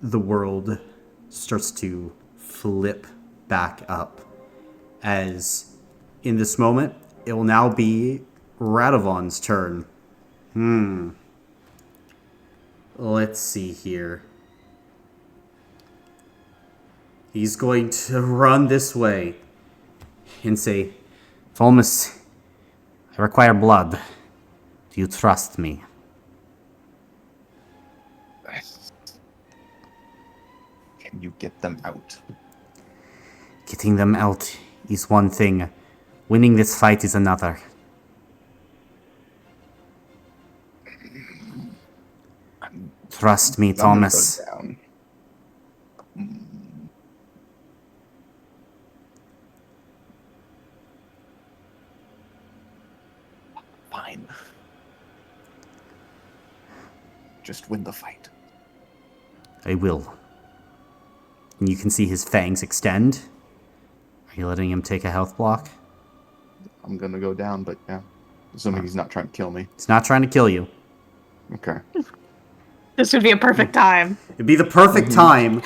the world starts to flip back up. As in this moment, it will now be Radovan's turn. Let's see here. He's going to run this way and say, Volmus, I require blood. Do you trust me? Can you get them out? Getting them out is one thing. Winning this fight is another. Trust me, Thomas. I'm gonna go down. Fine. Just win the fight. I will. And you can see his fangs extend. Are you letting him take a health block? I'm gonna go down, but yeah. Assuming he's not trying to kill me. He's not trying to kill you. Okay. This would be a perfect time. It'd be the perfect time.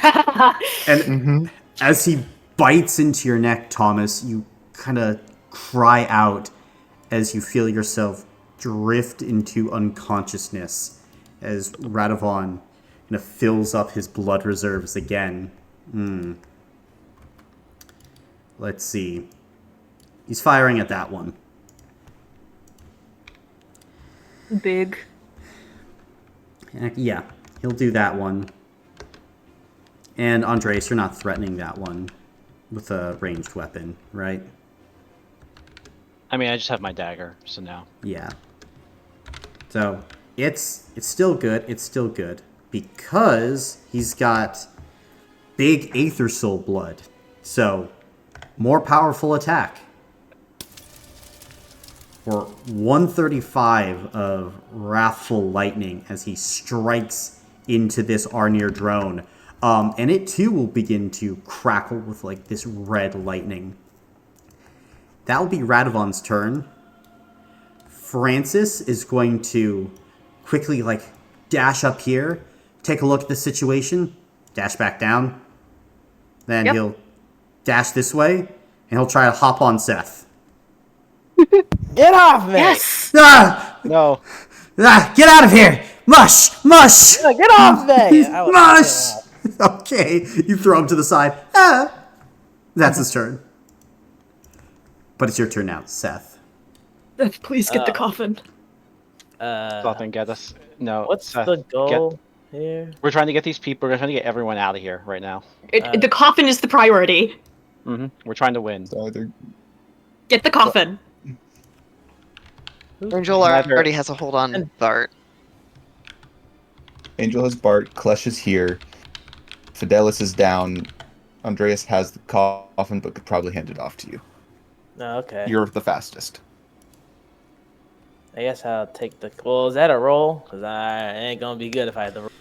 And as he bites into your neck, Thomas, you kind of cry out as you feel yourself drift into unconsciousness as Radovan kind of fills up his blood reserves again. Let's see. He's firing at that one. Big. Yeah, he'll do that one. And Andres, you're not threatening that one with a ranged weapon, right? I mean, I just have my dagger, so no. Yeah. So it's still good. It's still good because he's got big Aether Soul blood. So, more powerful attack. For 135 of Wrathful Lightning as he strikes into this Arnir drone. And it too will begin to crackle with like this red lightning. That will be Radovan's turn. Francis is going to quickly like dash up here, take a look at the situation, dash back down. Then he'll dash this way, and he'll try to hop on Seth. Get off me! Yes! Ah! No. Ah! Get out of here! Mush! Mush! No, get off me! Mush! Okay, you throw him to the side. Ah! That's his turn. But it's your turn now, Seth. Please get the coffin. Something get us. No. What's Seth, the goal here? We're trying to get these people. We're trying to get everyone out of here right now. The coffin is the priority. We're trying to win. So either Get the coffin. Angel already has a hold on Bart. Angel has Bart, Klesh is here, Fidelis is down, Andreas has the coffin but could probably hand it off to you. Oh, okay. You're the fastest. I guess I'll take the. Well, is that a roll? Because I ain't gonna be good if I had the roll.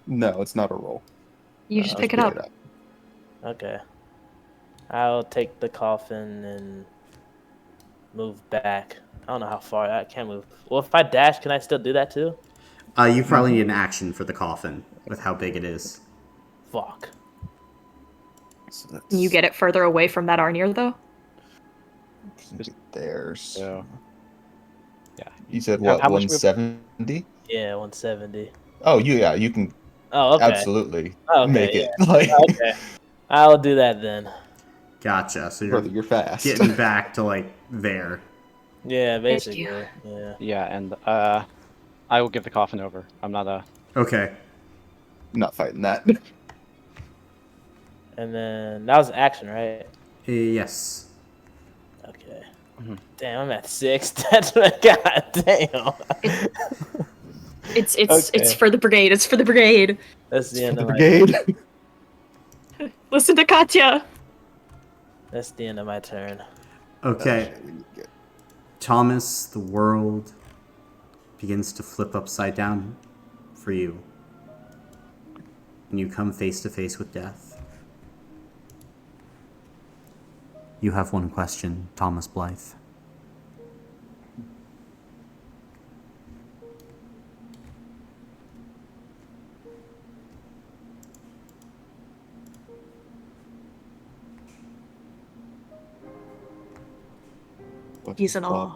No, it's not a roll. You just pick it up. Okay. I'll take the coffin and move back. I don't know how far. I can't move. Well, if I dash, can I still do that too? You probably need an action for the coffin with how big it is. Fuck. So Can you get it further away from that Arnir, though? There. So. Yeah. You said How what? much we- 170? Yeah, 170. Oh, you can Oh, okay. absolutely Okay, make it. yeah. Like, Okay. I'll do that then. Gotcha. So you're brother, you're fast. getting back to like there. Yeah, Thank basically. you. Yeah. Yeah, and I will give the coffin over. I'm not a. Okay. Not fighting that. And then that was action, right? Yes. Okay. Damn, I'm at 6. That's god damn. It's Okay. for the brigade. It's for the brigade. That's the end the of my. brigade. Listen to Katya. That's the end of my turn. Okay. Thomas, the world begins to flip upside down for you. And you come face to face with death. You have one question, Thomas Blythe. What He's has in awe.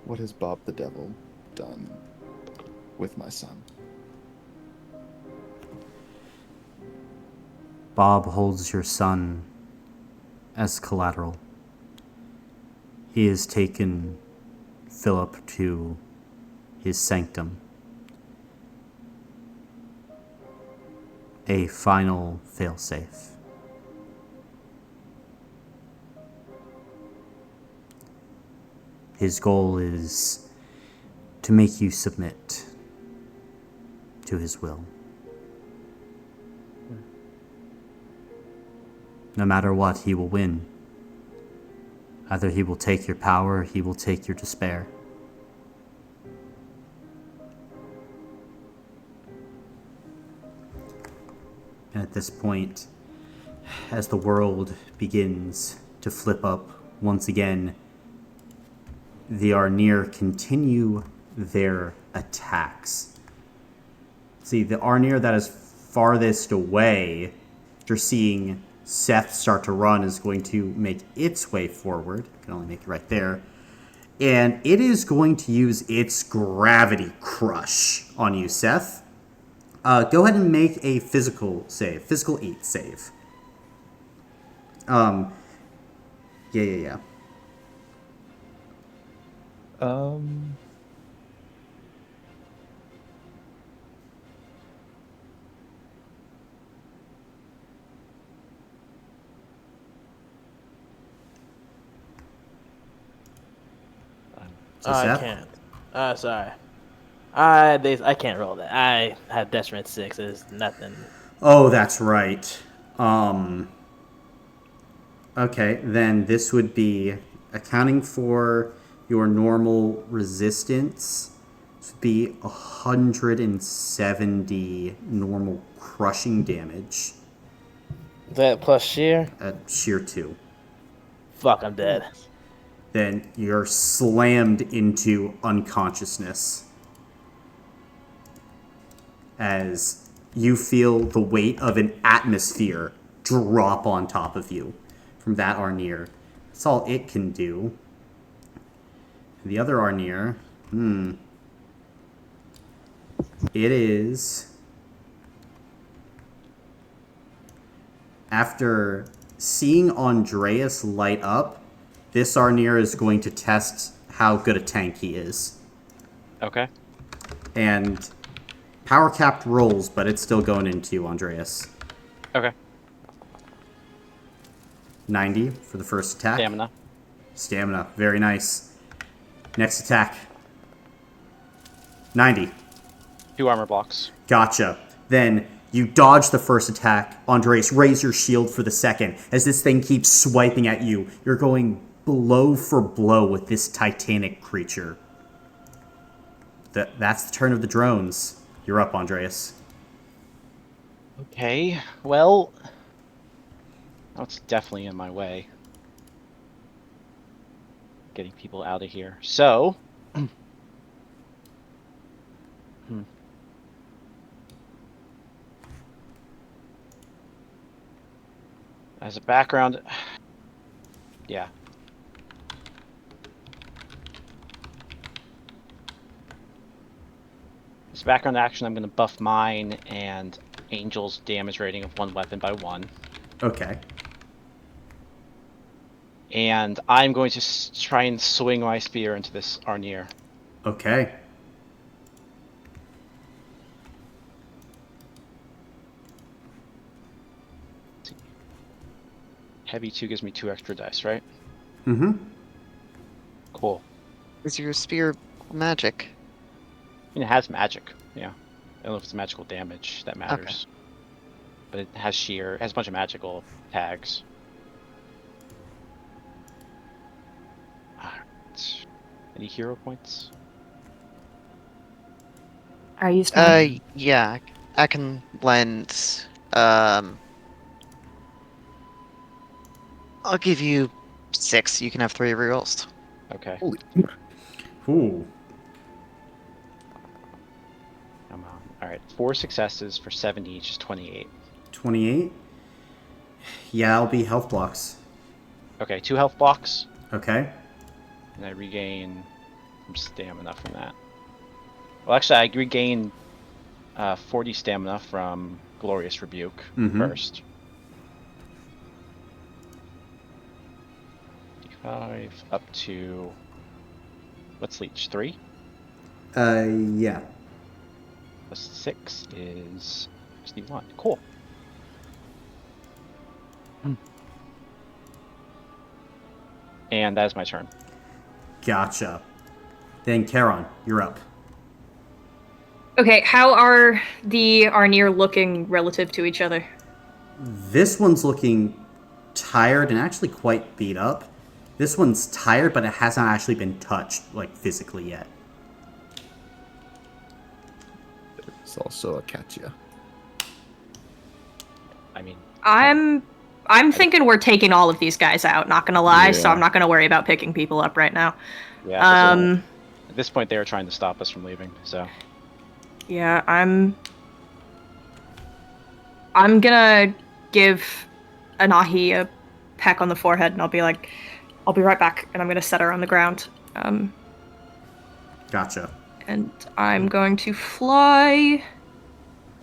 What has Bob the Devil done with my son? Bob holds your son as collateral. He has taken Philip to his sanctum. A final failsafe. His goal is to make you submit to his will. No matter what, he will win. Either he will take your power or he will take your despair. And at this point, as the world begins to flip up once again, the Arnir continue their attacks. See, the Arnir that is farthest away, after seeing Seth start to run, is going to make its way forward. I can only make it right there. And it is going to use its gravity crush on you, Seth. Go ahead and make a physical save. Physical 8 save. Yeah. So Oh, I Seth? can't. Sorry. I can't roll that. I have detriment 6. There's nothing. Oh, that's right. Okay, then this would be accounting for your normal resistance. This would be 170 normal crushing damage That plus sheer. at sheer 2. Fuck, I'm dead. Then you're slammed into unconsciousness as you feel the weight of an atmosphere drop on top of you from that Arnir. That's all it can do. The other Arnir, it is... After seeing Andreas light up, this Arnir is going to test how good a tank he is. Okay. And power capped rolls, but it's still going into you, Andreas. Okay. 90 for the first attack. Stamina. Stamina. Very nice. Next attack. 90. 2 armor blocks. Gotcha. Then you dodge the first attack. Andres, raise your shield for the second. As this thing keeps swiping at you, you're going blow for blow with this titanic creature. That's the turn of the drones. You're up, Andreas. Okay, well... That's definitely in my way. Getting people out of here. So... As a background... Yeah. As a background action, I'm going to buff mine and Angel's damage rating of 1 weapon by 1. Okay. And I'm going to try and swing my spear into this Arnir. Okay. Heavy 2 gives me 2 extra dice, right? Mm-hmm. Cool. Is your spear magic? I mean, it has magic, yeah. I don't know if it's magical damage that matters. But it has sheer, it has a bunch of magical tags. Alright. Any hero points? Are you still? Yeah, I can lend. I'll give you 6. You can have 3 rerolls. Okay. Holy. Ooh. Come on. Alright, 4 successes for 70 each is 28. 28. Yeah, I'll be health blocks. Okay, 2 health blocks, Okay. and I regain some stamina from that. Well, actually, I regain 40 stamina from Glorious Rebuke first. 5 up to... What's Leech? 3? Yeah. Plus 6 is 61. Cool. And that is my turn. Gotcha. Then Charon, you're up. Okay, how are the Arnir looking relative to each other? This one's looking tired and actually quite beat up. This one's tired, but it hasn't actually been touched, like, physically yet. There's also a Katya. I mean... I'm thinking we're taking all of these guys out, not gonna lie, so Yeah. I'm not gonna worry about picking people up right now. Yeah, at this point they were trying to stop us from leaving, so... Yeah, I'm gonna give Anahi a peck on the forehead, and I'll be like, I'll be right back, and I'm gonna set her on the ground. Gotcha. And I'm going to fly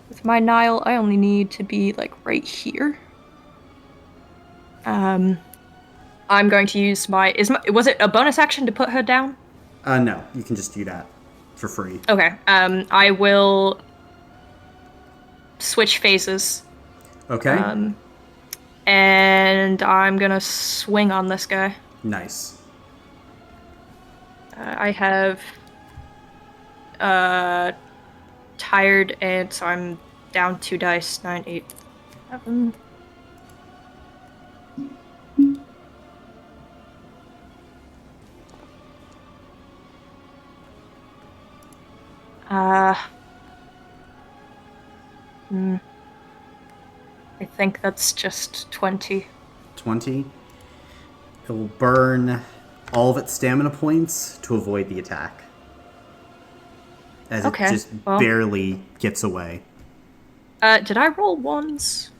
with my Nile. I only need to be like right here. I'm going to use was it a bonus action to put her down? No, you can just do that for free. Okay. I will switch phases. Okay. And I'm gonna swing on this guy. Nice. I have tired, and so I'm down 2 dice. 9, 8, 7. I think that's just 20. 20. It will burn all of its stamina points to avoid the attack. As Okay, it just well. barely gets away. Did I roll ones?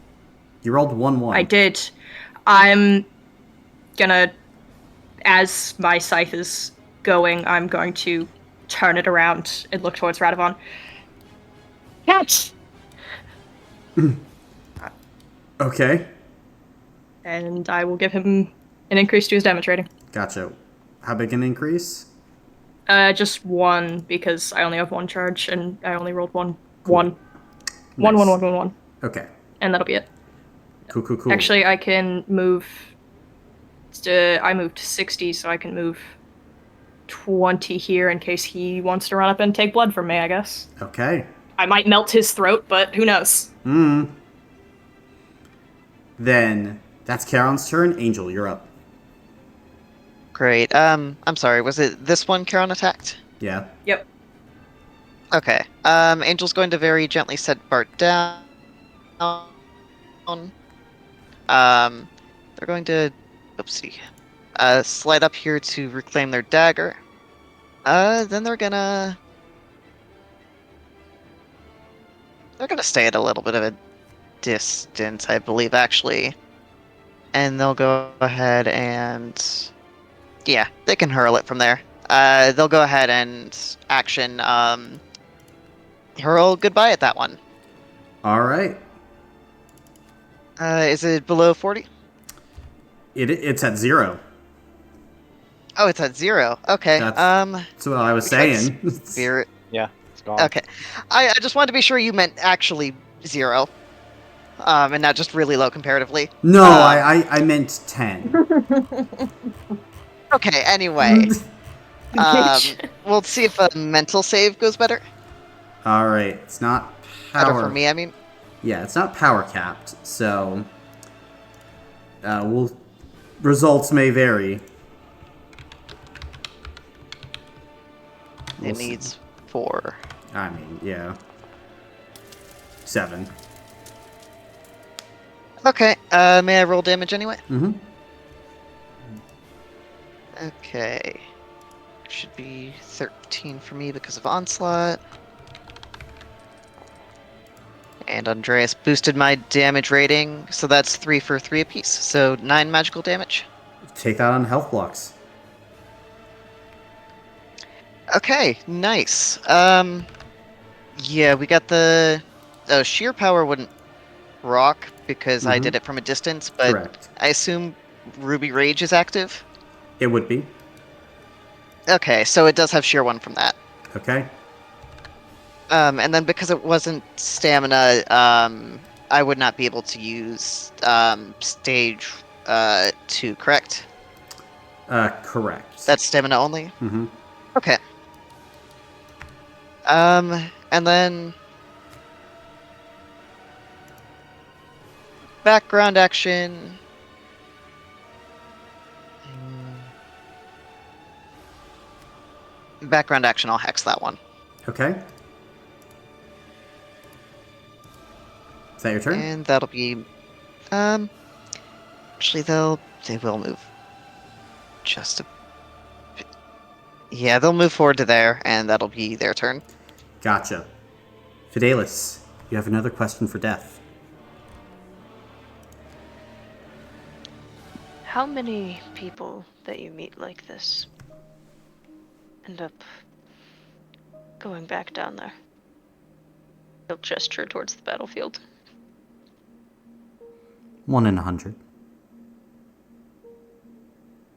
You rolled 1-1. I did. I'm gonna, as my scythe is going, I'm going to turn it around and look towards Radovan. Catch! Okay. And I will give him an increase to his damage rating. Gotcha. How big an increase? Just 1, because I only have 1 charge, and I only rolled 1. Cool. 1. Nice. 1. Okay. And that'll be it. Cool. Actually, I can move... I moved 60, so I can move 20 here in case he wants to run up and take blood from me, I guess. Okay. I might melt his throat, but who knows? Then that's Charon's turn. Angel, you're up. Great. I'm sorry. Was it this one Charon attacked? Yeah. Yep. Okay. Angel's going to very gently set Bart down. They're going to, oopsie, slide up here to reclaim their dagger. Then they're gonna stay at a little bit of a distance, I believe, actually. And they'll go ahead and, yeah, they can hurl it from there. They'll go ahead and action, hurl goodbye at that one. All right. Is it below 40? It's at 0. Oh, it's at 0. Okay. That's what I was we tried saying. Spirit. Yeah, it's gone. Okay. I just wanted to be sure you meant actually 0. And not just really low comparatively. No, I meant 10. Okay, anyway. We'll see if a mental save goes better. All right. It's not Better power. for me, I mean. Yeah, it's not power capped, so results may vary. It needs 4. I mean, yeah. 7. Okay, may I roll damage anyway? Mm-hmm. Okay. Should be 13 for me because of Onslaught. And Andreas boosted my damage rating, so that's 3 for 3 apiece. So 9 magical damage. Take that on health blocks. Okay, nice. Yeah, we got the... Oh, sheer power wouldn't rock because I did it from a distance, but Correct. I assume Ruby Rage is active? It would be. Okay, so it does have sheer 1 from that. Okay. And then because it wasn't stamina, I would not be able to use stage 2, correct? Correct. That's stamina only? Mm-hmm. Okay. And then... Background action... Background action, I'll hex that one. Okay. Is that your turn? And that'll be... Actually, they will move. Just a bit. Yeah, they'll move forward to there, and that'll be their turn. Gotcha. Fidelis, you have another question for Death. How many people that you meet like this end up going back down there? He'll gesture towards the battlefield. 1 in 100.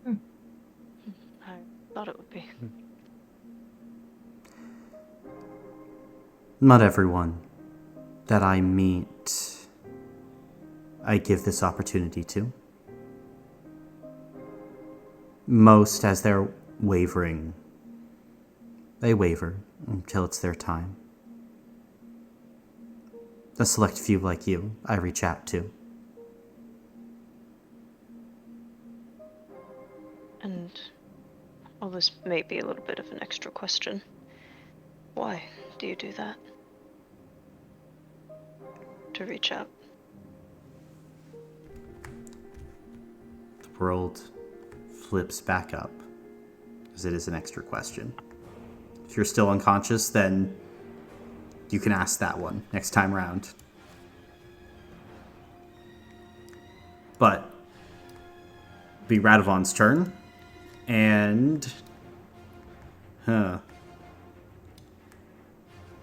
I thought it would be. Not everyone that I meet, I give this opportunity to. Most, as they're wavering, they waver until it's their time. A select few like you, I reach out to. And, well, this may be a little bit of an extra question. Why do you do that? To reach out. The world flips back up, as it is an extra question. If you're still unconscious, then you can ask that one next time round. But it'll be Radovan's turn, and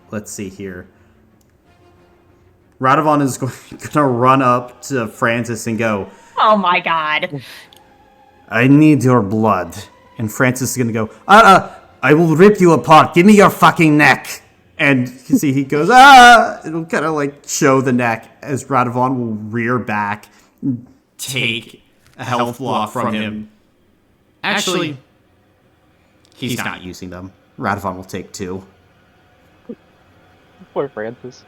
let's see here. Radovan is going to run up to Francis and go, Oh my god. I need your blood. And Francis is going to go, I will rip you apart. Give me your fucking neck. And you see he goes, It'll kind of like show the neck as Radovan will rear back and take a health block from him. Actually, he's not using them. Radovan will take 2. Poor Francis.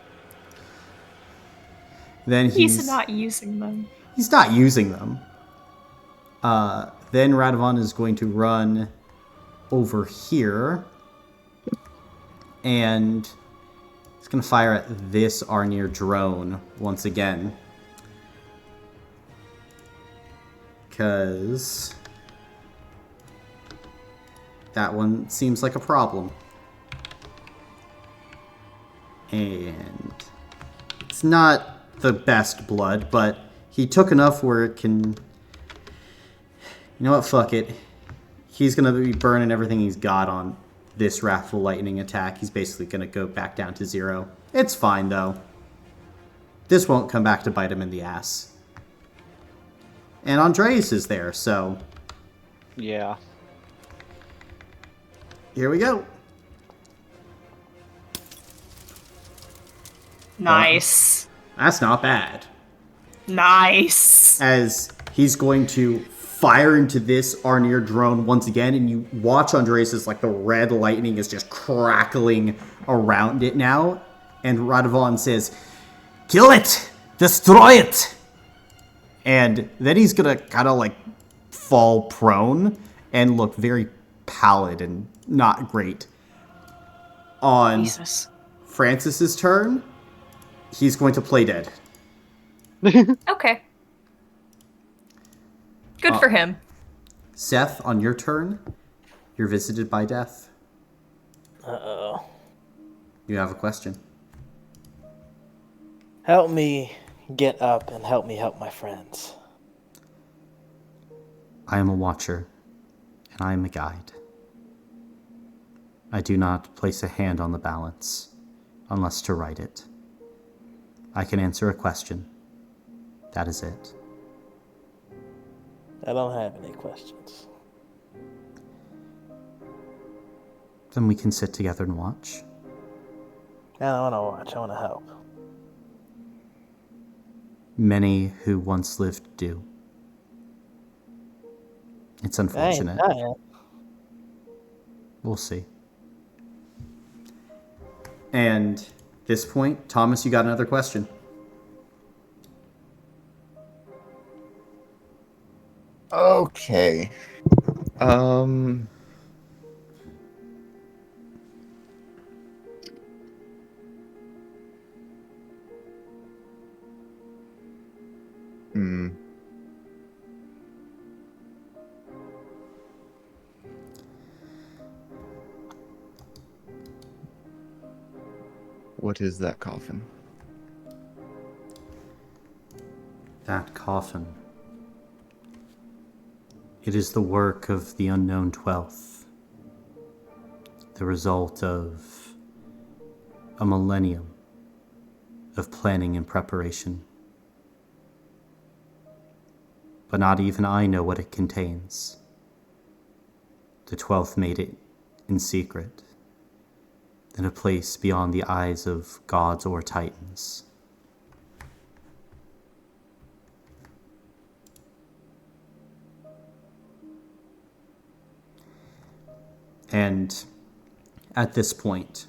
Then He's not using them. He's not using them. Then Radovan is going to run over here. And he's going to fire at this Arnir drone once again. Because that one seems like a problem. And it's not the best blood, but he took enough where it can... You know what? Fuck it. He's going to be burning everything he's got on this Wrathful Lightning attack. He's basically going to go back down to 0. It's fine, though. This won't come back to bite him in the ass. And Andreas is there, so... Yeah. Here we go. Nice. That's not bad. Nice. As he's going to fire into this Arnir drone once again, and you watch Andreas as like the red lightning is just crackling around it now. And Radovan says, "Kill it! Destroy it!" And then he's gonna kind of like fall prone and look very pallid and not great. On Jesus. Francis's turn, he's going to play dead. Okay. Good for him. Seth, on your turn, you're visited by death. Uh-oh. You have a question. Help me get up and help me help my friends. I am a watcher, and I am a guide. I do not place a hand on the balance, unless to write it. I can answer a question. That is it. I don't have any questions. Then we can sit together and watch. I don't want to watch, I want to help. Many who once lived do. It's unfortunate. We'll see. And at this point, Thomas, you got another question. Okay. What is that coffin? That coffin. It is the work of the unknown 12th. The result of a millennium of planning and preparation. But not even I know what it contains. The 12th made it in secret, in a place beyond the eyes of gods or titans. And At this point,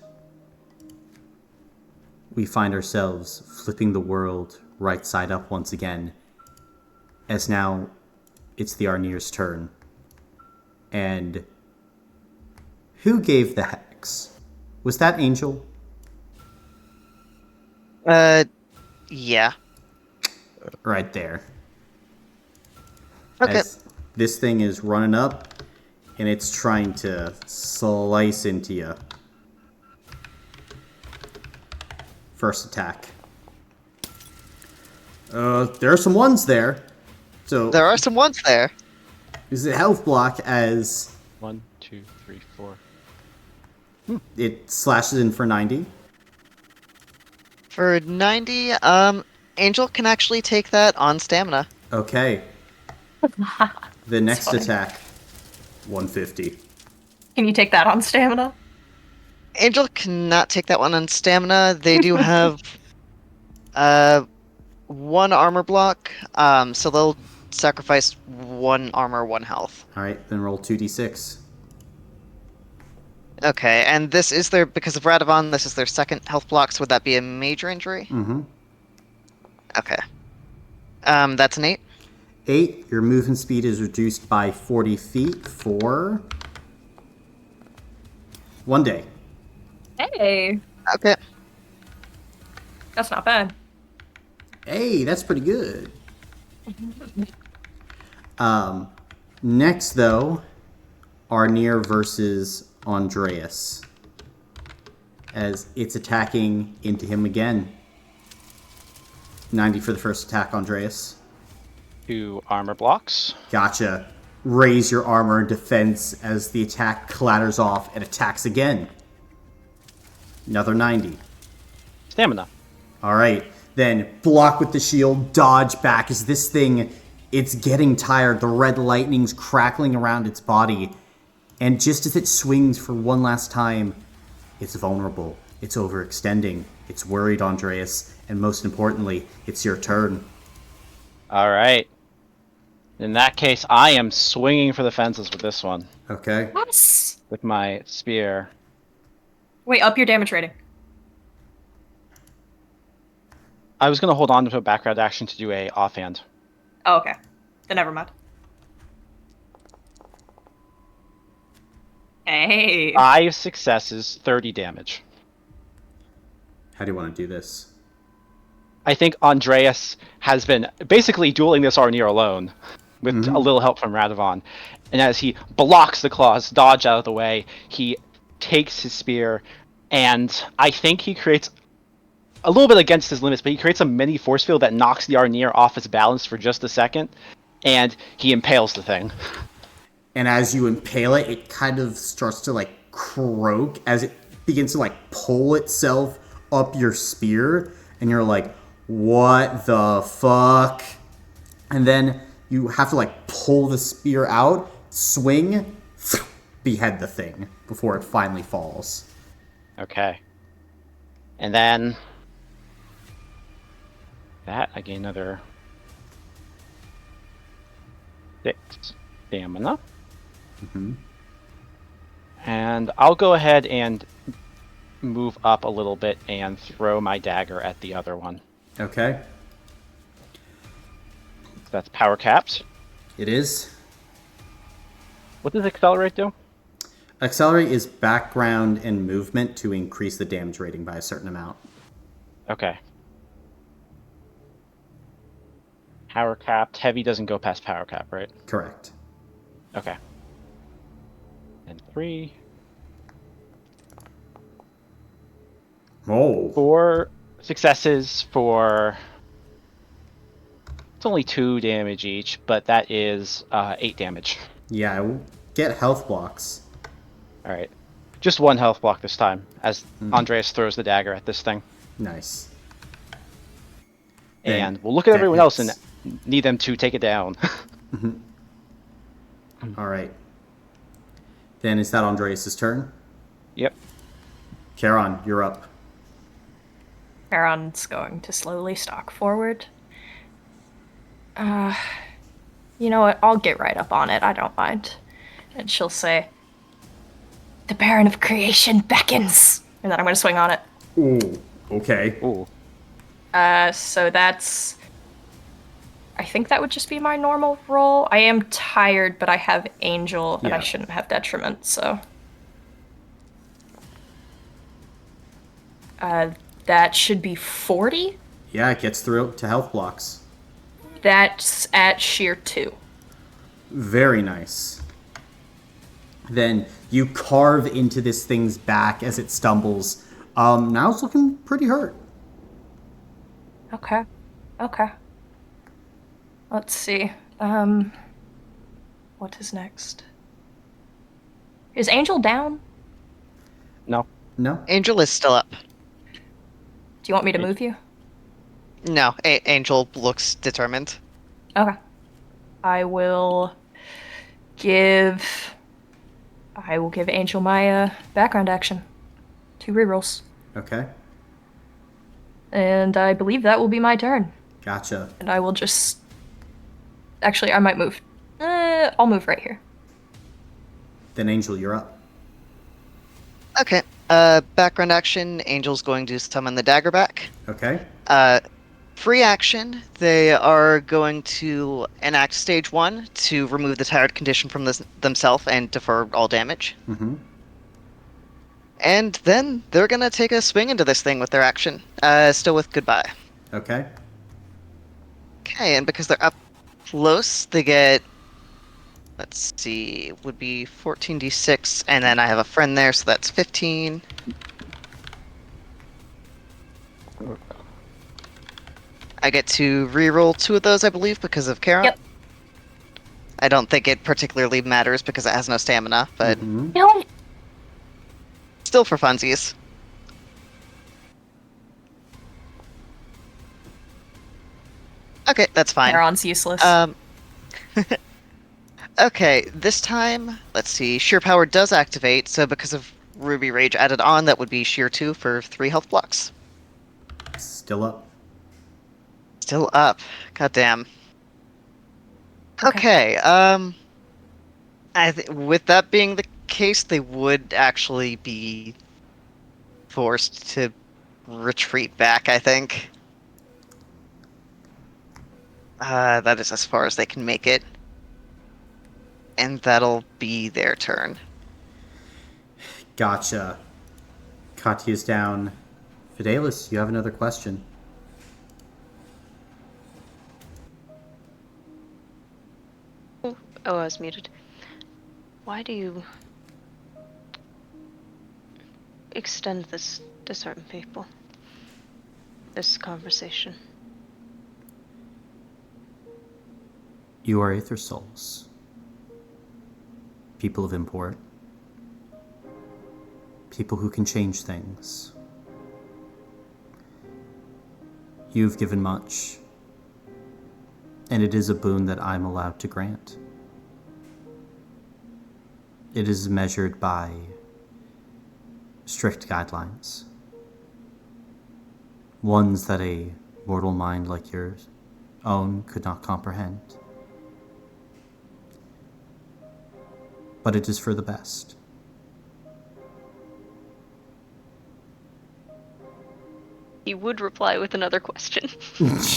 we find ourselves flipping the world right side up once again, as now it's the Arnir's turn. And who gave the hex? Was that Angel? Yeah. Right there. Okay. As this thing is running up, and it's trying to slice into you. First attack. There are some ones there. So There are some ones there. is it health block as 1, 2, 3, 4. it slashes in for 90? For 90, Angel can actually take that on stamina. Okay. The next funny. attack, 150. Can you take that on stamina? Angel cannot take that one on stamina. They do have one armor block, so they'll sacrifice one armor, one health. All right, then roll 2d6. Okay, and this is their, because of Radovan, this is their second health block, so would that be a major injury? Mm-hmm. Okay. That's an 8. 8, your movement speed is reduced by 40 feet for 1 day. Hey, Okay. that's not bad. Hey, that's pretty good. Next, though, Arnir versus Andreas. As it's attacking into him again. 90 for the first attack, Andreas. 2 armor blocks. Gotcha. Raise your armor in defense as the attack clatters off and attacks again. Another 90. Stamina. Alright, then block with the shield, dodge back as this thing, it's getting tired. The red lightning's crackling around its body. And just as it swings for one last time, it's vulnerable. It's overextending. It's worried, Andreas. And most importantly, it's your turn. All right. In that case, I am swinging for the fences with this one. Okay. Yes. With my spear. Wait, up your damage rating. I was going to hold on to a background action to do a offhand. Oh, okay. Then never mind. Hey. 5 successes, 30 damage. How do you want to do this? I think Andreas has been basically dueling this Arnir alone, with a little help from Radovan. And as he blocks the claws, dodge out of the way, he takes his spear, and I think he creates a little bit against his limits, but he creates a mini force field that knocks the Arnir off its balance for just a second, and he impales the thing. And as you impale it, it kind of starts to like croak as it begins to like pull itself up your spear, and you're like, what the fuck? And then you have to like pull the spear out, swing, behead the thing before it finally falls. Okay. And then that I gain another 6 stamina. And I'll go ahead and move up a little bit and throw my dagger at the other one. Okay. That's power capped. It is. What does accelerate do? Accelerate is background and movement to increase the damage rating by a certain amount. Okay. Power capped. Heavy doesn't go past power cap, right? Correct. Okay. And 3. Oh. 4 successes for... It's only 2 damage each, but that is 8 damage. Yeah, I will get health blocks. Alright. Just 1 health block this time, as Andreas throws the dagger at this thing. Nice. And we'll look at that everyone else and hits. need them to take it down. All right. Then is that Andreas' turn? Yep. Charon, you're up. Charon's going to slowly stalk forward. You know what? I'll get right up on it. I don't mind. And she'll say, The Baron of Creation beckons! And then I'm going to swing on it. Ooh, okay. Ooh. So that's... I think that would just be my normal roll. I am tired, but I have Angel, and I Yeah. shouldn't have Detriment, so... That should be 40? Yeah, it gets through to health blocks. That's at sheer 2. Very nice. Then you carve into this thing's back as it stumbles. Now it's looking pretty hurt. Okay. Let's see. What is next? Is Angel down? No. No? Angel is still up. Do you want me to move you? No, Angel looks determined. Okay. I will give Angel my background action. 2 rerolls. Okay. And I believe that will be my turn. Gotcha. And I will just... Actually, I might move. I'll move right here. Then Angel, you're up. Okay. Background action. Angel's going to summon the dagger back. Okay. Free action. They are going to enact stage 1 to remove the tired condition from themselves and defer all damage. Mm-hmm. And then they're gonna take a swing into this thing with their action. Still with goodbye. Okay. Okay, and because they're up close, they get... Let's see, would be 14d6, and then I have a friend there, so that's 15. I get to re-roll 2 of those, I believe, because of Kara. Yep. I don't think it particularly matters because it has no stamina, but Mm-hmm. No. still for funsies. Okay, that's fine. Neuron's useless. Okay, this time, let's see, Sheer Power does activate, so because of Ruby Rage added on, that would be Sheer 2 for 3 health blocks. Still up. Still up. Goddamn. Okay. Okay, with that being the case, they would actually be forced to retreat back, I think. That is as far as they can make it. And that'll be their turn. Gotcha. Katya's down. Fidelis, you have another question. Oh, I was muted. Why do you extend this to certain people? This conversation. You are Aether Souls. People of import. People who can change things. You've given much, and it is a boon that I'm allowed to grant. It is measured by strict guidelines. Ones that a mortal mind like your own could not comprehend. But it is for the best. He would reply with another question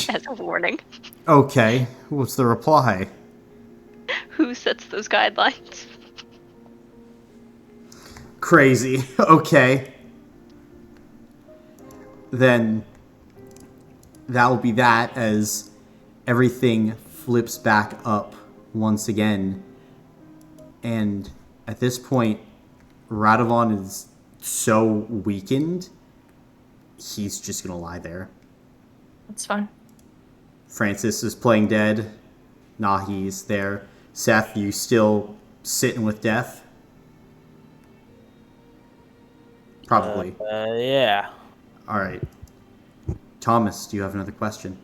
as a warning. Okay, what's the reply? Who sets those guidelines? Crazy. Okay. Then that will be that as everything flips back up once again. And at this point, Radovan is so weakened, he's just going to lie there. That's fine. Francis is playing dead. Nahi's there. Seth, you still sitting with death? Probably. Yeah. All right. Thomas, do you have another question?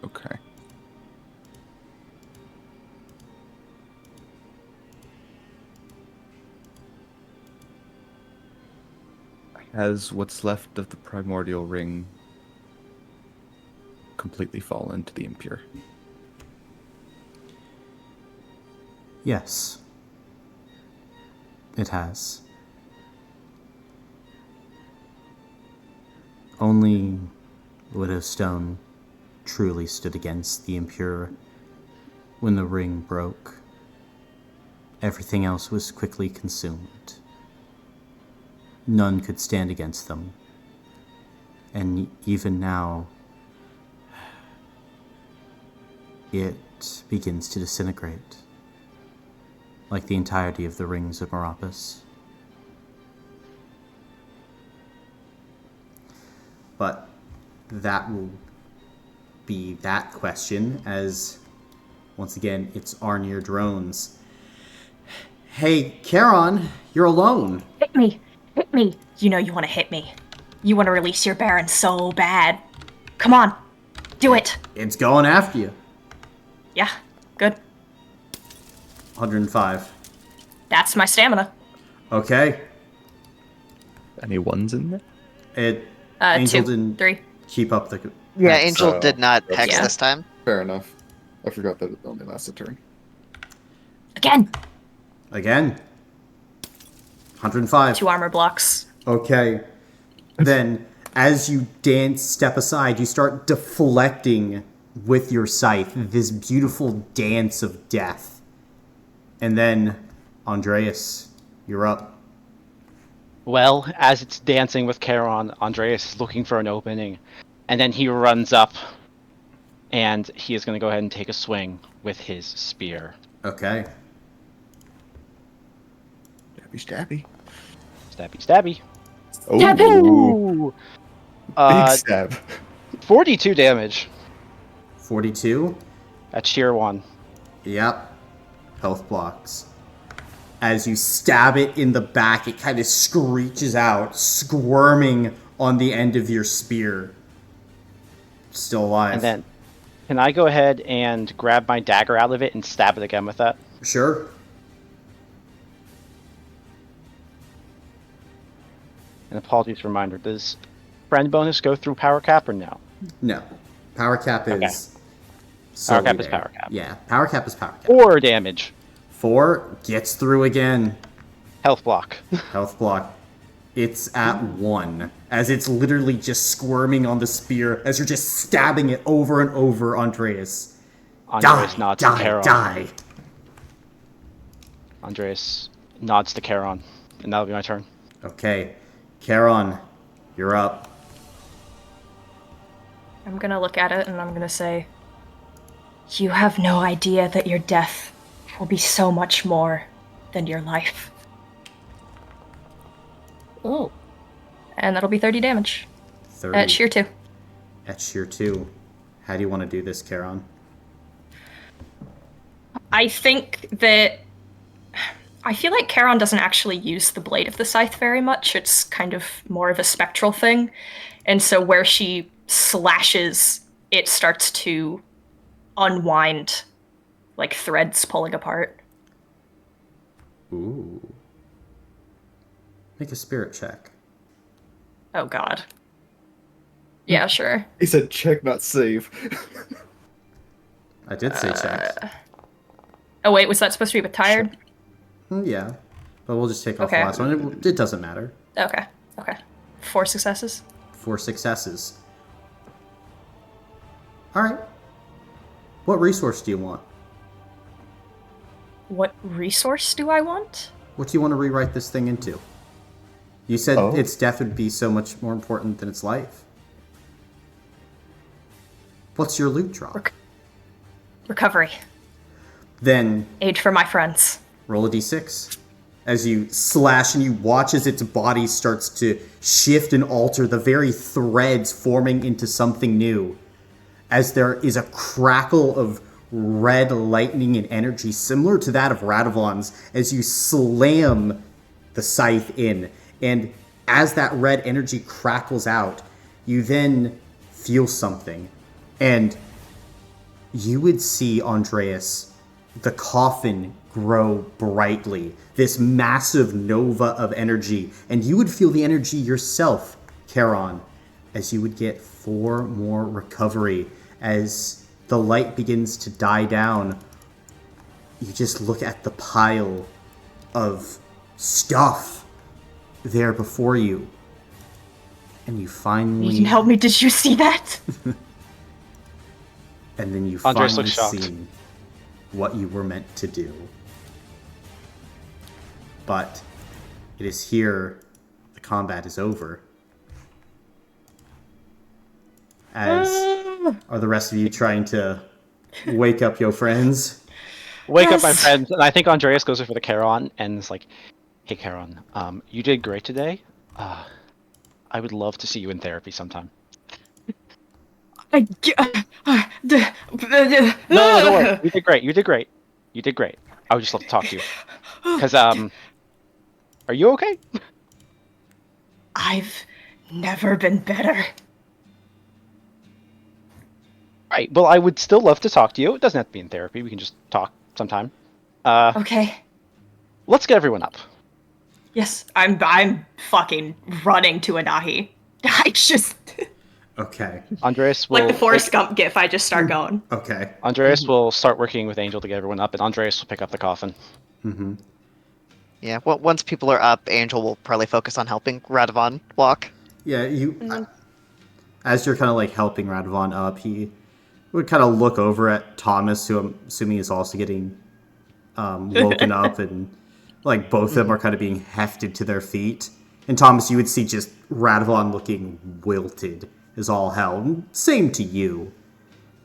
Okay. Has what's left of the primordial ring completely fallen to the impure? Yes. It has. Only Widowstone truly stood against the impure when the ring broke. Everything else was quickly consumed. None could stand against them. And even now, it begins to disintegrate, like the entirety of the rings of Meropis. But that will be that question, as once again, it's Arnir drones. Hey, Charon, you're alone. Hit me! Hit me! You know you want to hit me. You want to release your Baron so bad. Come on! Do it! It's going after you. Yeah, good. 105. That's my stamina. Okay. Any ones in there? It Angel 2, didn't 3. keep up the. Yeah, hex. Angel did not hex Yeah. this time. Fair enough. I forgot that it only lasts a turn. Again! Again. 105. 2 armor blocks. Okay. Then, as you step aside, you start deflecting with your scythe this beautiful dance of death. And then, Andreas, you're up. Well, as it's dancing with Charon, Andreas is looking for an opening, and then he runs up, and he is going to go ahead and take a swing with his spear. Okay. Stabby, stabby. Stabby, stabby. Oh, Ooh! big stab. 42 damage 42. at sheer 1. Yep. Health blocks. As you stab it in the back, it kind of screeches out, squirming on the end of your spear. Still alive. And then, can I go ahead and grab my dagger out of it and stab it again with that? Sure. And apologies reminder, does friend bonus go through power cap or no? No. Power cap is... Okay. solely Power cap is there. power cap. Yeah, power cap is power cap. 4 damage. 4 gets through again. Health block. Health block. It's at 1. As it's literally just squirming on the spear, as you're just stabbing it over and over, Andreas. Andreas Die, nods to die, Charon. die. Andreas nods to Charon, and that'll be my turn. Okay. Charon, you're up. I'm gonna look at it and I'm gonna say, you have no idea that your death will be so much more than your life. Oh. And that'll be 30 damage. 30. At sheer 2. At sheer 2. How do you want to do this, Charon? I think that... I feel like Charon doesn't actually use the blade of the scythe very much. It's kind of more of a spectral thing. And so where she slashes, it starts to unwind, like threads pulling apart. Ooh. Make a spirit check. Oh god. Yeah, sure. He said check, not save. I did say check. Oh wait, was that supposed to be with tired? Yeah. But we'll just take off Okay. the last one. It doesn't matter. Okay. 4 successes. 4 successes. Alright. What resource do you want? What resource do I want? What do you want to rewrite this thing into? You said Oh. its death would be so much more important than its life. What's your loot drop? Recovery. Then Aid for my friends. roll a d6. As you slash and you watch as its body starts to shift and alter, the very threads forming into something new. As there is a crackle of red lightning and energy similar to that of Radovan's as you slam the scythe in. And as that red energy crackles out, you then feel something. And you would see, Andreas, the coffin grow brightly, this massive nova of energy, and you would feel the energy yourself, Charon, as you would get 4 more recovery. As the light begins to die down, you just look at the pile of stuff there before you, and you finally... You can help me. Did you see that? And then you Andres finally looks shocked. see what you were meant to do. But it is here the combat is over. As are the rest of you trying to wake up your friends? Wake up, my Yes. friends. And I think Andreas goes over to Charon and is like, "Hey, Charon, you did great today. I would love to see you in therapy sometime." No, don't worry. You did great. You did great. You did great. I would just love to talk to you. Cause are you okay? I've never been better. Right. Well, I would still love to talk to you. It doesn't have to be in therapy. We can just talk sometime. Okay. Let's get everyone up. Yes, I'm fucking running to Anahi. I just Okay. Andreas will like the Forrest Gump gif. I just start going. Okay. Andreas will start working with Angel to get everyone up, and Andreas will pick up the coffin. Mm-hmm. Yeah, well, once people are up, Angel will probably focus on helping Radovan walk. Yeah, as you're kind of like helping Radovan up, he would kind of look over at Thomas, who I'm assuming is also getting woken up, and like both of them are kind of being hefted to their feet. And Thomas, you would see just Radovan looking wilted as all hell. And same to you.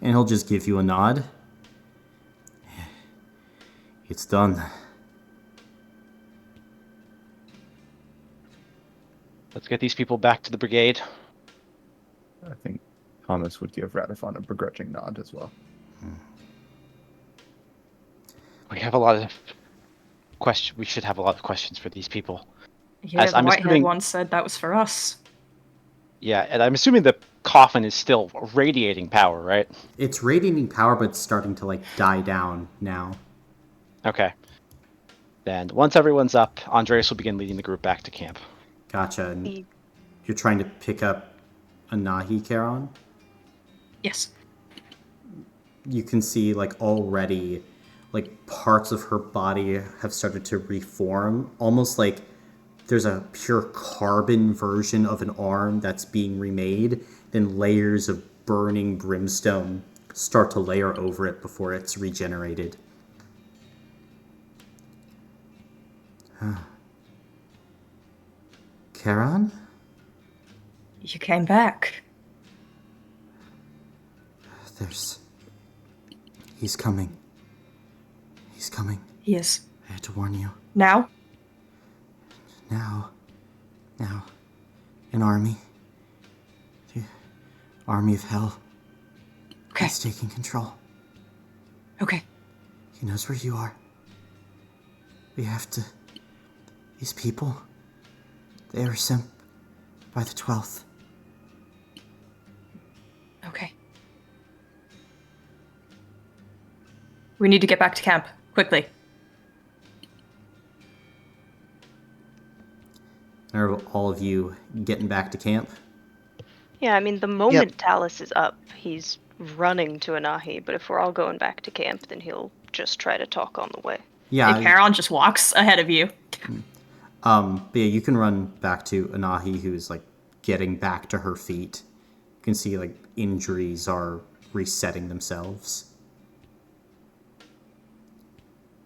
And he'll just give you a nod. It's done. Let's get these people back to the brigade. I think Thomas would give Radovan a begrudging nod as well. We have a lot of questions. We should have a lot of questions for these people. Yeah, As the I'm white-haired assuming- one said that was for us. Yeah, and I'm assuming the coffin is still radiating power, right? It's radiating power, but it's starting to like die down now. Okay. Then once everyone's up, Andreas will begin leading the group back to camp. Gotcha. And you're trying to pick up Anahi, Charon? Yes. You can see like already like parts of her body have started to reform, almost like there's a pure carbon version of an arm that's being remade, then layers of burning brimstone start to layer over it before it's regenerated. Charon? You came back. He's coming. He's coming. He is. I had to warn you. Now? Now. An army. The army of hell. Okay. He's taking control. Okay. He knows where you are. We have to... These people... They were sent by the 12th. Okay. We need to get back to camp. Quickly. Are all of you getting back to camp? Yeah, I mean, the moment Talus is up, he's running to Anahi, but if we're all going back to camp, then he'll just try to talk on the way. Yeah. And Charon just walks ahead of you. But yeah, you can run back to Anahi, who's like getting back to her feet. You can see like injuries are resetting themselves.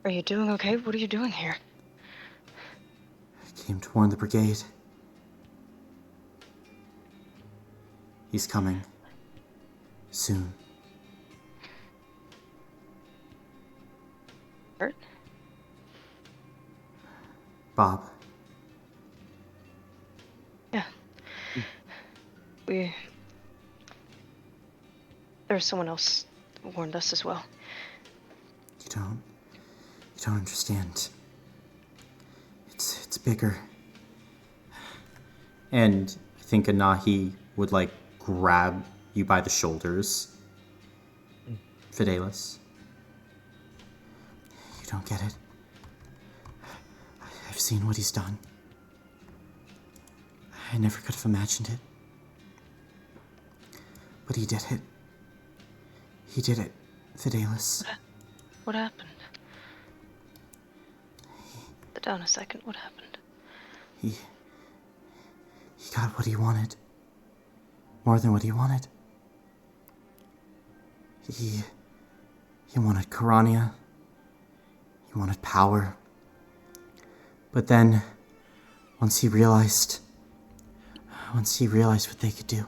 Are you doing okay? What are you doing here? I came to warn the brigade. He's coming. Soon. Hurt? Bob. Yeah. There's someone else who warned us as well. You don't understand. It's bigger. And I think Anahi would like grab you by the shoulders. Fidelis. don't get it. I've seen what he's done. I never could have imagined it. But he did it. He did it, Fidelis. What happened? Sit down a second. What happened? He got what he wanted. More than what he wanted. He wanted Corania. He wanted power. But then, once he realized what they could do,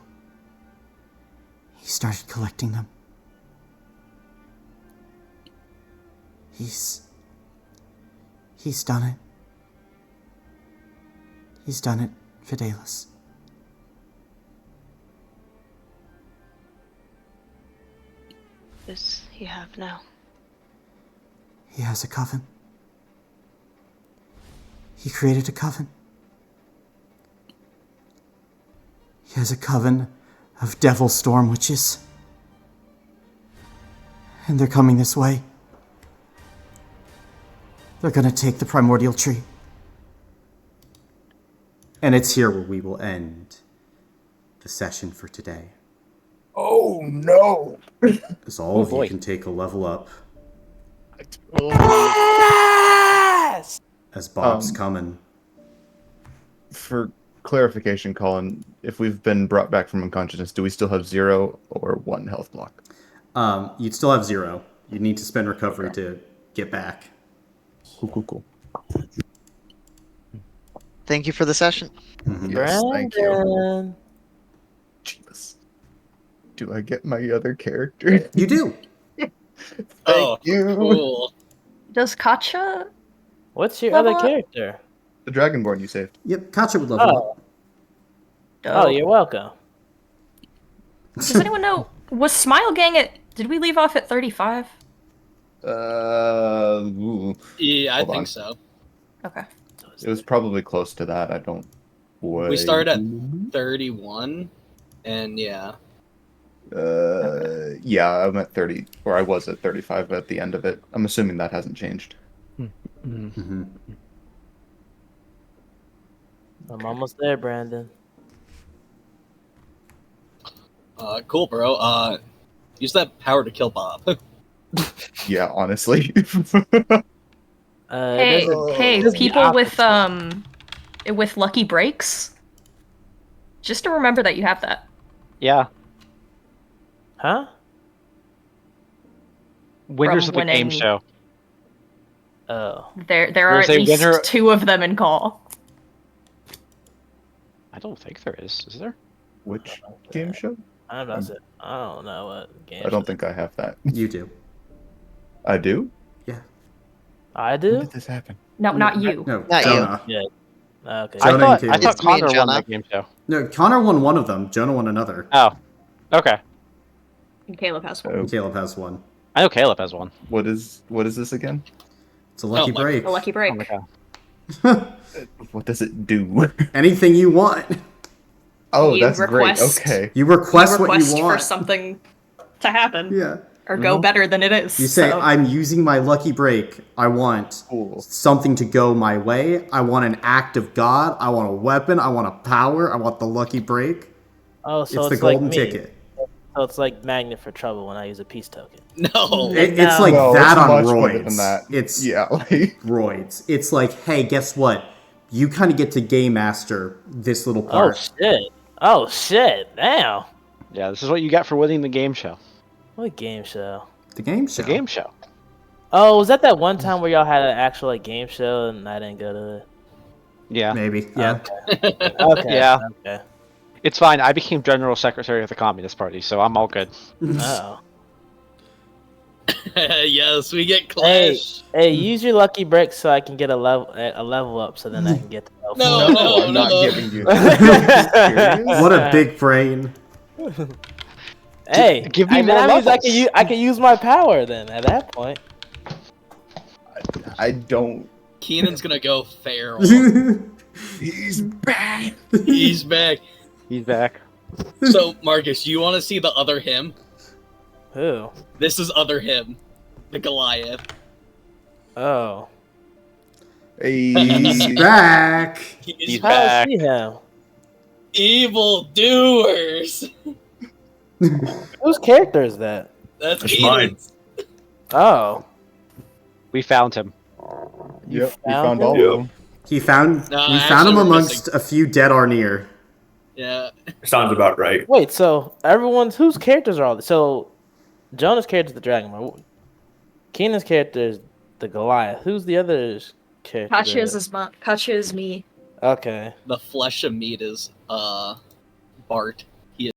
he started collecting them. He's done it. He's done it, Fidelis. Does he have now? He has a coven. He created a coven. He has a coven of devil storm witches. And they're coming this way. They're gonna take the primordial tree. And it's here where we will end the session for today. Oh no! As all of boy. you can take a level up Yes! as Bob's coming. For clarification, Colin, if we've been brought back from unconsciousness, do we still have 0 or 1 health block? You'd still have 0. You'd need to spend recovery to get back. Cool. Thank you for the session. Yes, thank you. Brandon. Jeebus. Do I get my other character? You do. Thank you. Cool. Does Katja? What's your Level other up? character? The Dragonborn you saved. Yep, Katja would level up. Oh, you're welcome. Does anyone know? Was Smile Gang at? Did we leave off at 35? Ooh. Yeah, I Hold think on. so. Okay. It was probably close to that. I don't. We started at 31, and yeah. Yeah, I'm at 30, or I was at 35 at the end of it. I'm assuming that hasn't changed. Mm-hmm. I'm almost there, Brandon. Cool, bro. Use that power to kill Bob. Yeah, honestly. Hey, it doesn't people opposite. with lucky breaks. Just to remember that you have that. Yeah. Huh? Winners of From the game winning. show. Oh. There are There's at a least winner- 2 of them in call. I don't think there is. Is there? Which game show? I don't know what game. I don't think I have that. You do. I do? I When do. did this happen? No, not you. No, Not you. Jonah. Yeah. Okay. I Jonah thought and I Caleb. thought It's me and Connor won Jonah. that game show. No, Connor won one of them. Jonah won another. Oh. Okay. And Caleb has one. Oh, Caleb has one. I know Caleb has one. what is this again? It's a lucky Oh my break. A lucky break. Oh my god. What does it do? Anything you want. Oh, You that's great. request- Okay. You request, what request you for want. something to happen Yeah. or go better than it is. You say, so. I'm using my lucky break. I want Cool. something to go my way. I want an act of God. I want a weapon. I want a power. I want the lucky break. Oh, so it's it's the like golden me. ticket. So it's like Magnet for Trouble when I use a peace token. No. It's like No, that it's on much better roids. than that. It's Yeah, like roids. It's like, hey, guess what? You kind of get to game master this little Oh part. shit! Oh shit! Damn. Yeah, this is what you get for winning the game show. What game show? The game It's show. a game show. Oh, was that one time where y'all had an actual like game show and I didn't go to it? Yeah. Maybe. Yeah. Okay. Yeah. Okay. It's fine. I became general secretary of the Communist Party, so I'm all good. Oh. Yes, we get Hey, Clash. hey, use your lucky brick so I can get a level up, so then I can get to level No, four. no, I'm not no. giving you that. Serious? What a big brain. Hey, Give me then more that means levels. I can use my power then at that point. I don't. Keenan's gonna go feral. He's back. He's back. He's back. So, Marcus, you want to see the other him? Who? This is other him, the Goliath. Oh. He's back. He's How back. is he him? Evil doers. Whose character is that? That's That's mine. Eden's. Oh. We found him. You Yep, we found found him? all of them. We found him actually, we're amongst missing. a few dead Arnir. Yeah. Sounds about right. Wait, so whose characters are all these? So Jonah's character is the Dragon. Keenan's character is the Goliath. Who's the other character? Katya's is me. Okay. The flesh of meat is Bart.